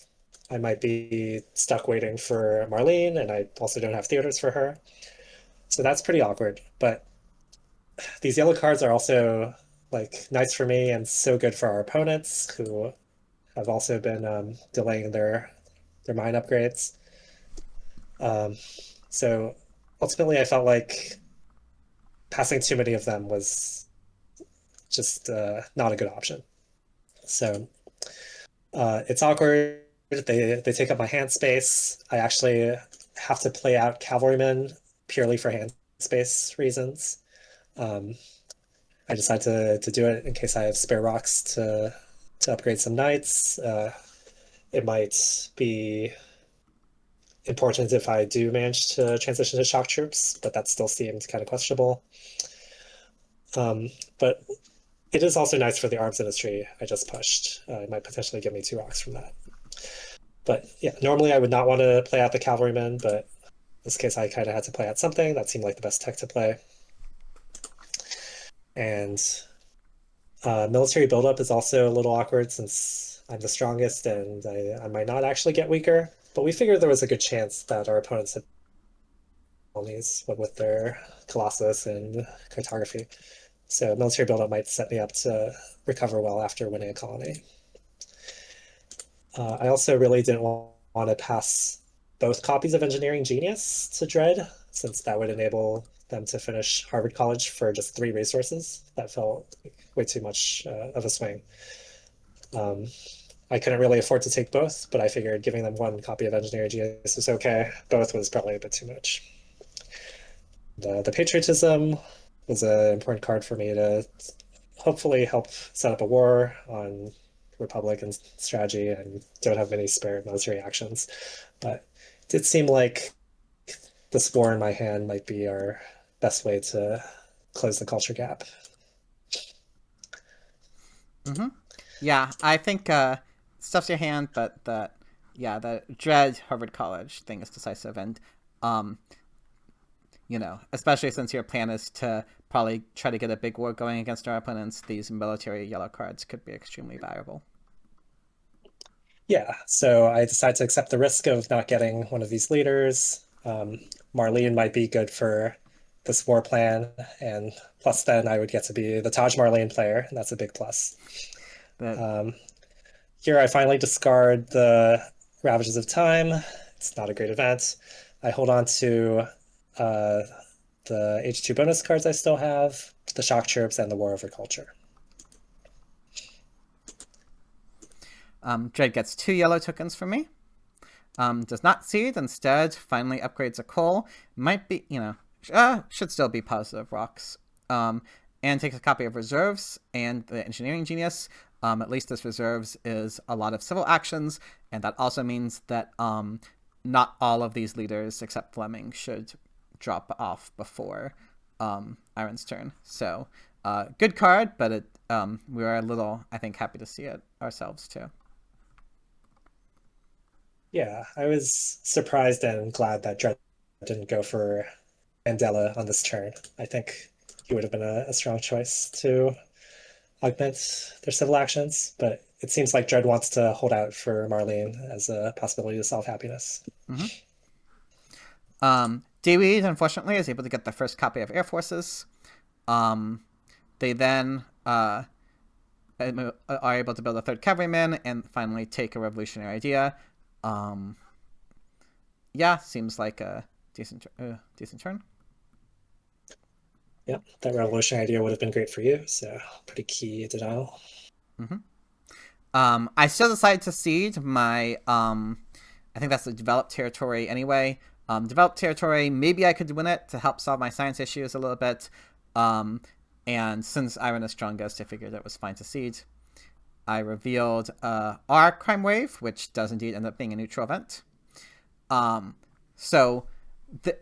I might be stuck waiting for Marlene, and I also don't have theaters for her. So that's pretty awkward. But these yellow cards are also like nice for me and so good for our opponents who have also been delaying their mine upgrades. Um, so ultimately, I felt like passing too many of them was just not a good option. So it's awkward. They take up my hand space. I actually have to play out cavalrymen purely for hand space reasons. Um, I decide to do it in case I have spare rocks to upgrade some knights. It might be important if I do manage to transition to shock troops, but that still seems kind of questionable. But it is also nice for the arms industry I just pushed. It might potentially give me 2 rocks from that. But yeah, normally I would not want to play out the cavalrymen, but in this case I kind of had to play out something. That seemed like the best tech to play. And military buildup is also a little awkward since I'm the strongest and I might not actually get weaker. But we figured there was a good chance that our opponents had colonies, what with their Colossus and cartography. So military buildup might set me up to recover well after winning a colony. I also really didn't want to pass both copies of Engineering Genius to Dread, since that would enable them to finish Harvard College for just 3 resources. That felt way too much of a swing. I couldn't really afford to take both, but I figured giving them 1 copy of Engineering Genius was okay. Both was probably a bit too much. The Patriotism was an important card for me to hopefully help set up a war on Republic and strategy, and don't have many spare military actions. But it did seem like this war in my hand might be our best way to close the culture gap. Mm-hmm. Yeah, I think stuff's your hand, but the dread Harvard College thing is decisive, and um, especially since your plan is to probably try to get a big war going against our opponents, these military yellow cards could be extremely valuable. Yeah, so I decided to accept the risk of not getting one of these leaders. Marlene might be good for this war plan, and plus then I would get to be the Taj Marlene player, and that's a big plus. But Here I finally discard the Ravages of Time. It's not a great event. I hold on to uh, the H2 bonus cards I still have, the Shock Chirps, and the War Over Culture. Dread gets 2 yellow tokens from me. Does not seed, instead finally upgrades a coal. Might be, should still be positive rocks. and takes a copy of Reserves and the Engineering Genius. At least this Reserves is a lot of civil actions, and that also means that not all of these leaders, except Fleming, should drop off before Airren's turn. So, good card, but we were a little, I think, happy to see it ourselves too. Yeah, I was surprised and glad that Dred didn't go for Mandela on this turn. I think he would have been a strong choice to augment their civil actions, but it seems like Dred wants to hold out for Marlene as a possibility to solve happiness. Dayweed, unfortunately, is able to get the first copy of Air Forces. They then are able to build a third cavalryman and finally take a revolutionary idea. Yeah, seems like a decent turn. Yep, that revolutionary idea would have been great for you, so pretty key denial. I still decided to cede my, I think that's the developed territory anyway. Developed territory, maybe I could win it to help solve my science issues a little bit. And since Airren is strongest, I figured it was fine to cede. I revealed our crime wave, which does indeed end up being a neutral event. So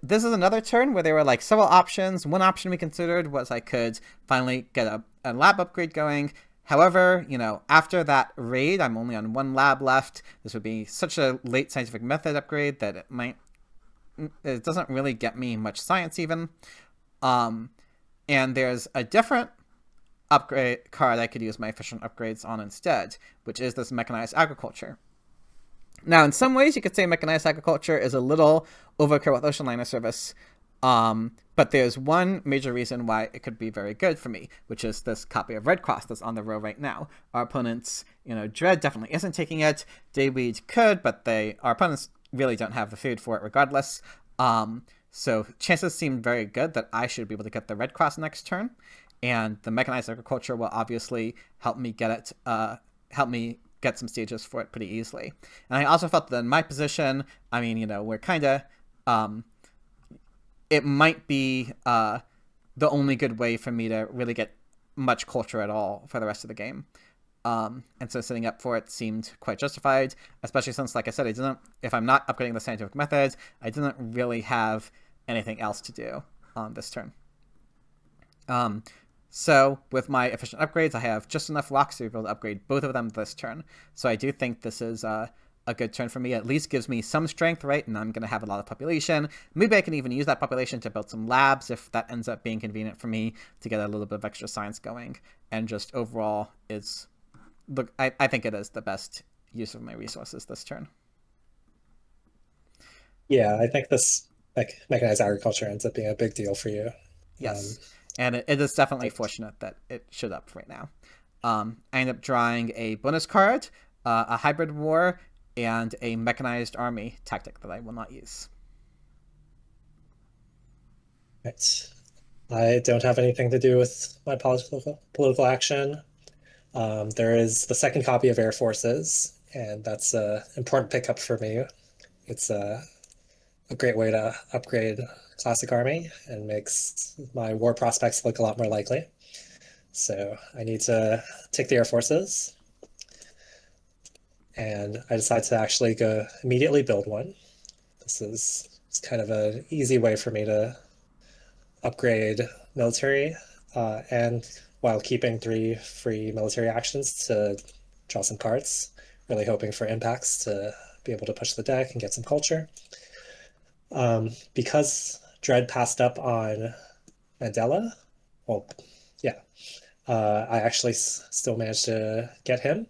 this is another turn where there were like several options. One option we considered was I could finally get a lab upgrade going. However, after that raid, I'm only on one lab left. This would be such a late scientific method upgrade that it doesn't really get me much science even. And there's a different upgrade card I could use my efficient upgrades on instead, which is this mechanized agriculture. Now, in some ways, you could say mechanized agriculture is a little overkill with ocean liner service, but there's one major reason why it could be very good for me, which is this copy of Red Cross that's on the row right now. Our opponents, Dred definitely isn't taking it. Dayweed could, but our opponents really don't have the food for it regardless. So chances seem very good that I should be able to get the Red Cross next turn, and the mechanized agriculture will obviously help me get some stages for it pretty easily. And I also felt that in my position, we're kind of, it might be the only good way for me to really get much culture at all for the rest of the game. And so setting up for it seemed quite justified, especially since, like I said, if I'm not upgrading the scientific methods, I didn't really have anything else to do on this turn. So with my efficient upgrades, I have just enough rocks to be able to upgrade both of them this turn. So I do think this is a good turn for me. At least gives me some strength, right? And I'm going to have a lot of population. Maybe I can even use that population to build some labs if that ends up being convenient for me to get a little bit of extra science going. And just overall, I think it is the best use of my resources this turn. Yeah, I think this mechanized agriculture ends up being a big deal for you. Yes. And it is definitely fortunate that it showed up right now. I end up drawing a bonus card, a hybrid war, and a mechanized army tactic that I will not use. Right. I don't have anything to do with my political action. There is the second copy of Air Forces, and that's an important pickup for me. It's a great way to upgrade classic army and makes my war prospects look a lot more likely. So I need to take the Air Forces, and I decide to actually go immediately build one. This is kind of an easy way for me to upgrade military, and while keeping 3 free military actions to draw some cards, really hoping for impacts to be able to push the deck and get some culture. Because Dred passed up on Mandela, well, yeah, I actually still managed to get him.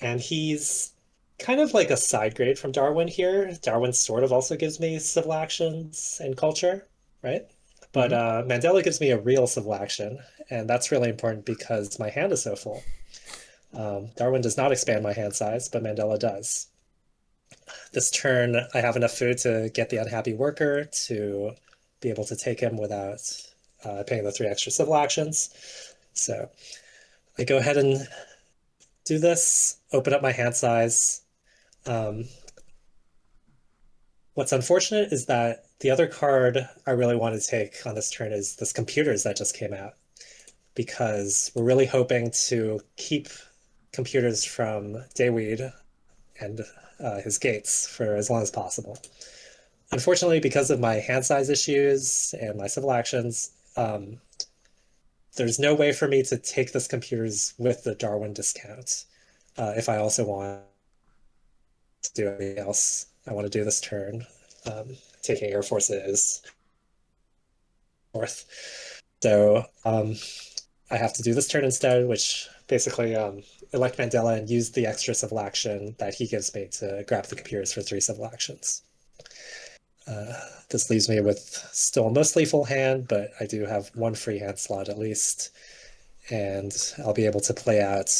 And he's kind of like a side grade from Darwin here. Darwin sort of also gives me civil actions and culture, right? But Mandela gives me a real civil action, and that's really important because my hand is so full. Darwin does not expand my hand size, but Mandela does. This turn, I have enough food to get the unhappy worker to be able to take him without paying the 3 extra civil actions. So I go ahead and do this, open up my hand size. What's unfortunate is that the other card I really want to take on this turn is this computers that just came out. because we're really hoping to keep computers from Dayweed and his gates for as long as possible. Unfortunately, because of my hand size issues and my civil actions, there's no way for me to take this computers with the Darwin discount if I also want to do anything else. I want to do this turn, taking Air Forces north. So I have to do this turn instead, which basically elect Mandela and use the extra civil action that he gives me to grab the computers for 3 civil actions. This leaves me with still a mostly full hand, but I do have 1 free hand slot at least, and I'll be able to play out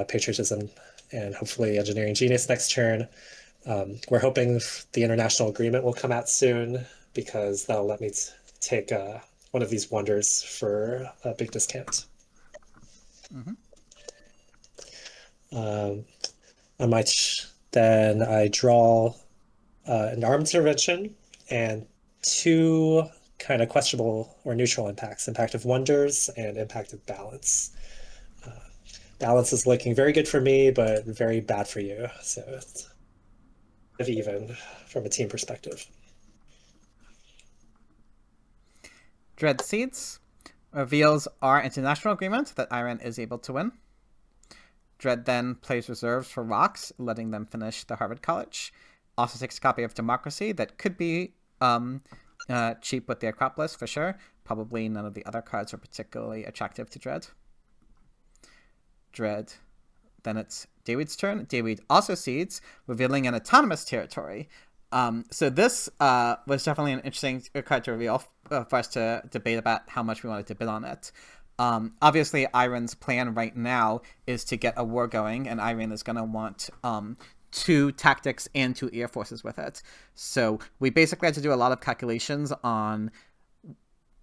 Patriotism and hopefully Engineering Genius next turn. We're hoping the international agreement will come out soon, because that'll let me take one of these wonders for a big discount. On my then I draw an armed intervention and 2 kind of questionable or neutral impacts: impact of wonders and impact of balance. Balance is looking very good for me, but very bad for you. So it's even from a team perspective. Dread Seeds reveals our international agreement that Airren is able to win. Dread then plays reserves for rocks, letting them finish the Harvard College. Also takes a copy of Democracy that could be cheap with the Acropolis for sure. Probably none of the other cards are particularly attractive to Dread. Dread. Then it's Dayweed's turn. Dayweed also seeds, revealing an autonomous territory. So this was definitely an interesting card to reveal for us to debate about how much we wanted to bid on it. Obviously, Airren's plan right now is to get a war going, and Airren is going to want 2 tactics and 2 air forces with it. So we basically had to do a lot of calculations on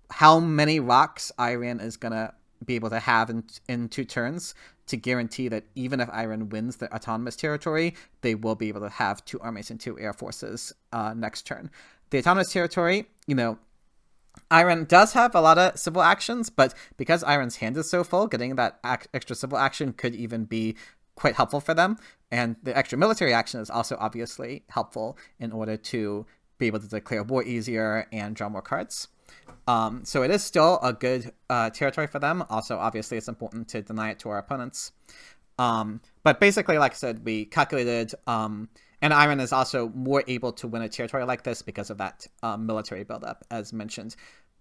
how many rocks Airren is going to be able to have in 2 turns to guarantee that even if Airren wins the autonomous territory, they will be able to have 2 armies and 2 air forces next turn. The autonomous territory, Airren does have a lot of civil actions, but because Airren's hand is so full, getting that extra civil action could even be quite helpful for them. And the extra military action is also obviously helpful in order to be able to declare war easier and draw more cards. So it is still a good territory for them. Also, obviously, it's important to deny it to our opponents. But basically, like I said, we calculated, and Airren is also more able to win a territory like this because of that military buildup, as mentioned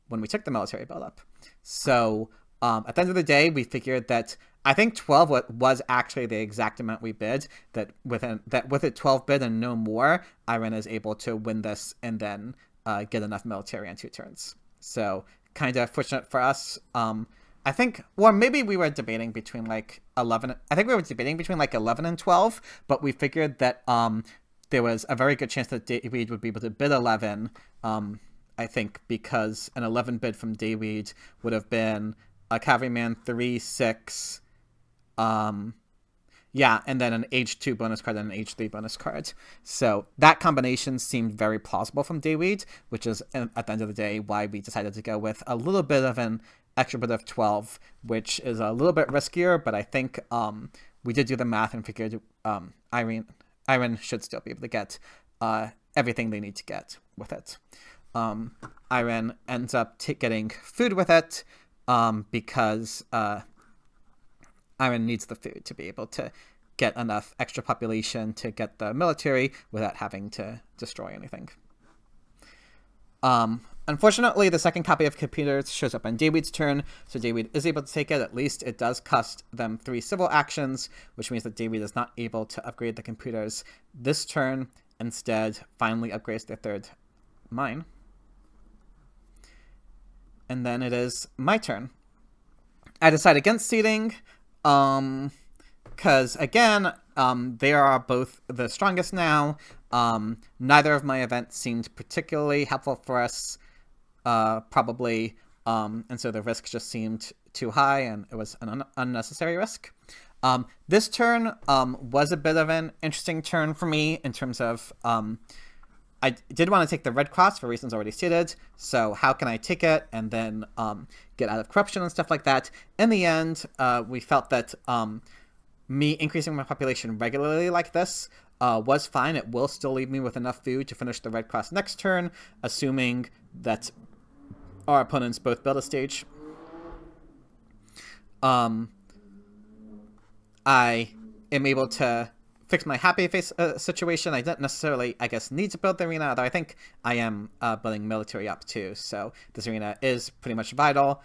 when we took the military buildup. So at the end of the day, we figured that I think 12 was actually the exact amount we bid, that with a 12 bid and no more, Airren is able to win this and then get enough military on 2 turns. So kind of fortunate for us. I think, or maybe we were debating between like 11. I think we were debating between like 11 and 12, but we figured that there was a very good chance that Dayweed would be able to bid 11. I think because an 11 bid from Dayweed would have been a Cavalryman 3/6. Yeah, and then an age 2 bonus card and an age 3 bonus card. So that combination seemed very plausible from Dayweed, which is, at the end of the day, why we decided to go with a little bit of an extra bit of 12, which is a little bit riskier, but I think we did do the math and figured Airren should still be able to get everything they need to get with it. Airren ends up getting food with it because Airren needs the food to be able to get enough extra population to get the military without having to destroy anything. Unfortunately, the second copy of computers shows up on Dayweed's turn, so Dayweed is able to take it. At least it does cost them 3 civil actions, which means that Dayweed is not able to upgrade the computers this turn. Instead, finally upgrades their 3rd mine. And then it is my turn. I decide against seeding, because again, they are both the strongest now. Neither of my events seemed particularly helpful for us, probably, and so the risk just seemed too high, and it was an unnecessary risk. This turn was a bit of an interesting turn for me in terms of I did want to take the red cross for reasons already stated. So how can I take it and then get out of corruption and stuff like that? In the end, we felt that me increasing my population regularly like this was fine. It will still leave me with enough food to finish the red cross next turn, assuming that our opponents both build a stage. I am able to fix my happy face situation. I don't necessarily, I guess, need to build the arena, though I think I am building military up too. So this arena is pretty much vital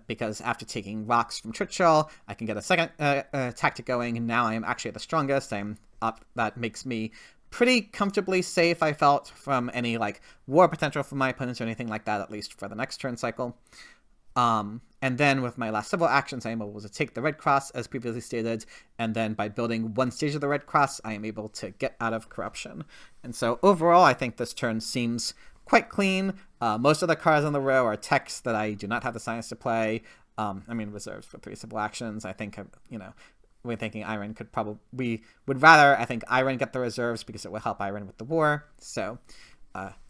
because after taking rocks from Churchill, I can get a second tactic going, and now I am actually the strongest. I'm up. That makes me pretty comfortably safe, I felt, from any like war potential from my opponents or anything like that, at least for the next turn cycle. And then with my last several actions, I am able to take the red cross, as previously stated, and then by building one stage of the red cross, I am able to get out of corruption. And so overall, I think this turn seems quite clean. Most of the cards on the row are techs that I do not have the science to play. I mean, reserves for 3 civil actions. I think, we're thinking Airren could probably... We would rather, I think, Airren get the reserves because it will help Airren with the war. So,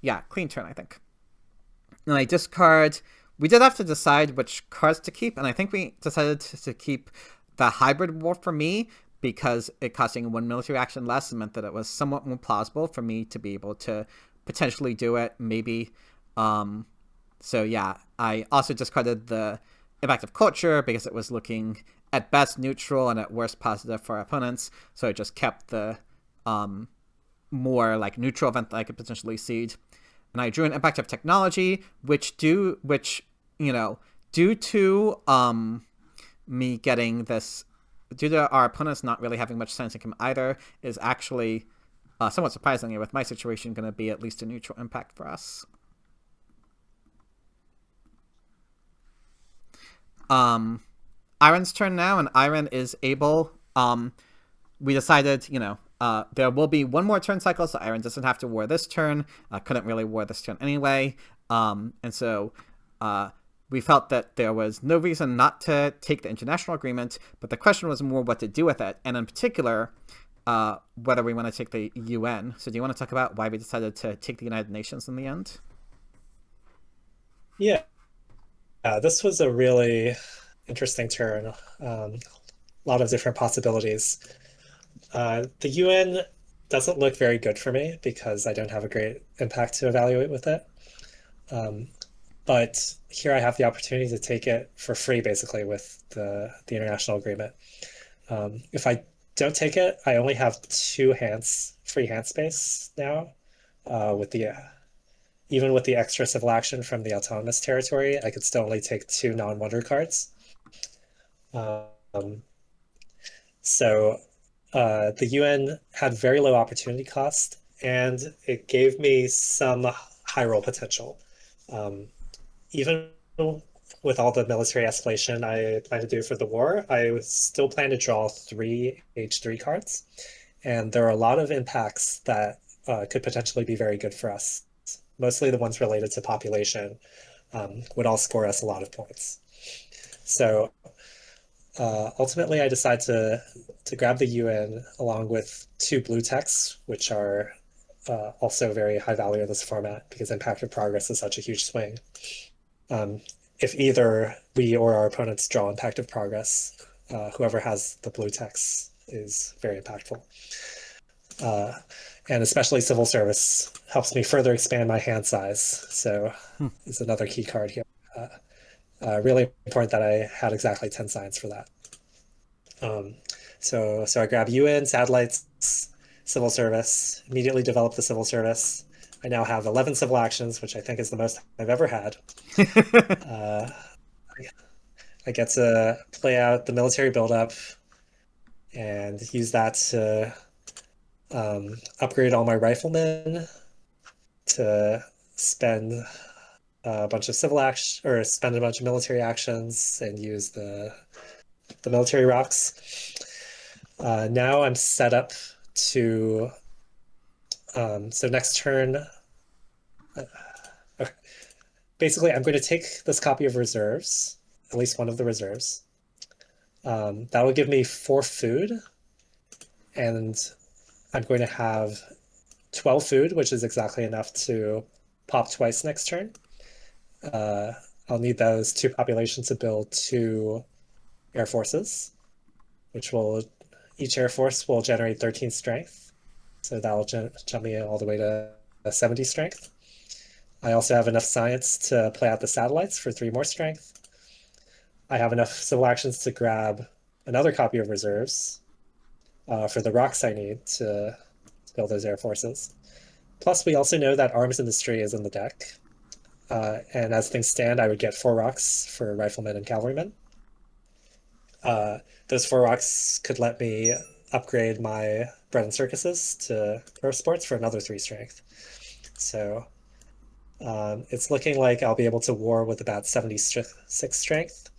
yeah, clean turn, I think. And I discard... We did have to decide which cards to keep, and I think we decided to keep the hybrid war for me because it costing 1 military action less meant that it was somewhat more plausible for me to be able to potentially do it, maybe. So yeah, I also discarded the impact of culture because it was looking at best neutral and at worst positive for our opponents, so I just kept the more like neutral event that I could potentially seed. And I drew an impact of technology, which due to me getting this, due to our opponents not really having much science income either, is actually somewhat surprisingly, with my situation, going to be at least a neutral impact for us. Airren's turn now, and Airren is able. We decided, there will be one more turn cycle, so Airren doesn't have to war this turn. Couldn't really war this turn anyway. And so we felt that there was no reason not to take the international agreement, but the question was more what to do with it, and in particular, whether we want to take the UN. So do you want to talk about why we decided to take the United Nations in the end? Yeah, this was a really interesting turn. A lot of different possibilities. The UN doesn't look very good for me because I don't have a great impact to evaluate with it. But here I have the opportunity to take it for free, basically, with the international agreement. If I don't take it, I only have 2 free hand space now. Even with the extra civil action from the autonomous territory, I could still only take 2 non-wonder cards. So the UN had very low opportunity cost, and it gave me some high roll potential. Even with all the military escalation I plan to do for the war, I still plan to draw 3 H3 cards, and there are a lot of impacts that could potentially be very good for us. Mostly the ones related to population would all score us a lot of points. So ultimately, I decided to grab the UN along with 2 blue techs, which are also very high value in this format because impact of progress is such a huge swing. If either we or our opponents draw impact of progress, whoever has the blue techs is very impactful. And especially civil service helps me further expand my hand size. So it's another key card here. Really important that I had exactly 10 science for that. So I grab UN, satellites, civil service, immediately develop the civil service. I now have 11 civil actions, which I think is the most I've ever had. I get to play out the military buildup and use that to upgrade all my riflemen, to spend a bunch of civil action, or spend a bunch of military actions and use the military rocks. Now I'm set up to so next turn, okay. Basically I'm going to take this copy of reserves, at least one of the reserves. That will give me 4 food, and I'm going to have 12 food, which is exactly enough to pop twice next turn. I'll need those 2 populations to build 2 air forces, which will, each air force will generate 13 strength. So that'll jump me all the way to 70 strength. I also have enough science to play out the satellites for 3 more strength. I have enough civil actions to grab another copy of reserves for the rocks I need to build those air forces. Plus, we also know that arms industry is in the deck. And as things stand, I would get 4 rocks for riflemen and cavalrymen. Those 4 rocks could let me upgrade my bread and circuses to pro sports for another 3 strength. So it's looking like I'll be able to war with about 76 strength.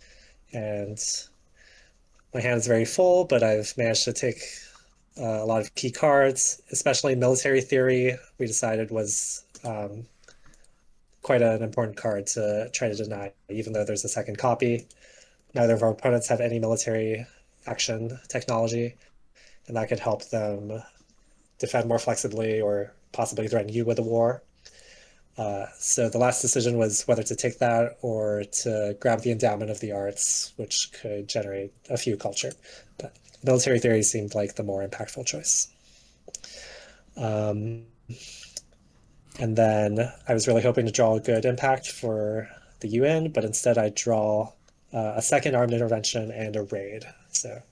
And my hand is very full, but I've managed to take a lot of key cards, especially military theory, we decided was quite an important card to try to deny, even though there's a second copy. Neither of our opponents have any military action technology, and that could help them defend more flexibly or possibly threaten you with a war. So the last decision was whether to take that or to grab the endowment of the arts, which could generate a few culture. But military theory seemed like the more impactful choice. And then I was really hoping to draw a good impact for the UN, but instead I draw a second armed intervention and a raid. So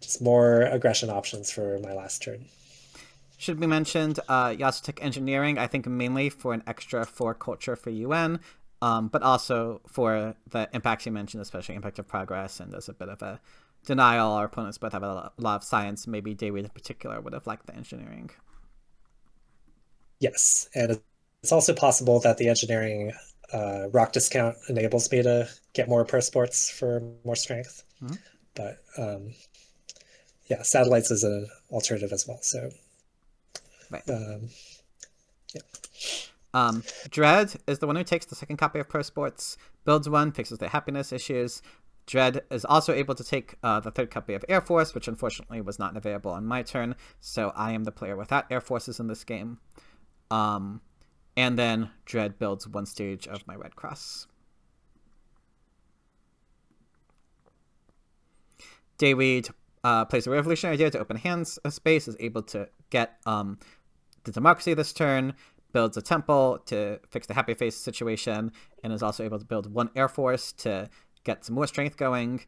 just more aggression options for my last turn. Should be mentioned, you also took engineering, I think mainly for an extra 4 culture for UN, but also for the impacts you mentioned, especially impact of progress, and as a bit of a denial. Our opponents both have a lot of science. Maybe David in particular would have liked the engineering. Yes, and it's also possible that the engineering rock discount enables me to get more pro sports for more strength. Mm-hmm. But yeah, satellites is an alternative as well. So. Right. Yeah. Dread is the one who takes the second copy of Pro Sports, builds one, fixes their happiness issues. Dread is also able to take the third copy of Air Force, which unfortunately was not available on my turn, so I am the player without Air Forces in this game. And then Dread builds 1 stage of my Red Cross. Dayweed plays a revolutionary idea to open hands space, is able to get the democracy this turn, builds a temple to fix the happy face situation, and is also able to build 1 air force to get some more strength going,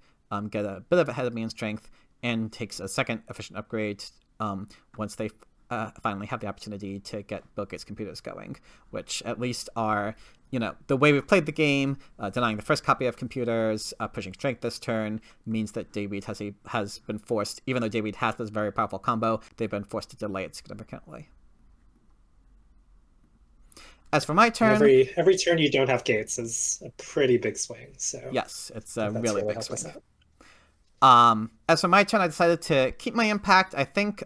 get a bit of ahead of me in strength, and takes a second efficient upgrade once they finally have the opportunity to get Bill Gates' computers going, which at least are, the way we've played the game, denying the first copy of computers, pushing strength this turn, means that Dayweed has been forced, even though Dayweed has this very powerful combo, they've been forced to delay it significantly. As for my turn, every turn you don't have gates is a pretty big swing. So yes, it's a really big swing. As for my turn, I decided to keep my impact. I think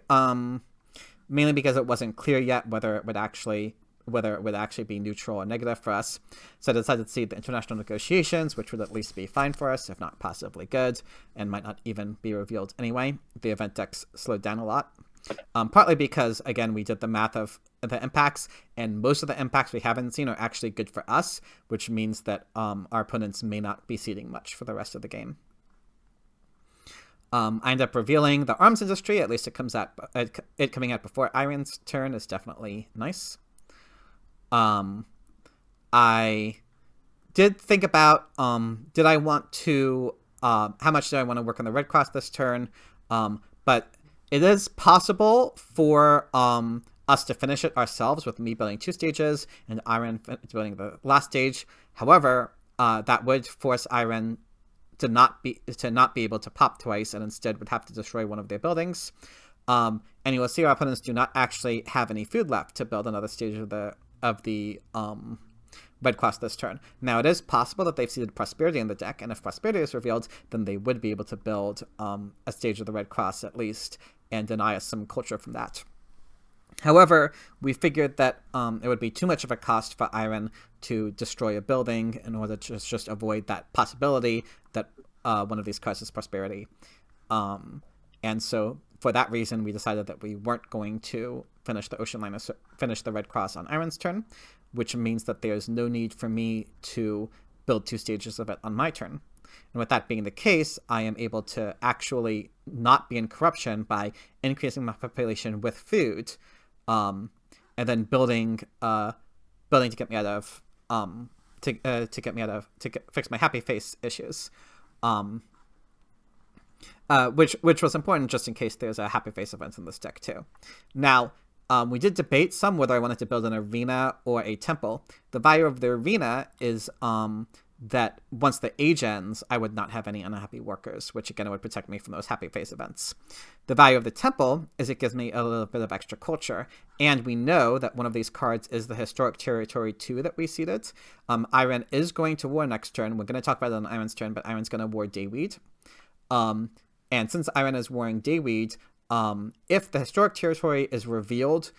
mainly because it wasn't clear yet whether it would actually be neutral or negative for us. So I decided to see the international negotiations, which would at least be fine for us, if not possibly good, and might not even be revealed anyway. The event decks slowed down a lot. Partly because, again, we did the math of the impacts, and most of the impacts we haven't seen are actually good for us, which means that our opponents may not be seeding much for the rest of the game. I end up revealing the arms industry, at least it coming out before Airren's turn is definitely nice. I did think about, did I want to, how much do I want to work on the Red Cross this turn? But it is possible for us to finish it ourselves with me building 2 stages and Airren building the last stage. However, that would force Airren to not be able to pop twice, and instead would have to destroy one of their buildings. And you will see our opponents do not actually have any food left to build another stage of the Red Cross this turn. Now, it is possible that they've seeded Prosperity in the deck, and if Prosperity is revealed, then they would be able to build a stage of the Red Cross at least, and deny us some culture from that. However, we figured that it would be too much of a cost for Airren to destroy a building in order to just avoid that possibility that one of these cards is Prosperity. And so, for that reason, we decided that we weren't going to finish the Ocean Liner finish the Red Cross on Airren's turn, which means that there's no need for me to build 2 stages of it on my turn. And with that being the case, I am able to actually not be in corruption by increasing my population with food, and then building to get me out of fix my happy face issues, which was important just in case there's a happy face event in this deck too. Now, we did debate some whether I wanted to build an arena or a temple. The value of the arena is that once the age ends, I would not have any unhappy workers, which again would protect me from those happy face events. The value of the temple is it gives me a little bit of extra culture, and we know that one of these cards is the Historic Territory 2 that we seeded. Airren is going to war next turn. We're going to talk about it on Airren's turn, but Airren's going to war Dayweed. And since Airren is warring Dayweed, if the Historic Territory is revealed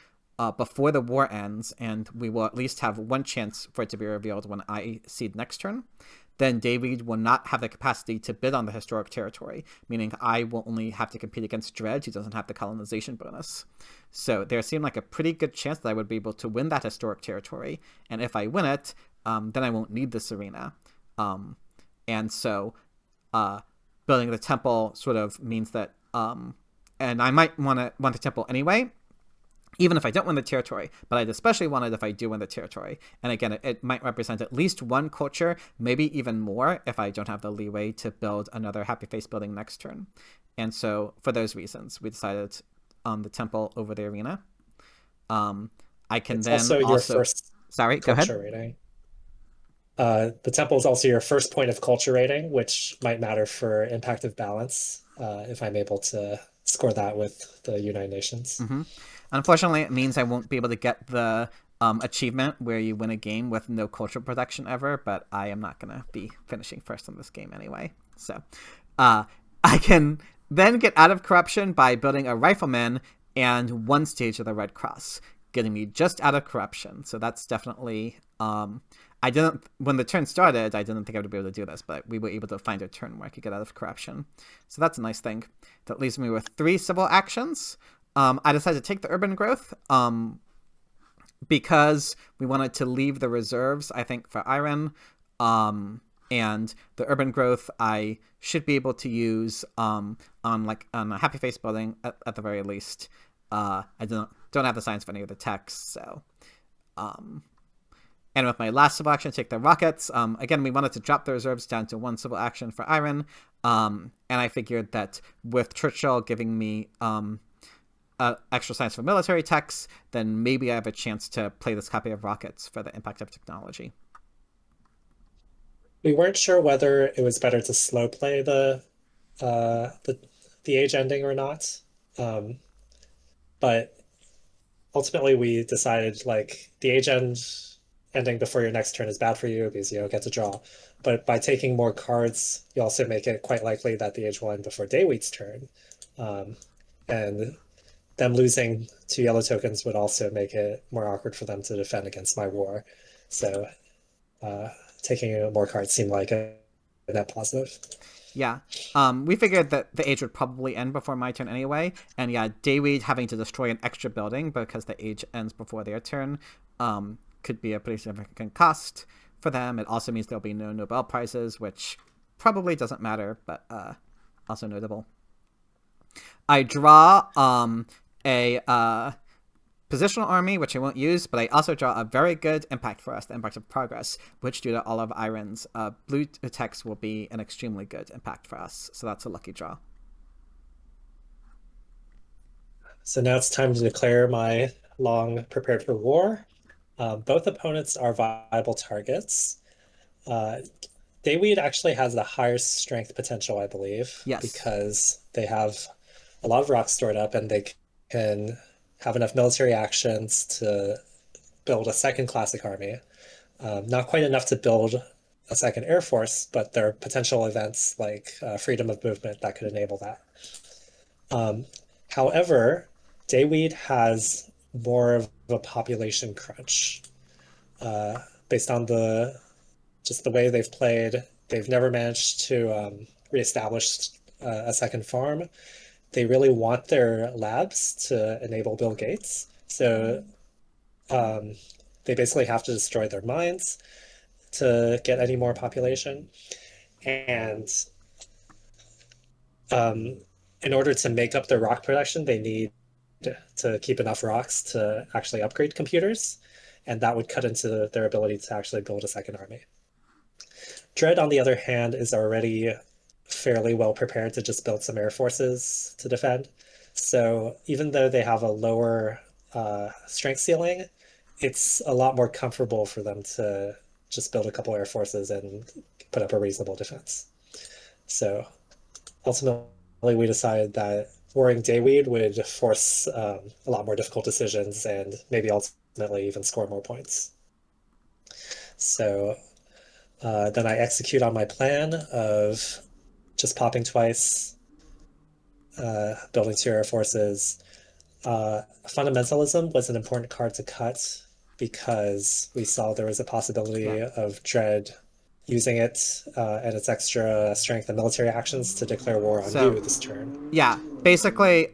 before the war ends, and we will at least have one chance for it to be revealed when I seed next turn, then Dayweed will not have the capacity to bid on the Historic Territory, meaning I will only have to compete against Dredge, who doesn't have the colonization bonus. So there seemed like a pretty good chance that I would be able to win that Historic Territory, and if I win it, then I won't need this arena. And so building the temple sort of means that, and I might want the temple anyway, even if I don't win the territory, but I'd especially want it if I do win the territory. And again, it might represent at least one culture, maybe even more, if I don't have the leeway to build another happy face building next turn. And so for those reasons, we decided on the temple over the arena. I can It's then also your first sorry, go ahead. culture rating. The temple is also your first point of culture rating, which might matter for impact of balance, if I'm able to score that with the United Nations. Mm-hmm. Unfortunately, it means I won't be able to get the achievement where you win a game with no culture protection ever, but I am not going to be finishing first in this game anyway. So I can then get out of corruption by building a rifleman and 1 stage of the Red Cross, getting me just out of corruption. So that's definitely... when the turn started, I didn't think I would be able to do this, but we were able to find a turn where I could get out of corruption. So that's a nice thing. That leaves me with 3 civil actions. I decided to take the urban growth because we wanted to leave the reserves, I think, for Airren. And the urban growth I should be able to use on a happy face building at the very least. I don't have the science for any of the texts, so... And with my last civil action, take the rockets. Again, we wanted to drop the reserves down to 1 civil action for Airren. And I figured that with Churchill giving me extra science for military techs, then maybe I have a chance to play this copy of rockets for the impact of technology. We weren't sure whether it was better to slow play the age ending or not. But ultimately we decided like the age ending before your next turn is bad for you because you don't get to draw. But by taking more cards, you also make it quite likely that the age will end before Dayweed's turn. And them losing 2 yellow tokens would also make it more awkward for them to defend against my war. So taking more cards seemed like a net positive. Yeah. We figured that the age would probably end before my turn anyway. And yeah, Dayweed having to destroy an extra building because the age ends before their turn could be a pretty significant cost for them. It also means there'll be no Nobel Prizes, which probably doesn't matter, but also notable. I draw a positional army, which I won't use, but I also draw a very good impact for us, the impact of progress, which due to all of Airren's blue text will be an extremely good impact for us. So that's a lucky draw. So now it's time to declare my long prepared for war. Both opponents are viable targets. Dayweed actually has the highest strength potential, I believe, yes, because they have a lot of rocks stored up and they can have enough military actions to build a second classic army. Not quite enough to build a second air force, but there are potential events like freedom of movement that could enable that. However, Dayweed has more of a population crunch. Based on just the way they've played, they've never managed to reestablish a second farm. They really want their labs to enable Bill Gates. So Um, they basically have to destroy their mines to get any more population. And um, in order to make up their rock production, they need to keep enough rocks to actually upgrade computers. And that would cut into their ability to actually build a second army. Dread, on the other hand, is already fairly well prepared to just build some air forces to defend. So even though they have a lower strength ceiling, it's a lot more comfortable for them to just build a couple air forces and put up a reasonable defense. So ultimately, we decided that warring Dayweed would force a lot more difficult decisions and maybe ultimately even score more points. So then I execute on my plan of just popping twice, building two air forces. Fundamentalism was an important card to cut because we saw there was a possibility Yeah. of Dread using it and its extra strength and military actions to declare war on So you this turn. yeah, basically,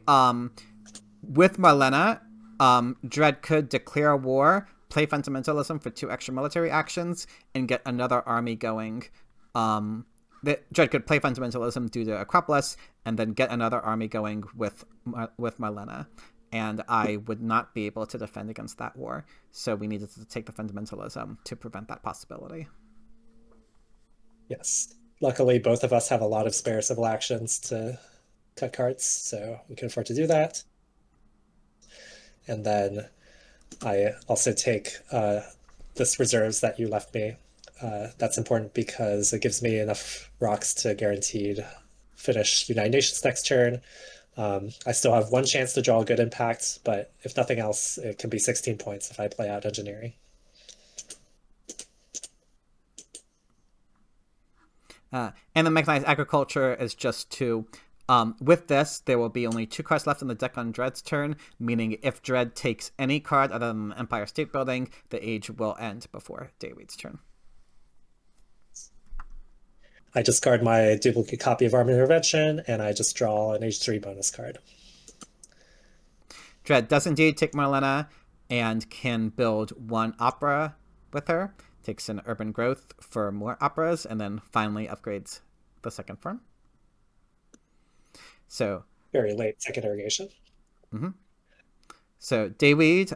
with Marlena, Dredd could declare war, play Fundamentalism for 2 extra military actions, and get another army going. Dredd could play Fundamentalism due to Acropolis, and then get another army going with Marlena. And I would not be able to defend against that war, so we needed to take the Fundamentalism to prevent that possibility. Yes. Luckily, both of us have a lot of spare civil actions to cut cards, so we can afford to do that. And then I also take this reserves that you left me. That's important because it gives me enough rocks to guaranteed finish United Nations next turn. I still have one chance to draw a good impact, but if nothing else, it can be 16 points if I play out engineering. And the mechanized agriculture is just to with this, there will be only 2 cards left in the deck on Dread's turn, meaning if Dread takes any card other than Empire State Building, the age will end before Dayweed's turn. I discard my duplicate copy of Armed Intervention, and I just draw an H3 bonus card. Dread does indeed take Marlena and can build 1 opera with her, takes an urban growth for more operas, and then finally upgrades the second farm. So very late second irrigation. Mm-hmm. So Dayweed,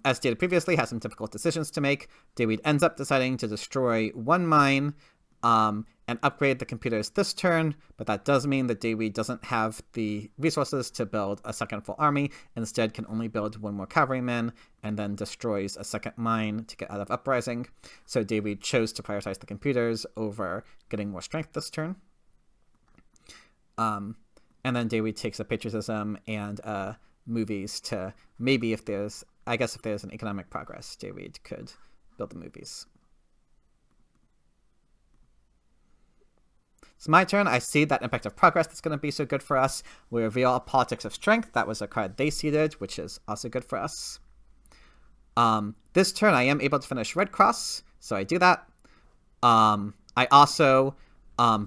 as stated previously, has some difficult decisions to make. Dayweed ends up deciding to destroy 1 mine and upgrade the computers this turn, but that does mean that Dayweed doesn't have the resources to build a second full army, instead can only build 1 more cavalryman, and then destroys a second mine to get out of Uprising. So Dayweed chose to prioritize the computers over getting more strength this turn. And then Dayweed takes a patriotism and movies to maybe if there's an economic progress, Dayweed could build the movies. It's my turn. I see that impact of progress that's going to be so good for us. We reveal a politics of strength. That was a card they seeded, which is also good for us. This turn I am able to finish Red Cross, so I do that. I also,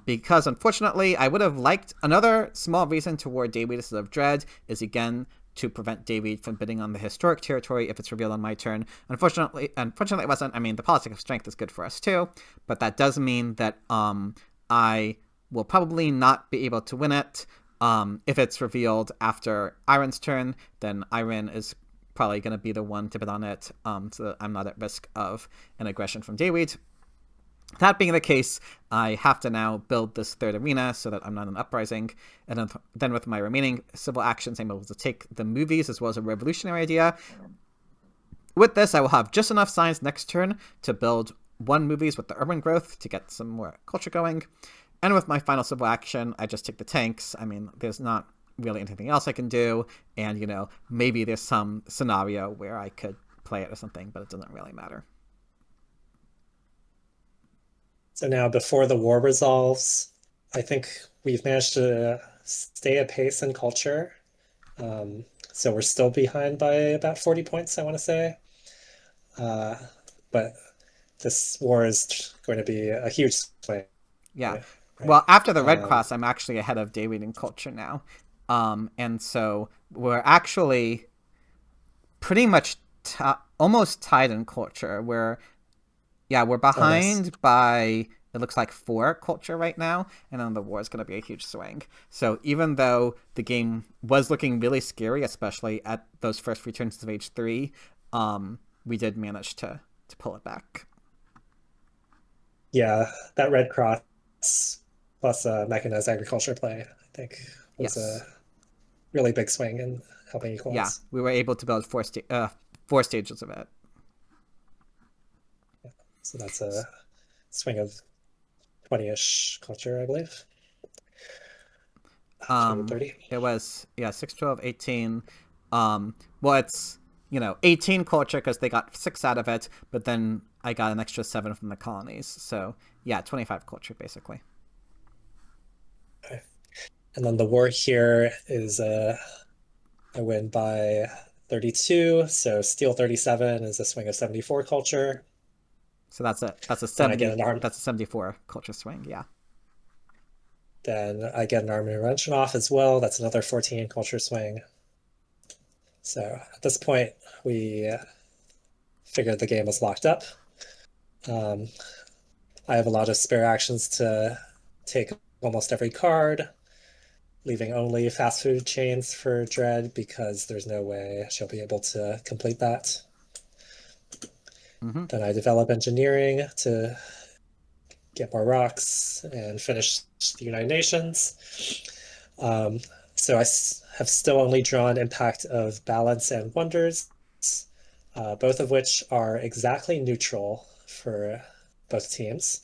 because unfortunately I would have liked another small reason to ward Dayweed instead of Dread is again to prevent Dayweed from bidding on the historic territory if it's revealed on my turn. Unfortunately it wasn't. I mean, the politics of strength is good for us too, but that does mean that I will probably not be able to win it. If it's revealed after Airren's turn, then Airren is probably going to be the one to bid on it, so that I'm not at risk of an aggression from Dayweed. That being the case, I have to now build this 3rd arena so that I'm not an Uprising, and then with my remaining civil actions, I'm able to take the movies as well as a revolutionary idea. With this, I will have just enough signs next turn to build 1 movies with the urban growth to get some more culture going. And with my final civil action, I just take the tanks. I mean, there's not really anything else I can do, and, maybe there's some scenario where I could play it or something, but it doesn't really matter. So now, before the war resolves, I think we've managed to stay apace in culture. So we're still behind by about 40 points, I want to say. But this war is going to be a huge swing. Yeah. Right? Well, after the Red Cross, I'm actually ahead of Dayweed in culture now. And so we're actually pretty much almost tied in culture. We're Oh, nice. behind by, it looks like 4 culture right now, and then the war is going to be a huge swing. So even though the game was looking really scary, especially at those first few turns of H3, we did manage to pull it back. Yeah, that red cross plus mechanized agriculture play, I think, was a Yes. really big swing in helping Yeah, equalize. we were able to build 4 stages of it. So that's a swing of 20-ish culture, I believe. 20 to Um, 30. it was, yeah, 6, 12, 18. Well, it's, 18 culture because they got 6 out of it, but then I got an extra 7 from the colonies. So yeah, 25 culture basically. Okay. And then the war here is I win by 32. So steel 37 is a swing of 74 culture. So that's a Then I get 70 an arm. that's a 74 culture swing. Yeah. Then I get an arm intervention off as well. That's another 14 culture swing. So at this point, we figured the game was locked up. Um, I have a lot of spare actions to take almost every card, leaving only fast food chains for Dread because there's no way she'll be able to complete that. Mm-hmm. Then I develop engineering to get more rocks and finish the United Nations. Um, so I have still only drawn Impact of Balance and Wonders, both of which are exactly neutral for both teams.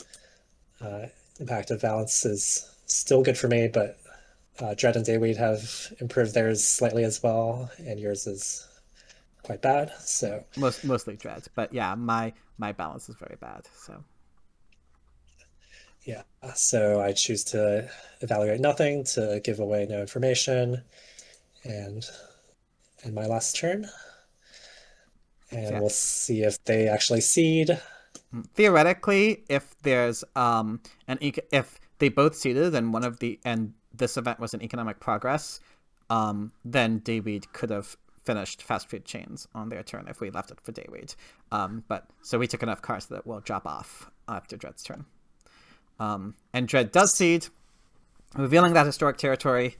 Uh, Impact of Balance is still good for me, but Dread and Dayweed have improved theirs slightly as well, and yours is quite bad. Yeah, So mostly dread, but yeah, my balance is very bad. So yeah, so I choose to evaluate nothing to give away no information, and in my last turn, so and yeah, we'll see if they actually seed. theoretically, if there's if they both seeded and this event was an economic progress, then Dayweed could have finished fast food chains on their turn if we left it for Dayweed. But so we took enough cards that will drop off after Dread's turn. And Dread does seed, revealing that historic territory.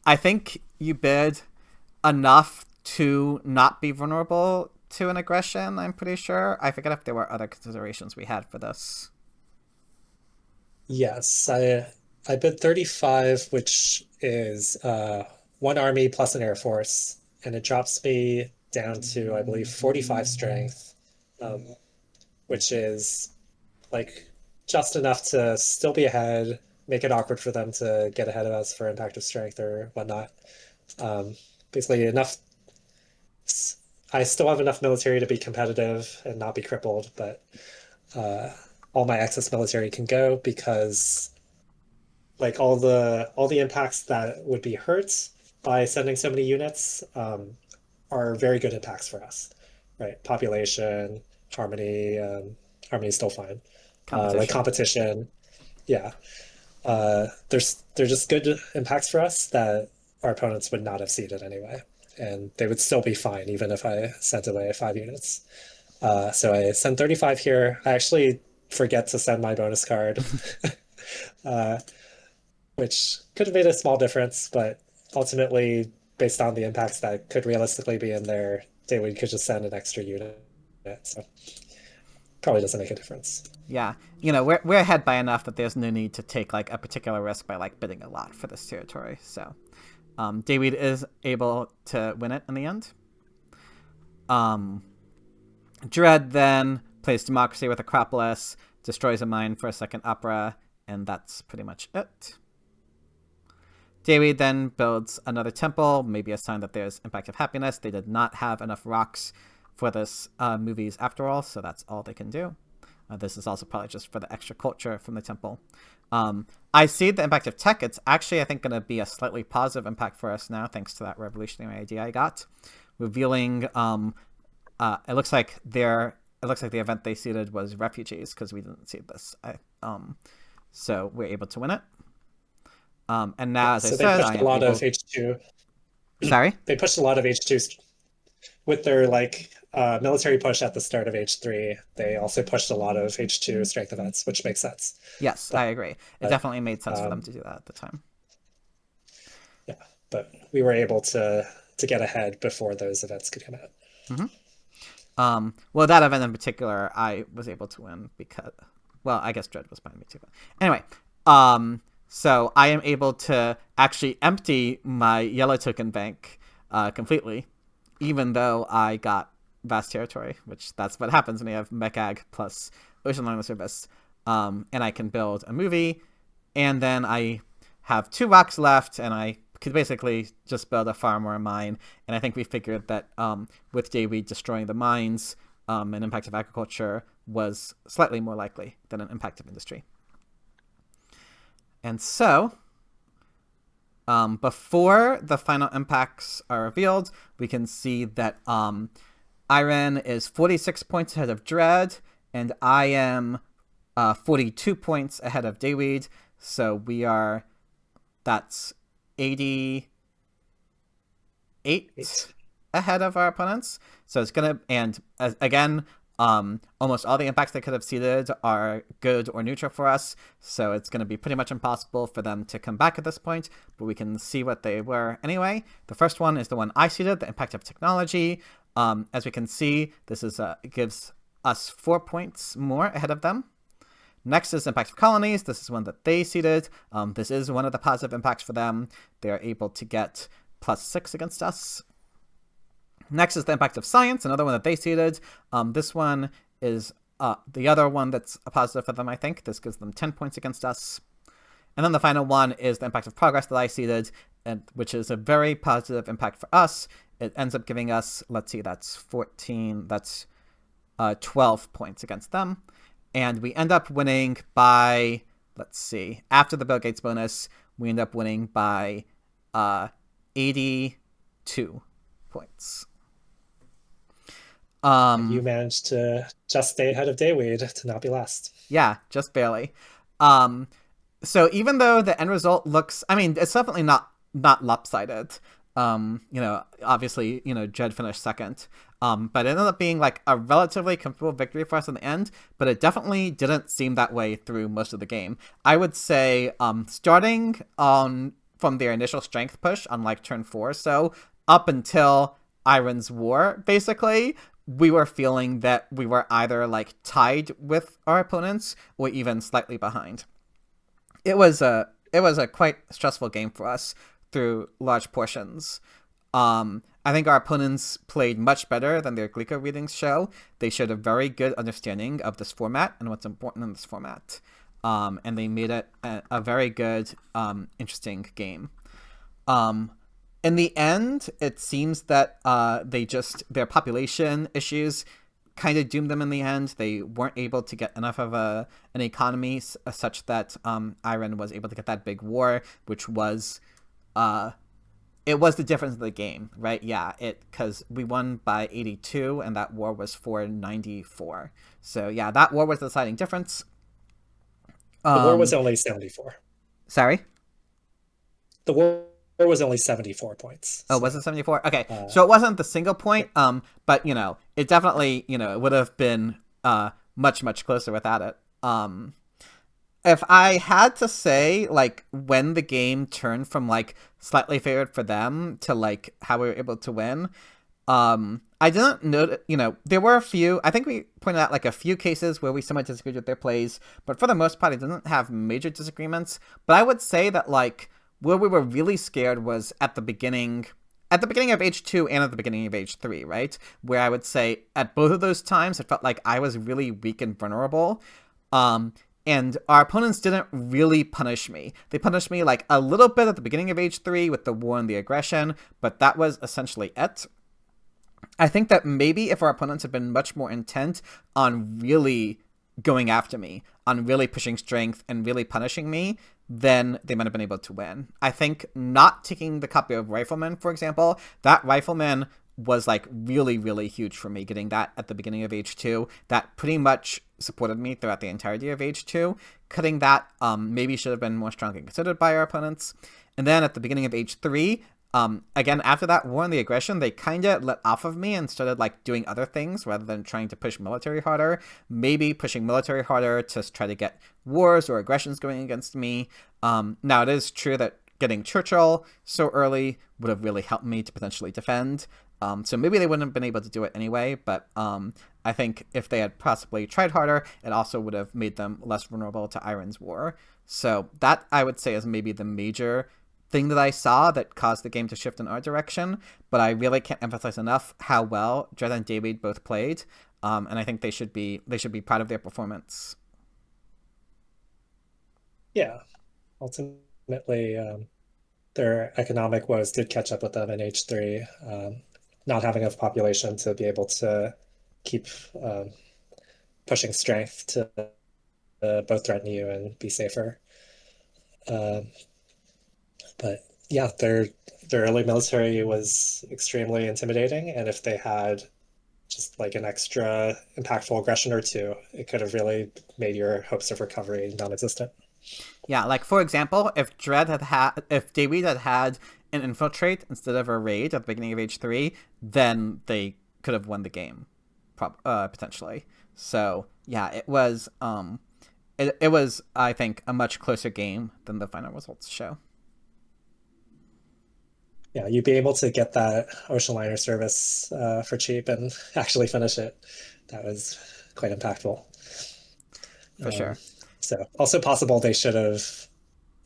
I think you bid enough to not be vulnerable to an aggression, I'm pretty sure. I forget if there were other considerations we had for this. Yes, I bid 35, which is one army plus an air force, and it drops me down to, I believe, 45 strength, um, which is like just enough to still be ahead, make it awkward for them to get ahead of us for impact of strength or whatnot. Um, Basically, enough. I still have enough military to be competitive and not be crippled, but uh, all my excess military can go because like all the impacts that would be hurt by sending so many units are very good impacts for us, right? Population, harmony, harmony is still fine. Like Competition. competition, yeah. They're just good impacts for us that our opponents would not have seeded anyway, and they would still be fine even if I sent away 5 units. So I send 35 here. I actually forget to send my bonus card, uh, which could have made a small difference, but ultimately, based on the impacts that could realistically be in there, David could just send an extra unit. So probably doesn't make a difference. Yeah, we're ahead by enough that there's no need to take like a particular risk by like bidding a lot for this territory. So, Dayweed is able to win it in the end. Um, Dread then plays Democracy with Acropolis, destroys a mine for a second opera, and that's pretty much it. Dayweed then builds another temple, maybe a sign that there's impact of happiness. They did not have enough rocks for this movies after all, so that's all they can do. This is also probably just for the extra culture from the temple. I see the impact of tech. It's actually, I think, going to be a slightly positive impact for us now, thanks to that revolutionary idea I got, revealing. It looks like the event they seeded was refugees because we didn't seed this. So we're able to win it. And now, Yeah, as I so they said, I pushed a am lot of able. H2. Sorry. They pushed a lot of H2 with their like military push at the start of H3. They also pushed a lot of H2 strength events, which makes sense. Yes, I agree. It But definitely made sense for them to do that at the time. yeah, but we were able to get ahead before those events could come out. Well, that event in particular, I was able to win because, well, I guess Dread was behind me too. But anyway, so I am able to actually empty my yellow token bank completely, even though I got vast territory, which that's what happens when you have Mechag plus Ocean Liner Service. And I can build a movie, and then I have 2 rocks left, and I could basically just build a farm or a mine. And I think we figured that with Dayweed destroying the mines, an impact of agriculture was slightly more likely than an impact of industry. And so, before the final impacts are revealed, we can see that Airren is 46 points ahead of Dread, and I am 42 points ahead of Dayweed. So that's 88 ahead of our opponents. So it's gonna, and again, almost all the impacts they could have seeded are good or neutral for us, so it's going to be pretty much impossible for them to come back at this point, but we can see what they were anyway. The first one is the one I seeded, the impact of technology. As we can see, this is gives us 4 points more ahead of them. Next is impact of colonies. This is one that they seeded. This is one of the positive impacts for them. They're able to get +6 against us. Next is the impact of science, another one that they seeded. This one is the other one that's a positive for them, I think. This gives them 10 points against us. And then the final one is the impact of progress that I seeded, which is a very positive impact for us. It ends up giving us, let's see, that's 14, that's 12 points against them. And we end up winning by, let's see, after the Bill Gates bonus, we end up winning by 82 points. You managed to just stay ahead of Dayweed to not be last. Yeah, just barely. So even though the end result looks, I mean, it's definitely not lopsided. Obviously, Jed finished second. But it ended up being like a relatively comfortable victory for us in the end, but it definitely didn't seem that way through most of the game. I would say, starting from their initial strength push on like turn 4 or so, up until Airren's war, basically, we were feeling that we were either like tied with our opponents or even slightly behind. It was a quite stressful game for us through large portions. I think our opponents played much better than their Glico readings show. They showed a very good understanding of this format and what's important in this format. And they made it a very good, interesting game. In the end, it seems that their population issues kind of doomed them in the end. They weren't able to get enough of an economy such that Airren was able to get that big war, which was it was the difference of the game, right? Yeah, because we won by 82 and that war was for 94. So yeah, that war was the deciding difference. The war was only 74. Sorry? The war was only 74 points. Oh, was it 74? Okay, so it wasn't the single point, but, it definitely, it would have been much, much closer without it. If I had to say, like, when the game turned from, like, slightly favored for them to, like, how we were able to win, I didn't know, there were a few, I think we pointed out, like, a few cases where we somewhat disagreed with their plays, but for the most part, I didn't have major disagreements. But I would say that, like, where we were really scared was at the beginning of H2 and at the beginning of H3, right? Where I would say at both of those times, it felt like I was really weak and vulnerable. And our opponents didn't really punish me. They punished me like a little bit at the beginning of H3 with the war and the aggression, but that was essentially it. I think that maybe if our opponents had been much more intent on really going after me, on really pushing strength and really punishing me, then they might have been able to win. I think not taking the copy of Rifleman, for example, that Rifleman was like really, really huge for me, getting that at the beginning of H2. That pretty much supported me throughout the entirety of H2. Cutting that maybe should have been more strongly considered by our opponents. And then at the beginning of H3, Again, after that war and the aggression, they kind of let off of me and started like doing other things rather than trying to push military harder. Maybe pushing military harder to try to get wars or aggressions going against me. Now, it is true that getting Churchill so early would have really helped me to potentially defend. So maybe they wouldn't have been able to do it anyway, but I think if they had possibly tried harder, it also would have made them less vulnerable to Airren's war. So that, I would say, is maybe the major thing that I saw that caused the game to shift in our direction, but I really can't emphasize enough how well Dredd and David both played, and I think they should be proud of their performance. Yeah, ultimately, their economic woes did catch up with them in H3, not having enough population to be able to keep pushing strength to both threaten you and be safer. But yeah, their early military was extremely intimidating, and if they had just like an extra impactful aggression or two, it could have really made your hopes of recovery non-existent. Yeah, like for example, if David had had an infiltrate instead of a raid at the beginning of H3, then they could have won the game, potentially. So yeah, it was, I think, a much closer game than the final results show. Yeah, you'd be able to get that ocean liner service for cheap and actually finish it. That was quite impactful. For sure. So also possible they should have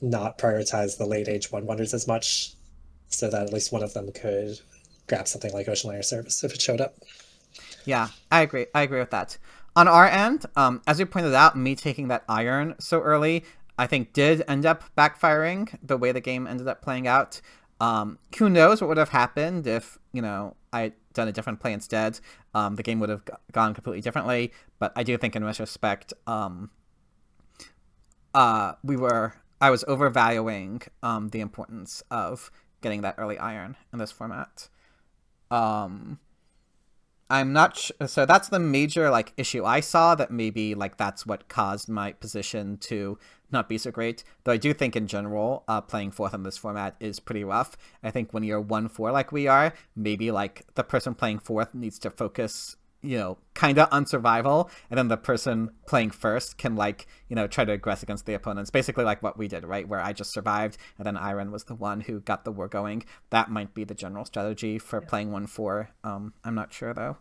not prioritized the late H1 wonders as much, so that at least one of them could grab something like ocean liner service if it showed up. Yeah, I agree. I agree with that. On our end, as you pointed out, me taking that iron so early, I think did end up backfiring the way the game ended up playing out. Who knows what would have happened if, I had done a different play instead. The game would have gone completely differently. But I do think in retrospect, I was overvaluing the importance of getting that early iron in this format. I'm not so that's the major like issue I saw, that maybe like that's what caused my position to not be so great. Though I do think in general, playing fourth in this format is pretty rough. I think when you're 1-4 like we are, maybe like the person playing fourth needs to focus, kind of on survival, and then the person playing first can like, try to aggress against the opponents. Basically like what we did, right? Where I just survived, and then Airren was the one who got the war going. That might be the general strategy for playing 1-4. I'm not sure though.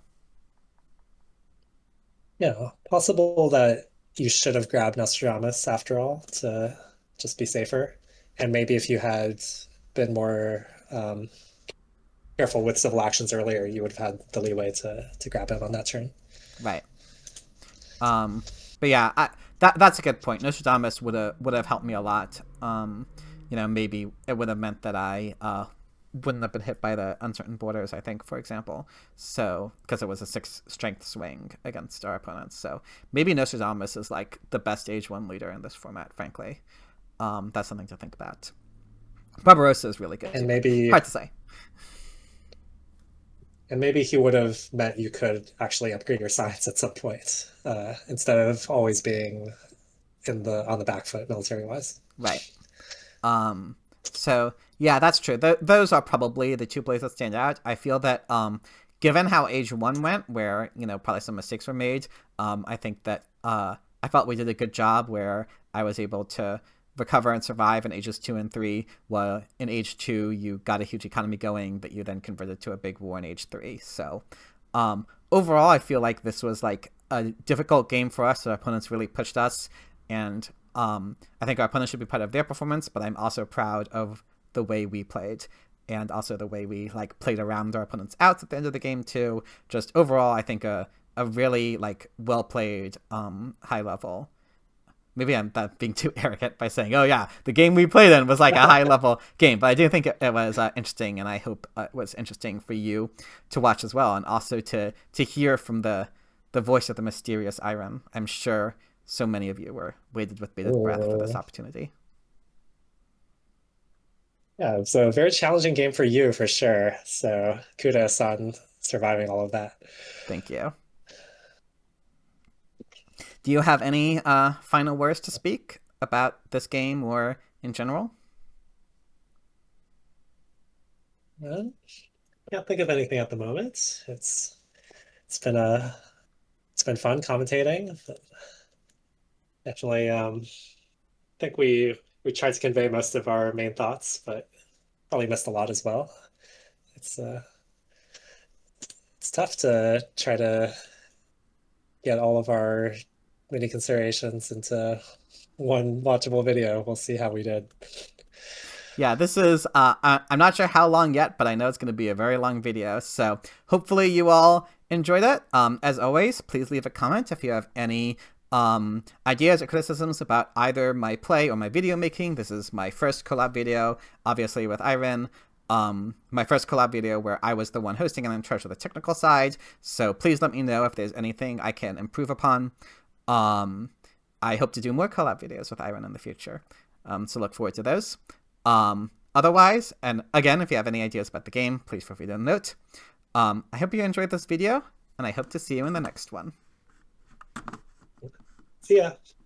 Yeah, possible that you should have grabbed Nostradamus after all to just be safer. And maybe if you had been more careful with civil actions earlier, you would have had the leeway to grab him on that turn. Right. But yeah, that's a good point. Nostradamus would have helped me a lot. Maybe it would have meant that I wouldn't have been hit by the uncertain borders, I think, for example. So, because it was a 6 strength swing against our opponents. So maybe Nostradamus is like the best H1 leader in this format, frankly. That's something to think about. Barbarossa is really good. And too. maybe Hard to say. he would have meant you could actually upgrade your science at some point, instead of always being on the back foot military wise. Right. So yeah, that's true. Those are probably the two plays that stand out. I feel that given how Age 1 went, where probably some mistakes were made, I think that I felt we did a good job where I was able to recover and survive in Ages 2 and 3, while in Age 2 you got a huge economy going that you then converted to a big war in Age 3. So overall, I feel like this was like a difficult game for us. Our opponents really pushed us, and I think our opponents should be proud of their performance, but I'm also proud of the way we played, and also the way we like played around our opponents' outs at the end of the game too. Just overall, I think a really like well played, high level. Maybe I'm not being too arrogant by saying, oh yeah, the game we played in was like a high level game, but I do think it was interesting, and I hope it was interesting for you to watch as well, and also to hear from the voice of the mysterious Airren. I'm sure so many of you were waited with bated breath for this opportunity. Yeah, so a very challenging game for you for sure. So kudos on surviving all of that. Thank you. Do you have any final words to speak about this game or in general? Can't think of anything at the moment. It's been a it's been fun commentating. Definitely, think we tried to convey most of our main thoughts, but probably missed a lot as well. It's uh, it's tough to try to get all of our many considerations into one watchable video. We'll see how we did. Yeah, this is, I'm not sure how long yet, but I know it's going to be a very long video. So hopefully you all enjoyed it. As always, please leave a comment if you have any ideas or criticisms about either my play or my video making. This is my first collab video, obviously with Airren. My first collab video where I was the one hosting and in charge of the technical side. So please let me know if there's anything I can improve upon. I hope to do more collab videos with Airren in the future. So look forward to those. Otherwise, and again, if you have any ideas about the game, please feel free to note. I hope you enjoyed this video, and I hope to see you in the next one. See ya.